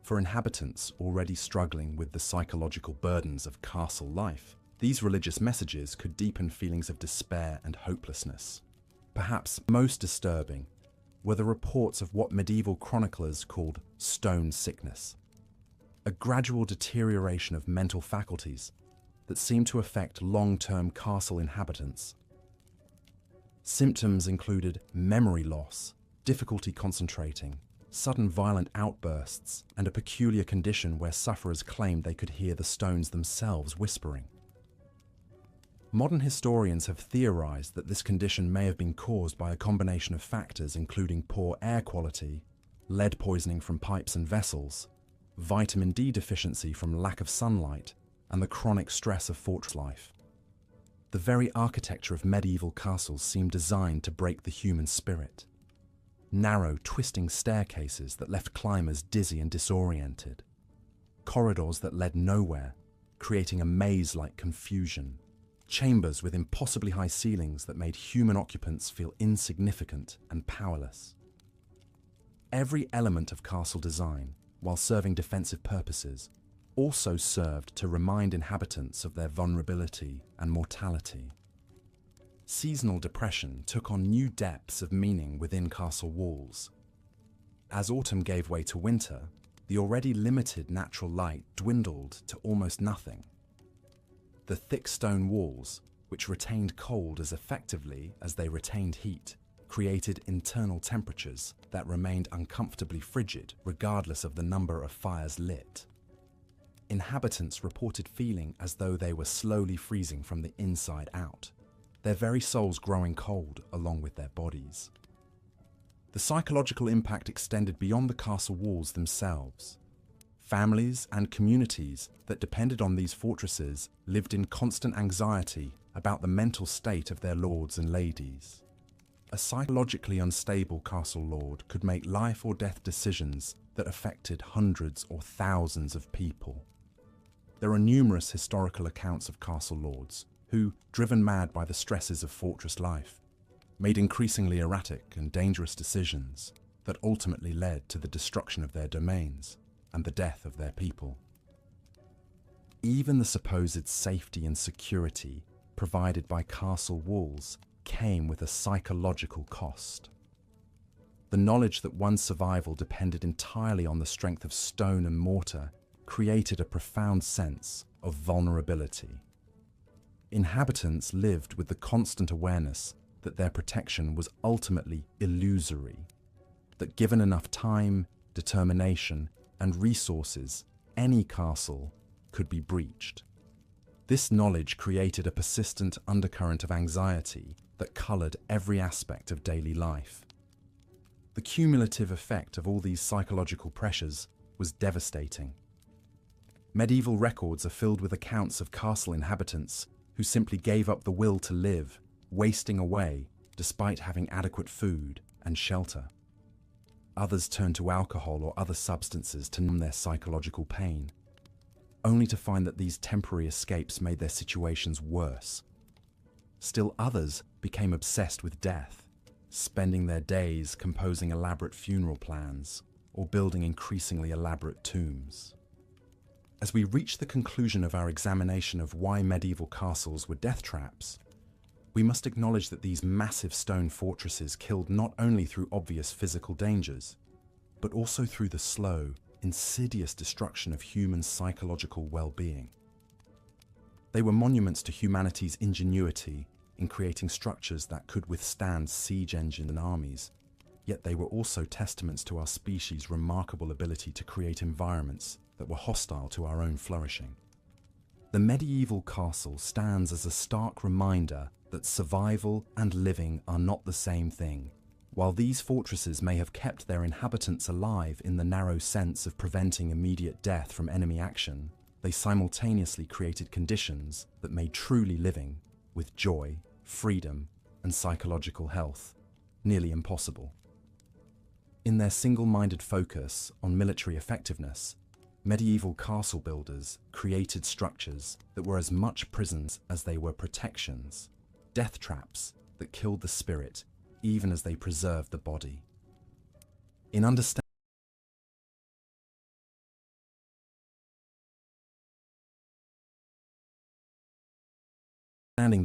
For inhabitants already struggling with the psychological burdens of castle life, these religious messages could deepen feelings of despair and hopelessness. Perhaps most disturbing were the reports of what medieval chroniclers called stone sickness, a gradual deterioration of mental faculties that seemed to affect long-term castle inhabitants. Symptoms included memory loss, difficulty concentrating, sudden violent outbursts, and a peculiar condition where sufferers claimed they could hear the stones themselves whispering. Modern historians have theorized that this condition may have been caused by a combination of factors including poor air quality, lead poisoning from pipes and vessels, vitamin D deficiency from lack of sunlight, and the chronic stress of fortress life. The very architecture of medieval castles seemed designed to break the human spirit. Narrow, twisting staircases that left climbers dizzy and disoriented. Corridors that led nowhere, creating a maze-like confusion. Chambers with impossibly high ceilings that made human occupants feel insignificant and powerless. Every element of castle design, while serving defensive purposes, also served to remind inhabitants of their vulnerability and mortality. Seasonal depression took on new depths of meaning within castle walls. As autumn gave way to winter, the already limited natural light dwindled to almost nothing. The thick stone walls, which retained cold as effectively as they retained heat, created internal temperatures that remained uncomfortably frigid regardless of the number of fires lit. Inhabitants reported feeling as though they were slowly freezing from the inside out, their very souls growing cold along with their bodies. The psychological impact extended beyond the castle walls themselves. Families and communities that depended on these fortresses lived in constant anxiety about the mental state of their lords and ladies. A psychologically unstable castle lord could make life or death decisions that affected hundreds or thousands of people. There are numerous historical accounts of castle lords who, driven mad by the stresses of fortress life, made increasingly erratic and dangerous decisions that ultimately led to the destruction of their domains and the death of their people. Even the supposed safety and security provided by castle walls came with a psychological cost. The knowledge that one's survival depended entirely on the strength of stone and mortar created a profound sense of vulnerability. Inhabitants lived with the constant awareness that their protection was ultimately illusory, that given enough time, determination, and resources, any castle could be breached. This knowledge created a persistent undercurrent of anxiety that colored every aspect of daily life. The cumulative effect of all these psychological pressures was devastating. Medieval records are filled with accounts of castle inhabitants who simply gave up the will to live, wasting away despite having adequate food and shelter. Others turned to alcohol or other substances to numb their psychological pain, only to find that these temporary escapes made their situations worse. Still others became obsessed with death, spending their days composing elaborate funeral plans or building increasingly elaborate tombs. As we reach the conclusion of our examination of why medieval castles were death traps, we must acknowledge that these massive stone fortresses killed not only through obvious physical dangers, but also through the slow, insidious destruction of human psychological well-being. They were monuments to humanity's ingenuity in creating structures that could withstand siege engines and armies, yet they were also testaments to our species' remarkable ability to create environments that were hostile to our own flourishing. The medieval castle stands as a stark reminder that survival and living are not the same thing. While these fortresses may have kept their inhabitants alive in the narrow sense of preventing immediate death from enemy action, they simultaneously created conditions that made truly living, with joy, freedom, and psychological health, nearly impossible. In their single-minded focus on military effectiveness, medieval castle builders created structures that were as much prisons as they were protections, death traps that killed the spirit even as they preserved the body. In understanding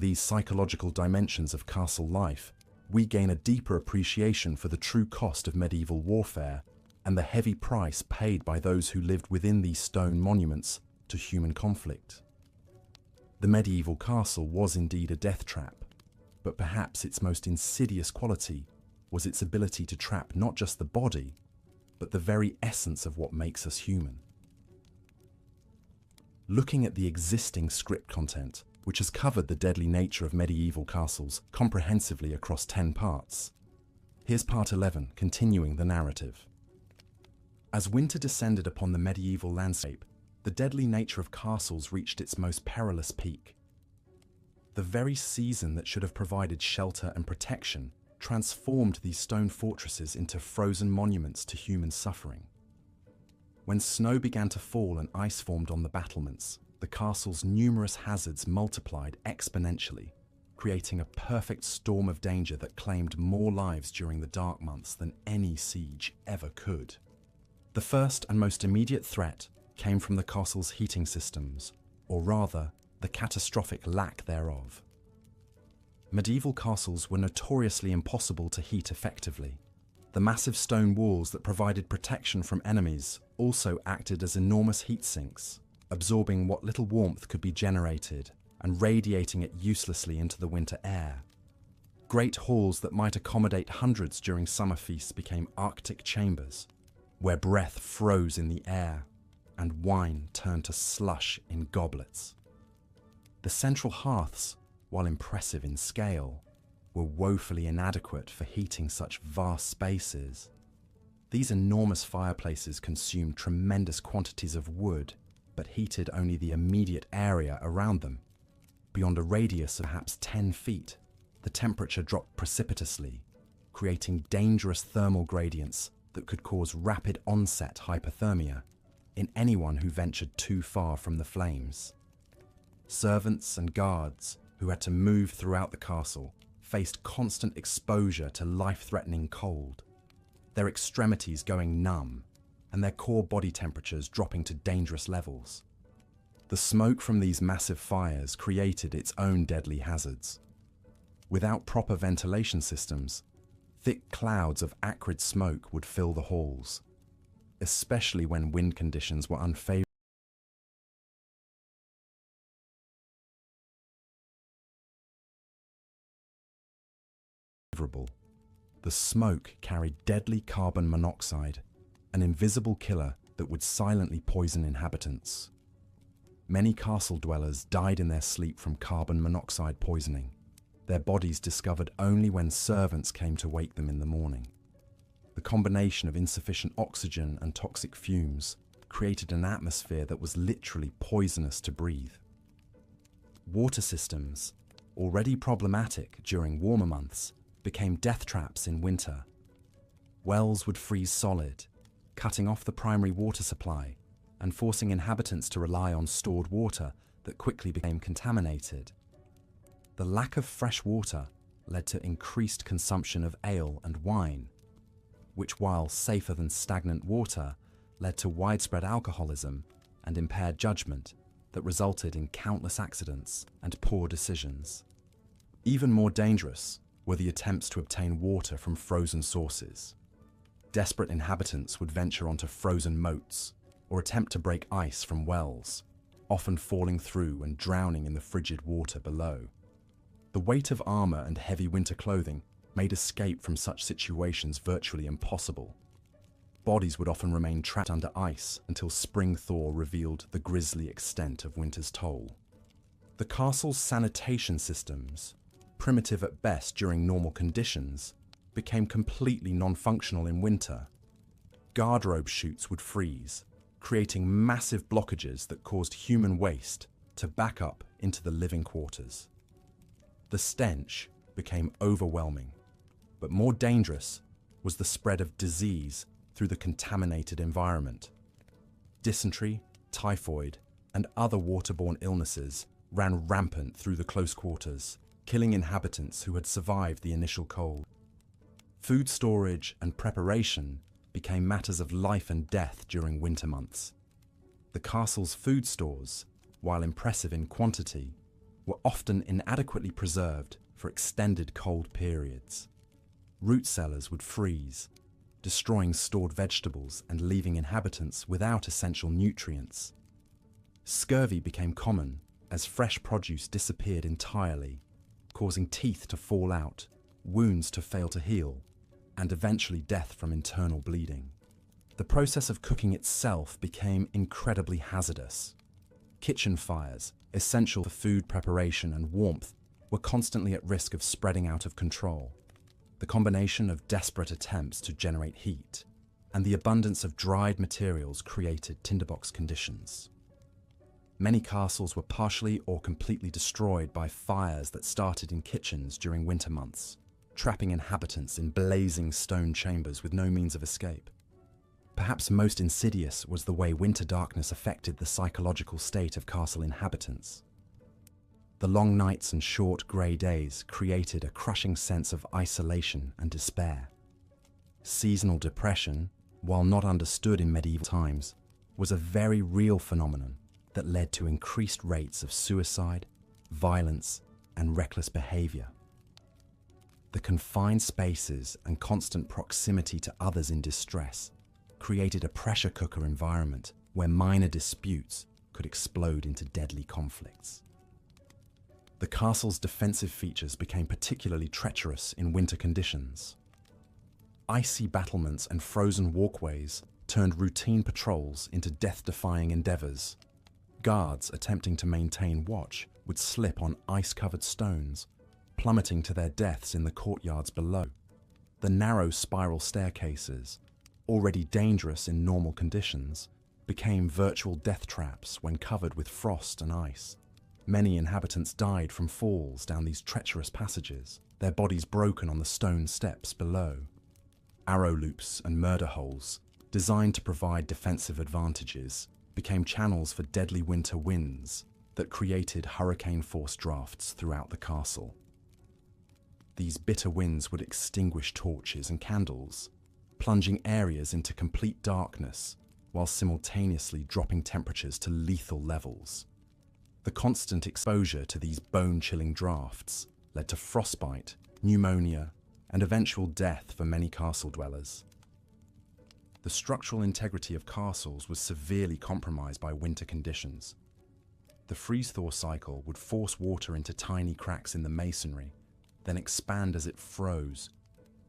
these psychological dimensions of castle life, we gain a deeper appreciation for the true cost of medieval warfare and the heavy price paid by those who lived within these stone monuments to human conflict. The medieval castle was indeed a death trap, but perhaps its most insidious quality was its ability to trap not just the body, but the very essence of what makes us human. Looking at the existing script content, which has covered the deadly nature of medieval castles comprehensively across 10 parts, here's part 11, continuing the narrative. As winter descended upon the medieval landscape, the deadly nature of castles reached its most perilous peak. The very season that should have provided shelter and protection transformed these stone fortresses into frozen monuments to human suffering. When snow began to fall and ice formed on the battlements, the castle's numerous hazards multiplied exponentially, creating a perfect storm of danger that claimed more lives during the dark months than any siege ever could. The first and most immediate threat came from the castle's heating systems, or rather, the catastrophic lack thereof. Medieval castles were notoriously impossible to heat effectively. The massive stone walls that provided protection from enemies also acted as enormous heat sinks, absorbing what little warmth could be generated and radiating it uselessly into the winter air. Great halls that might accommodate hundreds during summer feasts became Arctic chambers, where breath froze in the air and wine turned to slush in goblets. The central hearths, while impressive in scale, were woefully inadequate for heating such vast spaces. These enormous fireplaces consumed tremendous quantities of wood, but heated only the immediate area around them. Beyond a radius of perhaps 10 feet, the temperature dropped precipitously, creating dangerous thermal gradients that could cause rapid onset hypothermia in anyone who ventured too far from the flames. Servants and guards who had to move throughout the castle faced constant exposure to life-threatening cold, their extremities going numb and their core body temperatures dropping to dangerous levels. The smoke from these massive fires created its own deadly hazards. Without proper ventilation systems, thick clouds of acrid smoke would fill the halls, especially when wind conditions were unfavorable. The smoke carried deadly carbon monoxide, an invisible killer that would silently poison inhabitants. Many castle dwellers died in their sleep from carbon monoxide poisoning, their bodies discovered only when servants came to wake them in the morning. The combination of insufficient oxygen and toxic fumes created an atmosphere that was literally poisonous to breathe. Water systems, already problematic during warmer months, became death traps in winter. Wells would freeze solid, cutting off the primary water supply and forcing inhabitants to rely on stored water that quickly became contaminated. The lack of fresh water led to increased consumption of ale and wine, which, while safer than stagnant water, led to widespread alcoholism and impaired judgment that resulted in countless accidents and poor decisions. Even more dangerous were the attempts to obtain water from frozen sources. Desperate inhabitants would venture onto frozen moats or attempt to break ice from wells, often falling through and drowning in the frigid water below. The weight of armor and heavy winter clothing made escape from such situations virtually impossible. Bodies would often remain trapped under ice until spring thaw revealed the grisly extent of winter's toll. The castle's sanitation systems, primitive at best during normal conditions, became completely non-functional in winter. Guardrobe chutes would freeze, creating massive blockages that caused human waste to back up into the living quarters. The stench became overwhelming, but more dangerous was the spread of disease through the contaminated environment. Dysentery, typhoid, and other waterborne illnesses ran rampant through the close quarters, killing inhabitants who had survived the initial cold. Food storage and preparation became matters of life and death during winter months. The castle's food stores, while impressive in quantity, were often inadequately preserved for extended cold periods. Root cellars would freeze, destroying stored vegetables and leaving inhabitants without essential nutrients. Scurvy became common as fresh produce disappeared entirely, causing teeth to fall out, wounds to fail to heal, and eventually death from internal bleeding. The process of cooking itself became incredibly hazardous. Kitchen fires, essential for food preparation and warmth, were constantly at risk of spreading out of control. The combination of desperate attempts to generate heat and the abundance of dried materials created tinderbox conditions. Many castles were partially or completely destroyed by fires that started in kitchens during winter months, trapping inhabitants in blazing stone chambers with no means of escape. Perhaps most insidious was the way winter darkness affected the psychological state of castle inhabitants. The long nights and short grey days created a crushing sense of isolation and despair. Seasonal depression, while not understood in medieval times, was a very real phenomenon that led to increased rates of suicide, violence, and reckless behavior. The confined spaces and constant proximity to others in distress created a pressure cooker environment where minor disputes could explode into deadly conflicts. The castle's defensive features became particularly treacherous in winter conditions. Icy battlements and frozen walkways turned routine patrols into death-defying endeavors. Guards attempting to maintain watch would slip on ice-covered stones, plummeting to their deaths in the courtyards below. The narrow spiral staircases, already dangerous in normal conditions, became virtual death traps when covered with frost and ice. Many inhabitants died from falls down these treacherous passages, their bodies broken on the stone steps below. Arrow loops and murder holes, designed to provide defensive advantages, became channels for deadly winter winds that created hurricane-force drafts throughout the castle. These bitter winds would extinguish torches and candles, plunging areas into complete darkness while simultaneously dropping temperatures to lethal levels. The constant exposure to these bone-chilling drafts led to frostbite, pneumonia, and eventual death for many castle dwellers. The structural integrity of castles was severely compromised by winter conditions. The freeze-thaw cycle would force water into tiny cracks in the masonry, then expand as it froze,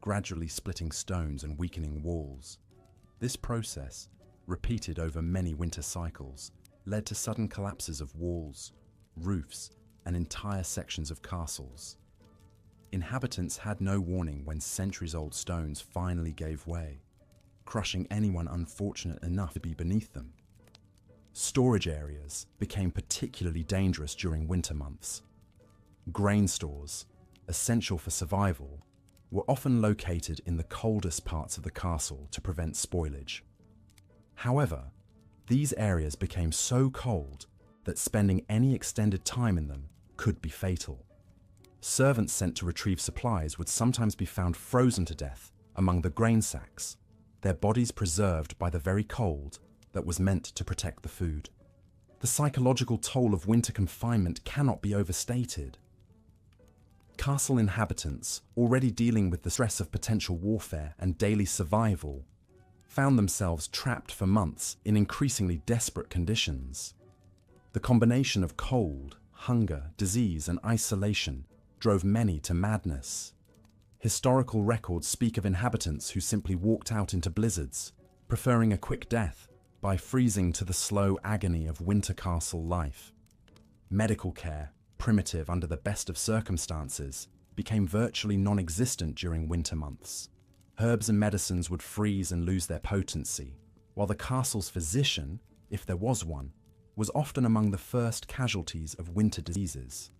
gradually splitting stones and weakening walls. This process, repeated over many winter cycles, led to sudden collapses of walls, roofs, and entire sections of castles. Inhabitants had no warning when centuries-old stones finally gave way, crushing anyone unfortunate enough to be beneath them. Storage areas became particularly dangerous during winter months. Grain stores, essential for survival, were often located in the coldest parts of the castle to prevent spoilage. However, these areas became so cold that spending any extended time in them could be fatal. Servants sent to retrieve supplies would sometimes be found frozen to death among the grain sacks, their bodies preserved by the very cold that was meant to protect the food. The psychological toll of winter confinement cannot be overstated. Castle inhabitants, already dealing with the stress of potential warfare and daily survival, found themselves trapped for months in increasingly desperate conditions. The combination of cold, hunger, disease, and isolation drove many to madness. Historical records speak of inhabitants who simply walked out into blizzards, preferring a quick death by freezing to the slow agony of winter castle life. Medical care, primitive under the best of circumstances, became virtually non-existent during winter months. Herbs and medicines would freeze and lose their potency, while the castle's physician, if there was one, was often among the first casualties of winter diseases.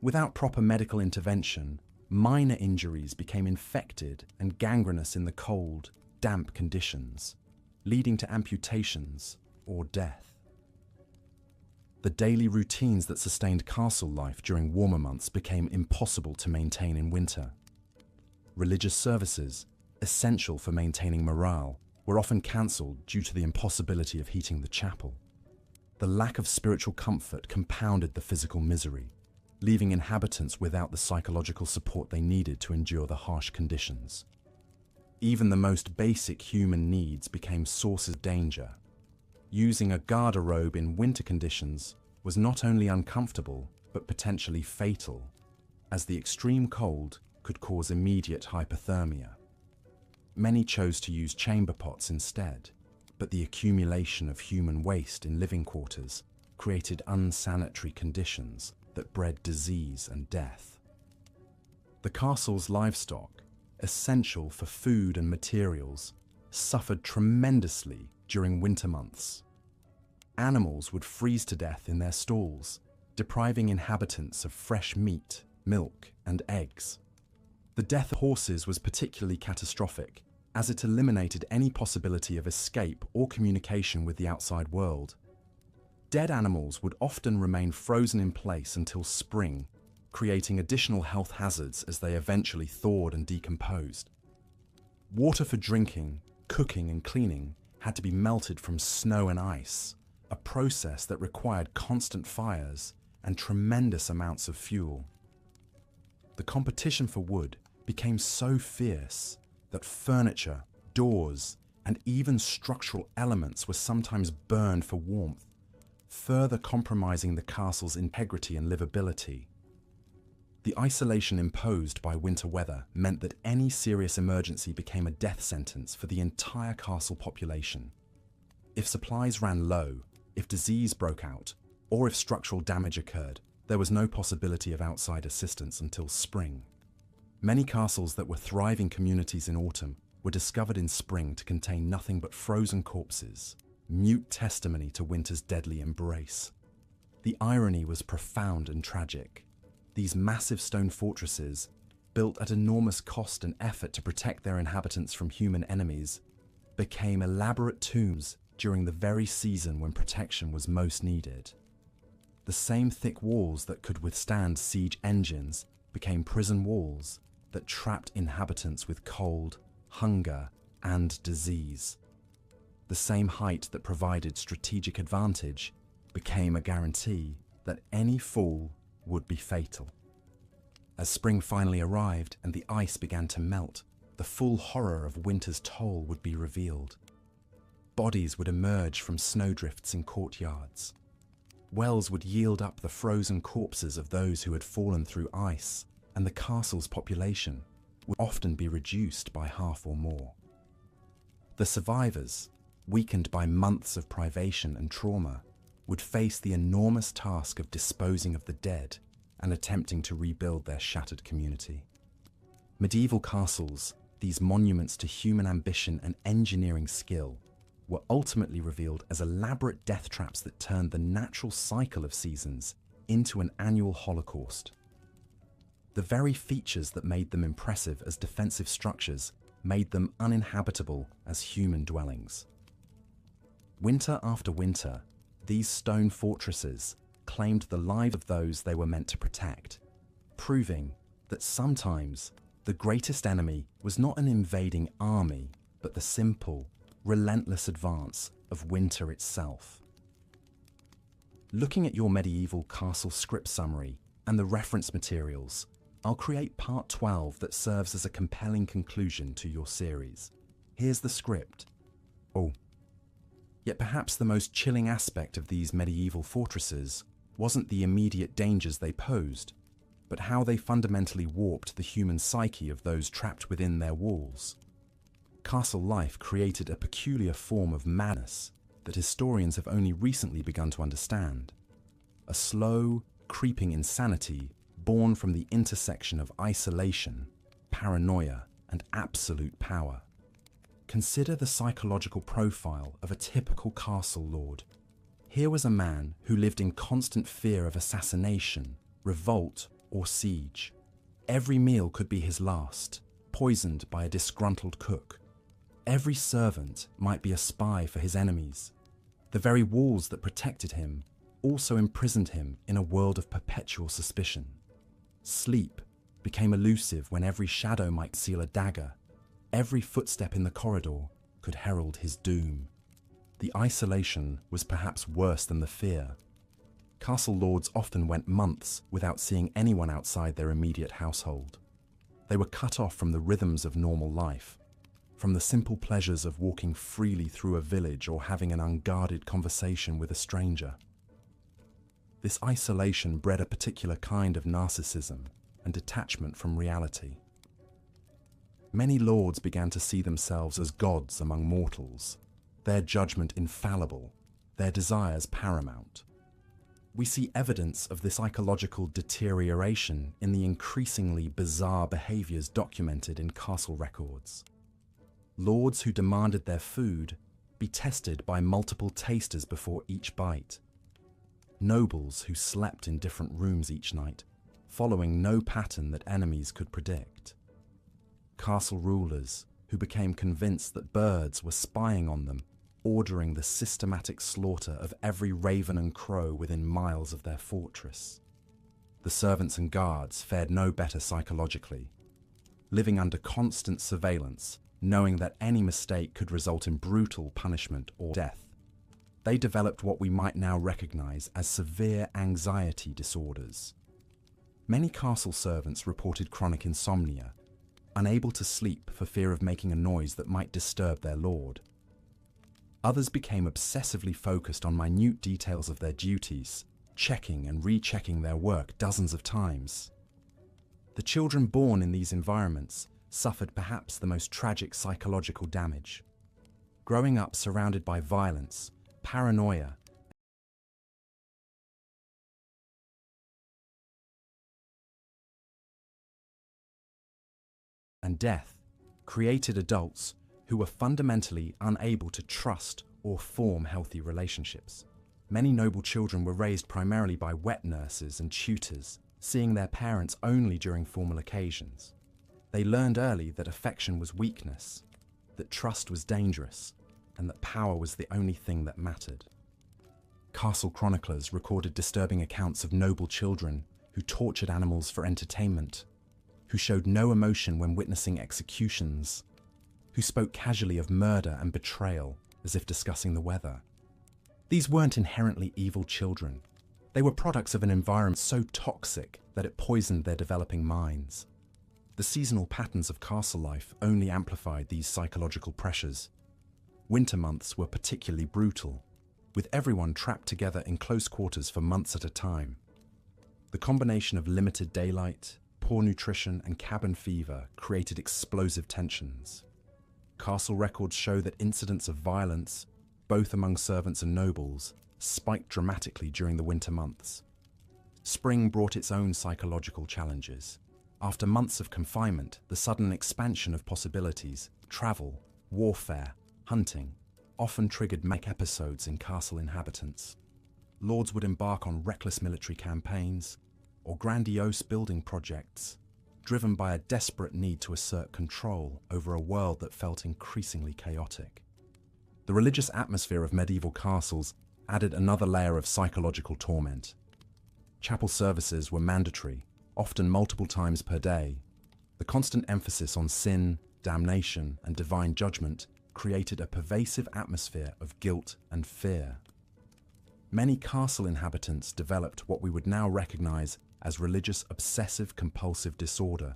Without proper medical intervention, minor injuries became infected and gangrenous in the cold, damp conditions, leading to amputations or death. The daily routines that sustained castle life during warmer months became impossible to maintain in winter. Religious services, essential for maintaining morale, were often cancelled due to the impossibility of heating the chapel. The lack of spiritual comfort compounded the physical misery, leaving inhabitants without the psychological support they needed to endure the harsh conditions. Even the most basic human needs became sources of danger. Using a garderobe in winter conditions was not only uncomfortable, but potentially fatal, as the extreme cold could cause immediate hypothermia. Many chose to use chamber pots instead, but the accumulation of human waste in living quarters created unsanitary conditions that bred disease and death. The castle's livestock, essential for food and materials, suffered tremendously during winter months. Animals would freeze to death in their stalls, depriving inhabitants of fresh meat, milk, and eggs. The death of horses was particularly catastrophic, as it eliminated any possibility of escape or communication with the outside world. Dead animals would often remain frozen in place until spring, creating additional health hazards as they eventually thawed and decomposed. Water for drinking, cooking, and cleaning had to be melted from snow and ice, a process that required constant fires and tremendous amounts of fuel. The competition for wood became so fierce that furniture, doors, and even structural elements were sometimes burned for warmth, further compromising the castle's integrity and livability. The isolation imposed by winter weather meant that any serious emergency became a death sentence for the entire castle population. If supplies ran low, if disease broke out, or if structural damage occurred, there was no possibility of outside assistance until spring. Many castles that were thriving communities in autumn were discovered in spring to contain nothing but frozen corpses, mute testimony to winter's deadly embrace. The irony was profound and tragic. These massive stone fortresses, built at enormous cost and effort to protect their inhabitants from human enemies, became elaborate tombs during the very season when protection was most needed. The same thick walls that could withstand siege engines became prison walls that trapped inhabitants with cold, hunger, and disease. The same height that provided strategic advantage became a guarantee that any fall would be fatal. As spring finally arrived and the ice began to melt, the full horror of winter's toll would be revealed. Bodies would emerge from snowdrifts in courtyards. Wells would yield up the frozen corpses of those who had fallen through ice, and the castle's population would often be reduced by half or more. The survivors, weakened by months of privation and trauma, would face the enormous task of disposing of the dead and attempting to rebuild their shattered community. Medieval castles, these monuments to human ambition and engineering skill, were ultimately revealed as elaborate death traps that turned the natural cycle of seasons into an annual holocaust. The very features that made them impressive as defensive structures made them uninhabitable as human dwellings. Winter after winter, these stone fortresses claimed the lives of those they were meant to protect. proving that sometimes the greatest enemy was not an invading army, but the simple, relentless advance of winter itself. Looking at your medieval castle script summary and the reference materials, I'll create part 12 that serves as a compelling conclusion to your series. Here's the script. Yet perhaps the most chilling aspect of these medieval fortresses wasn't the immediate dangers they posed, but how they fundamentally warped the human psyche of those trapped within their walls. Castle life created a peculiar form of madness that historians have only recently begun to understand. A slow, creeping insanity born from the intersection of isolation, paranoia, and absolute power. Consider the psychological profile of a typical castle lord. Here was a man who lived in constant fear of assassination, revolt, or siege. Every meal could be his last, poisoned by a disgruntled cook. Every servant might be a spy for his enemies. The very walls that protected him also imprisoned him in a world of perpetual suspicion. Sleep became elusive when every shadow might seal a dagger. Every footstep in the corridor could herald his doom. The isolation was perhaps worse than the fear. Castle lords often went months without seeing anyone outside their immediate household. They were cut off from the rhythms of normal life, from the simple pleasures of walking freely through a village or having an unguarded conversation with a stranger. This isolation bred a particular kind of narcissism and detachment from reality. Many lords began to see themselves as gods among mortals, their judgment infallible, their desires paramount. We see evidence of this psychological deterioration in the increasingly bizarre behaviors documented in castle records. Lords who demanded their food be tested by multiple tasters before each bite. Nobles who slept in different rooms each night, following no pattern that enemies could predict. Castle rulers who became convinced that birds were spying on them, ordering the systematic slaughter of every raven and crow within miles of their fortress. The servants and guards fared no better psychologically, living under constant surveillance, knowing that any mistake could result in brutal punishment or death. They developed what we might now recognize as severe anxiety disorders. Many castle servants reported chronic insomnia, unable to sleep for fear of making a noise that might disturb their lord. Others became obsessively focused on minute details of their duties, checking and rechecking their work dozens of times. The children born in these environments suffered perhaps the most tragic psychological damage. Growing up surrounded by violence, paranoia, and death created adults who were fundamentally unable to trust or form healthy relationships. Many noble children were raised primarily by wet nurses and tutors, seeing their parents only during formal occasions. They learned early that affection was weakness, that trust was dangerous, and that power was the only thing that mattered. Castle chroniclers recorded disturbing accounts of noble children who tortured animals for entertainment, who showed no emotion when witnessing executions, who spoke casually of murder and betrayal as if discussing the weather. These weren't inherently evil children. They were products of an environment so toxic that it poisoned their developing minds. The seasonal patterns of castle life only amplified these psychological pressures. Winter months were particularly brutal, with everyone trapped together in close quarters for months at a time. The combination of limited daylight, poor nutrition, and cabin fever created explosive tensions. Castle records show that incidents of violence, both among servants and nobles, spiked dramatically during the winter months. Spring brought its own psychological challenges. After months of confinement, the sudden expansion of possibilities, travel, warfare, hunting, often triggered manic episodes in castle inhabitants. Lords would embark on reckless military campaigns or grandiose building projects, driven by a desperate need to assert control over a world that felt increasingly chaotic. The religious atmosphere of medieval castles added another layer of psychological torment. Chapel services were mandatory, often multiple times per day. The constant emphasis on sin, damnation, and divine judgment created a pervasive atmosphere of guilt and fear. Many castle inhabitants developed what we would now recognize as religious obsessive-compulsive disorder,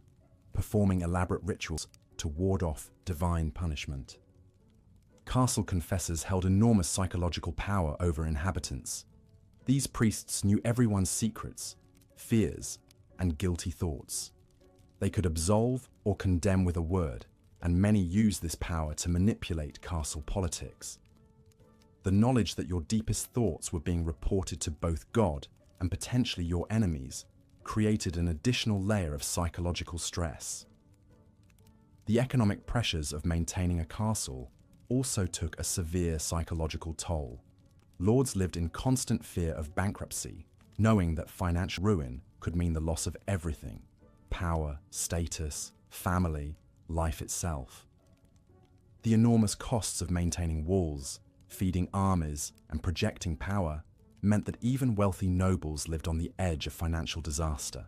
performing elaborate rituals to ward off divine punishment. Castle confessors held enormous psychological power over inhabitants. These priests knew everyone's secrets, fears, and guilty thoughts. They could absolve or condemn with a word, and many used this power to manipulate castle politics. The knowledge that your deepest thoughts were being reported to both God and potentially your enemies created an additional layer of psychological stress. The economic pressures of maintaining a castle also took a severe psychological toll. Lords lived in constant fear of bankruptcy, knowing that financial ruin could mean the loss of everything: power, status, family, life itself. The enormous costs of maintaining walls, feeding armies, and projecting power meant that even wealthy nobles lived on the edge of financial disaster.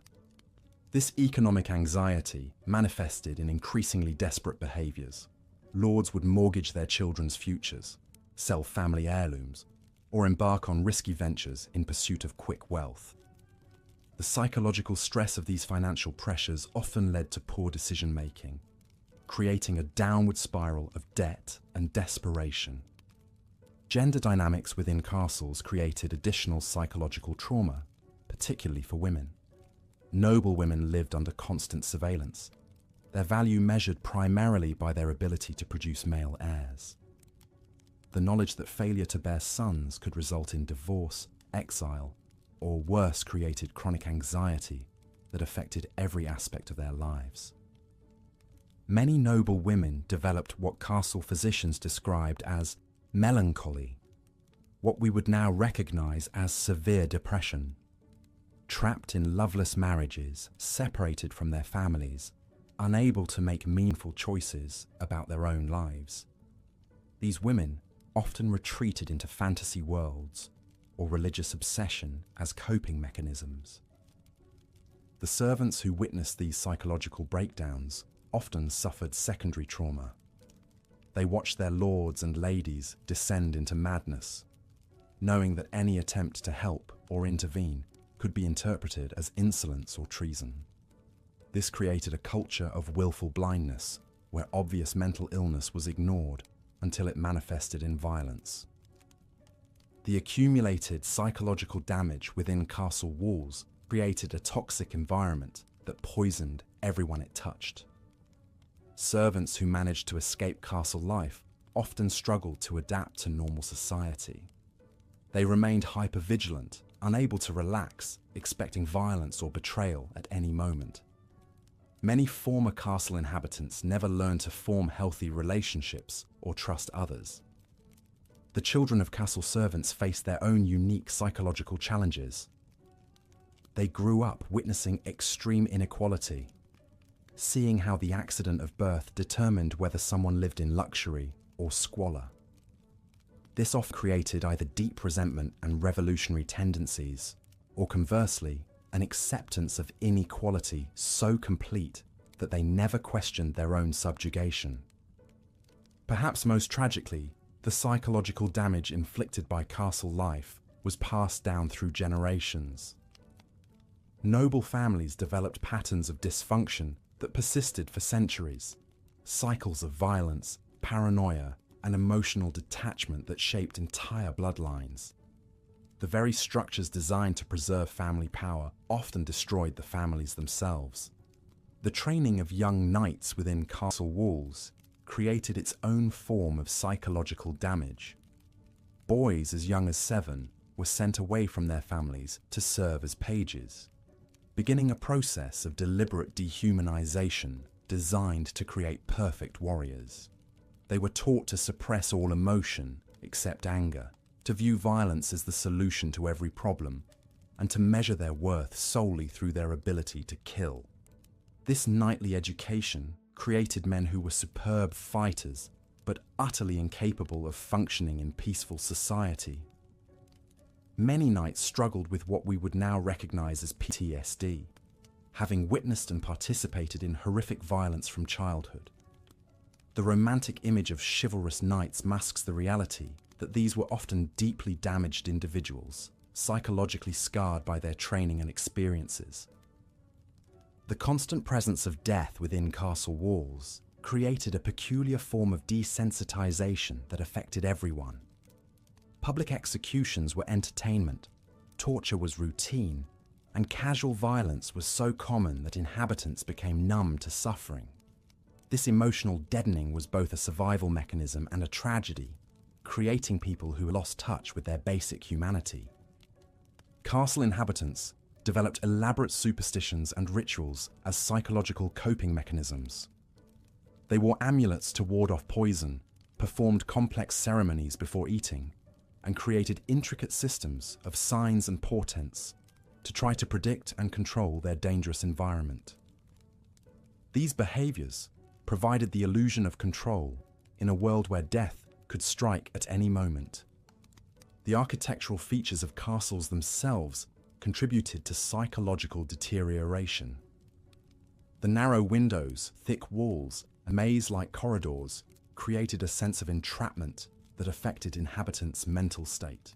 This economic anxiety manifested in increasingly desperate behaviors. Lords would mortgage their children's futures, sell family heirlooms, or embark on risky ventures in pursuit of quick wealth. The psychological stress of these financial pressures often led to poor decision-making, creating a downward spiral of debt and desperation. Gender dynamics within castles created additional psychological trauma, particularly for women. Noble women lived under constant surveillance, their value measured primarily by their ability to produce male heirs. The knowledge that failure to bear sons could result in divorce, exile, or worse created chronic anxiety that affected every aspect of their lives. Many noble women developed what castle physicians described as melancholy, what we would now recognize as severe depression. Trapped in loveless marriages, separated from their families, unable to make meaningful choices about their own lives. These women often retreated into fantasy worlds or religious obsession as coping mechanisms. The servants who witnessed these psychological breakdowns often suffered secondary trauma. They watched their lords and ladies descend into madness, knowing that any attempt to help or intervene could be interpreted as insolence or treason. This created a culture of willful blindness, where obvious mental illness was ignored until it manifested in violence. The accumulated psychological damage within castle walls created a toxic environment that poisoned everyone it touched. Servants who managed to escape castle life often struggled to adapt to normal society. They remained hypervigilant, unable to relax, expecting violence or betrayal at any moment. Many former castle inhabitants never learned to form healthy relationships or trust others. The children of castle servants faced their own unique psychological challenges. They grew up witnessing extreme inequality, seeing how the accident of birth determined whether someone lived in luxury or squalor. This often created either deep resentment and revolutionary tendencies, or conversely, an acceptance of inequality so complete that they never questioned their own subjugation. Perhaps most tragically, the psychological damage inflicted by castle life was passed down through generations. Noble families developed patterns of dysfunction that persisted for centuries, cycles of violence, paranoia, and emotional detachment that shaped entire bloodlines. The very structures designed to preserve family power often destroyed the families themselves. The training of young knights within castle walls created its own form of psychological damage. Boys as young as 7 were sent away from their families to serve as pages, beginning a process of deliberate dehumanization designed to create perfect warriors. They were taught to suppress all emotion except anger, to view violence as the solution to every problem, and to measure their worth solely through their ability to kill. This knightly education created men who were superb fighters, but utterly incapable of functioning in peaceful society. Many knights struggled with what we would now recognize as PTSD, having witnessed and participated in horrific violence from childhood. The romantic image of chivalrous knights masks the reality that these were often deeply damaged individuals, psychologically scarred by their training and experiences. The constant presence of death within castle walls created a peculiar form of desensitization that affected everyone. Public executions were entertainment, torture was routine, and casual violence was so common that inhabitants became numb to suffering. This emotional deadening was both a survival mechanism and a tragedy, creating people who lost touch with their basic humanity. Castle inhabitants developed elaborate superstitions and rituals as psychological coping mechanisms. They wore amulets to ward off poison, performed complex ceremonies before eating, and created intricate systems of signs and portents to try to predict and control their dangerous environment. These behaviors provided the illusion of control in a world where death could strike at any moment. The architectural features of castles themselves contributed to psychological deterioration. The narrow windows, thick walls, and maze-like corridors created a sense of entrapment that affected inhabitants' mental state.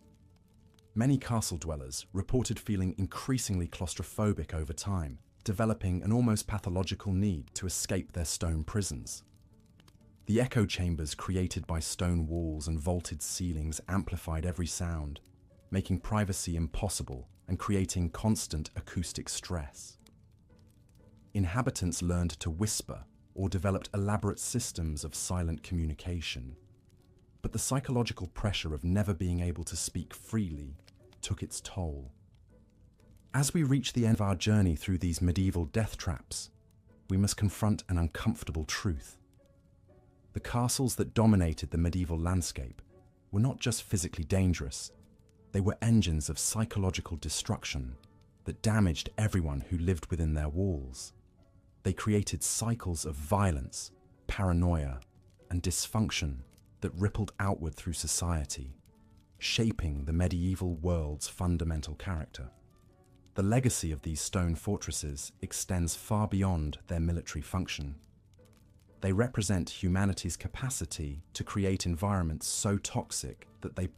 Many castle dwellers reported feeling increasingly claustrophobic over time, developing an almost pathological need to escape their stone prisons. The echo chambers created by stone walls and vaulted ceilings amplified every sound, making privacy impossible and creating constant acoustic stress. Inhabitants learned to whisper or developed elaborate systems of silent communication. But the psychological pressure of never being able to speak freely took its toll. As we reach the end of our journey through these medieval death traps, we must confront an uncomfortable truth. The castles that dominated the medieval landscape were not just physically dangerous, they were engines of psychological destruction that damaged everyone who lived within their walls. They created cycles of violence, paranoia, and dysfunction that rippled outward through society, shaping the medieval world's fundamental character. The legacy of these stone fortresses extends far beyond their military function. They represent humanity's capacity to create environments so toxic that they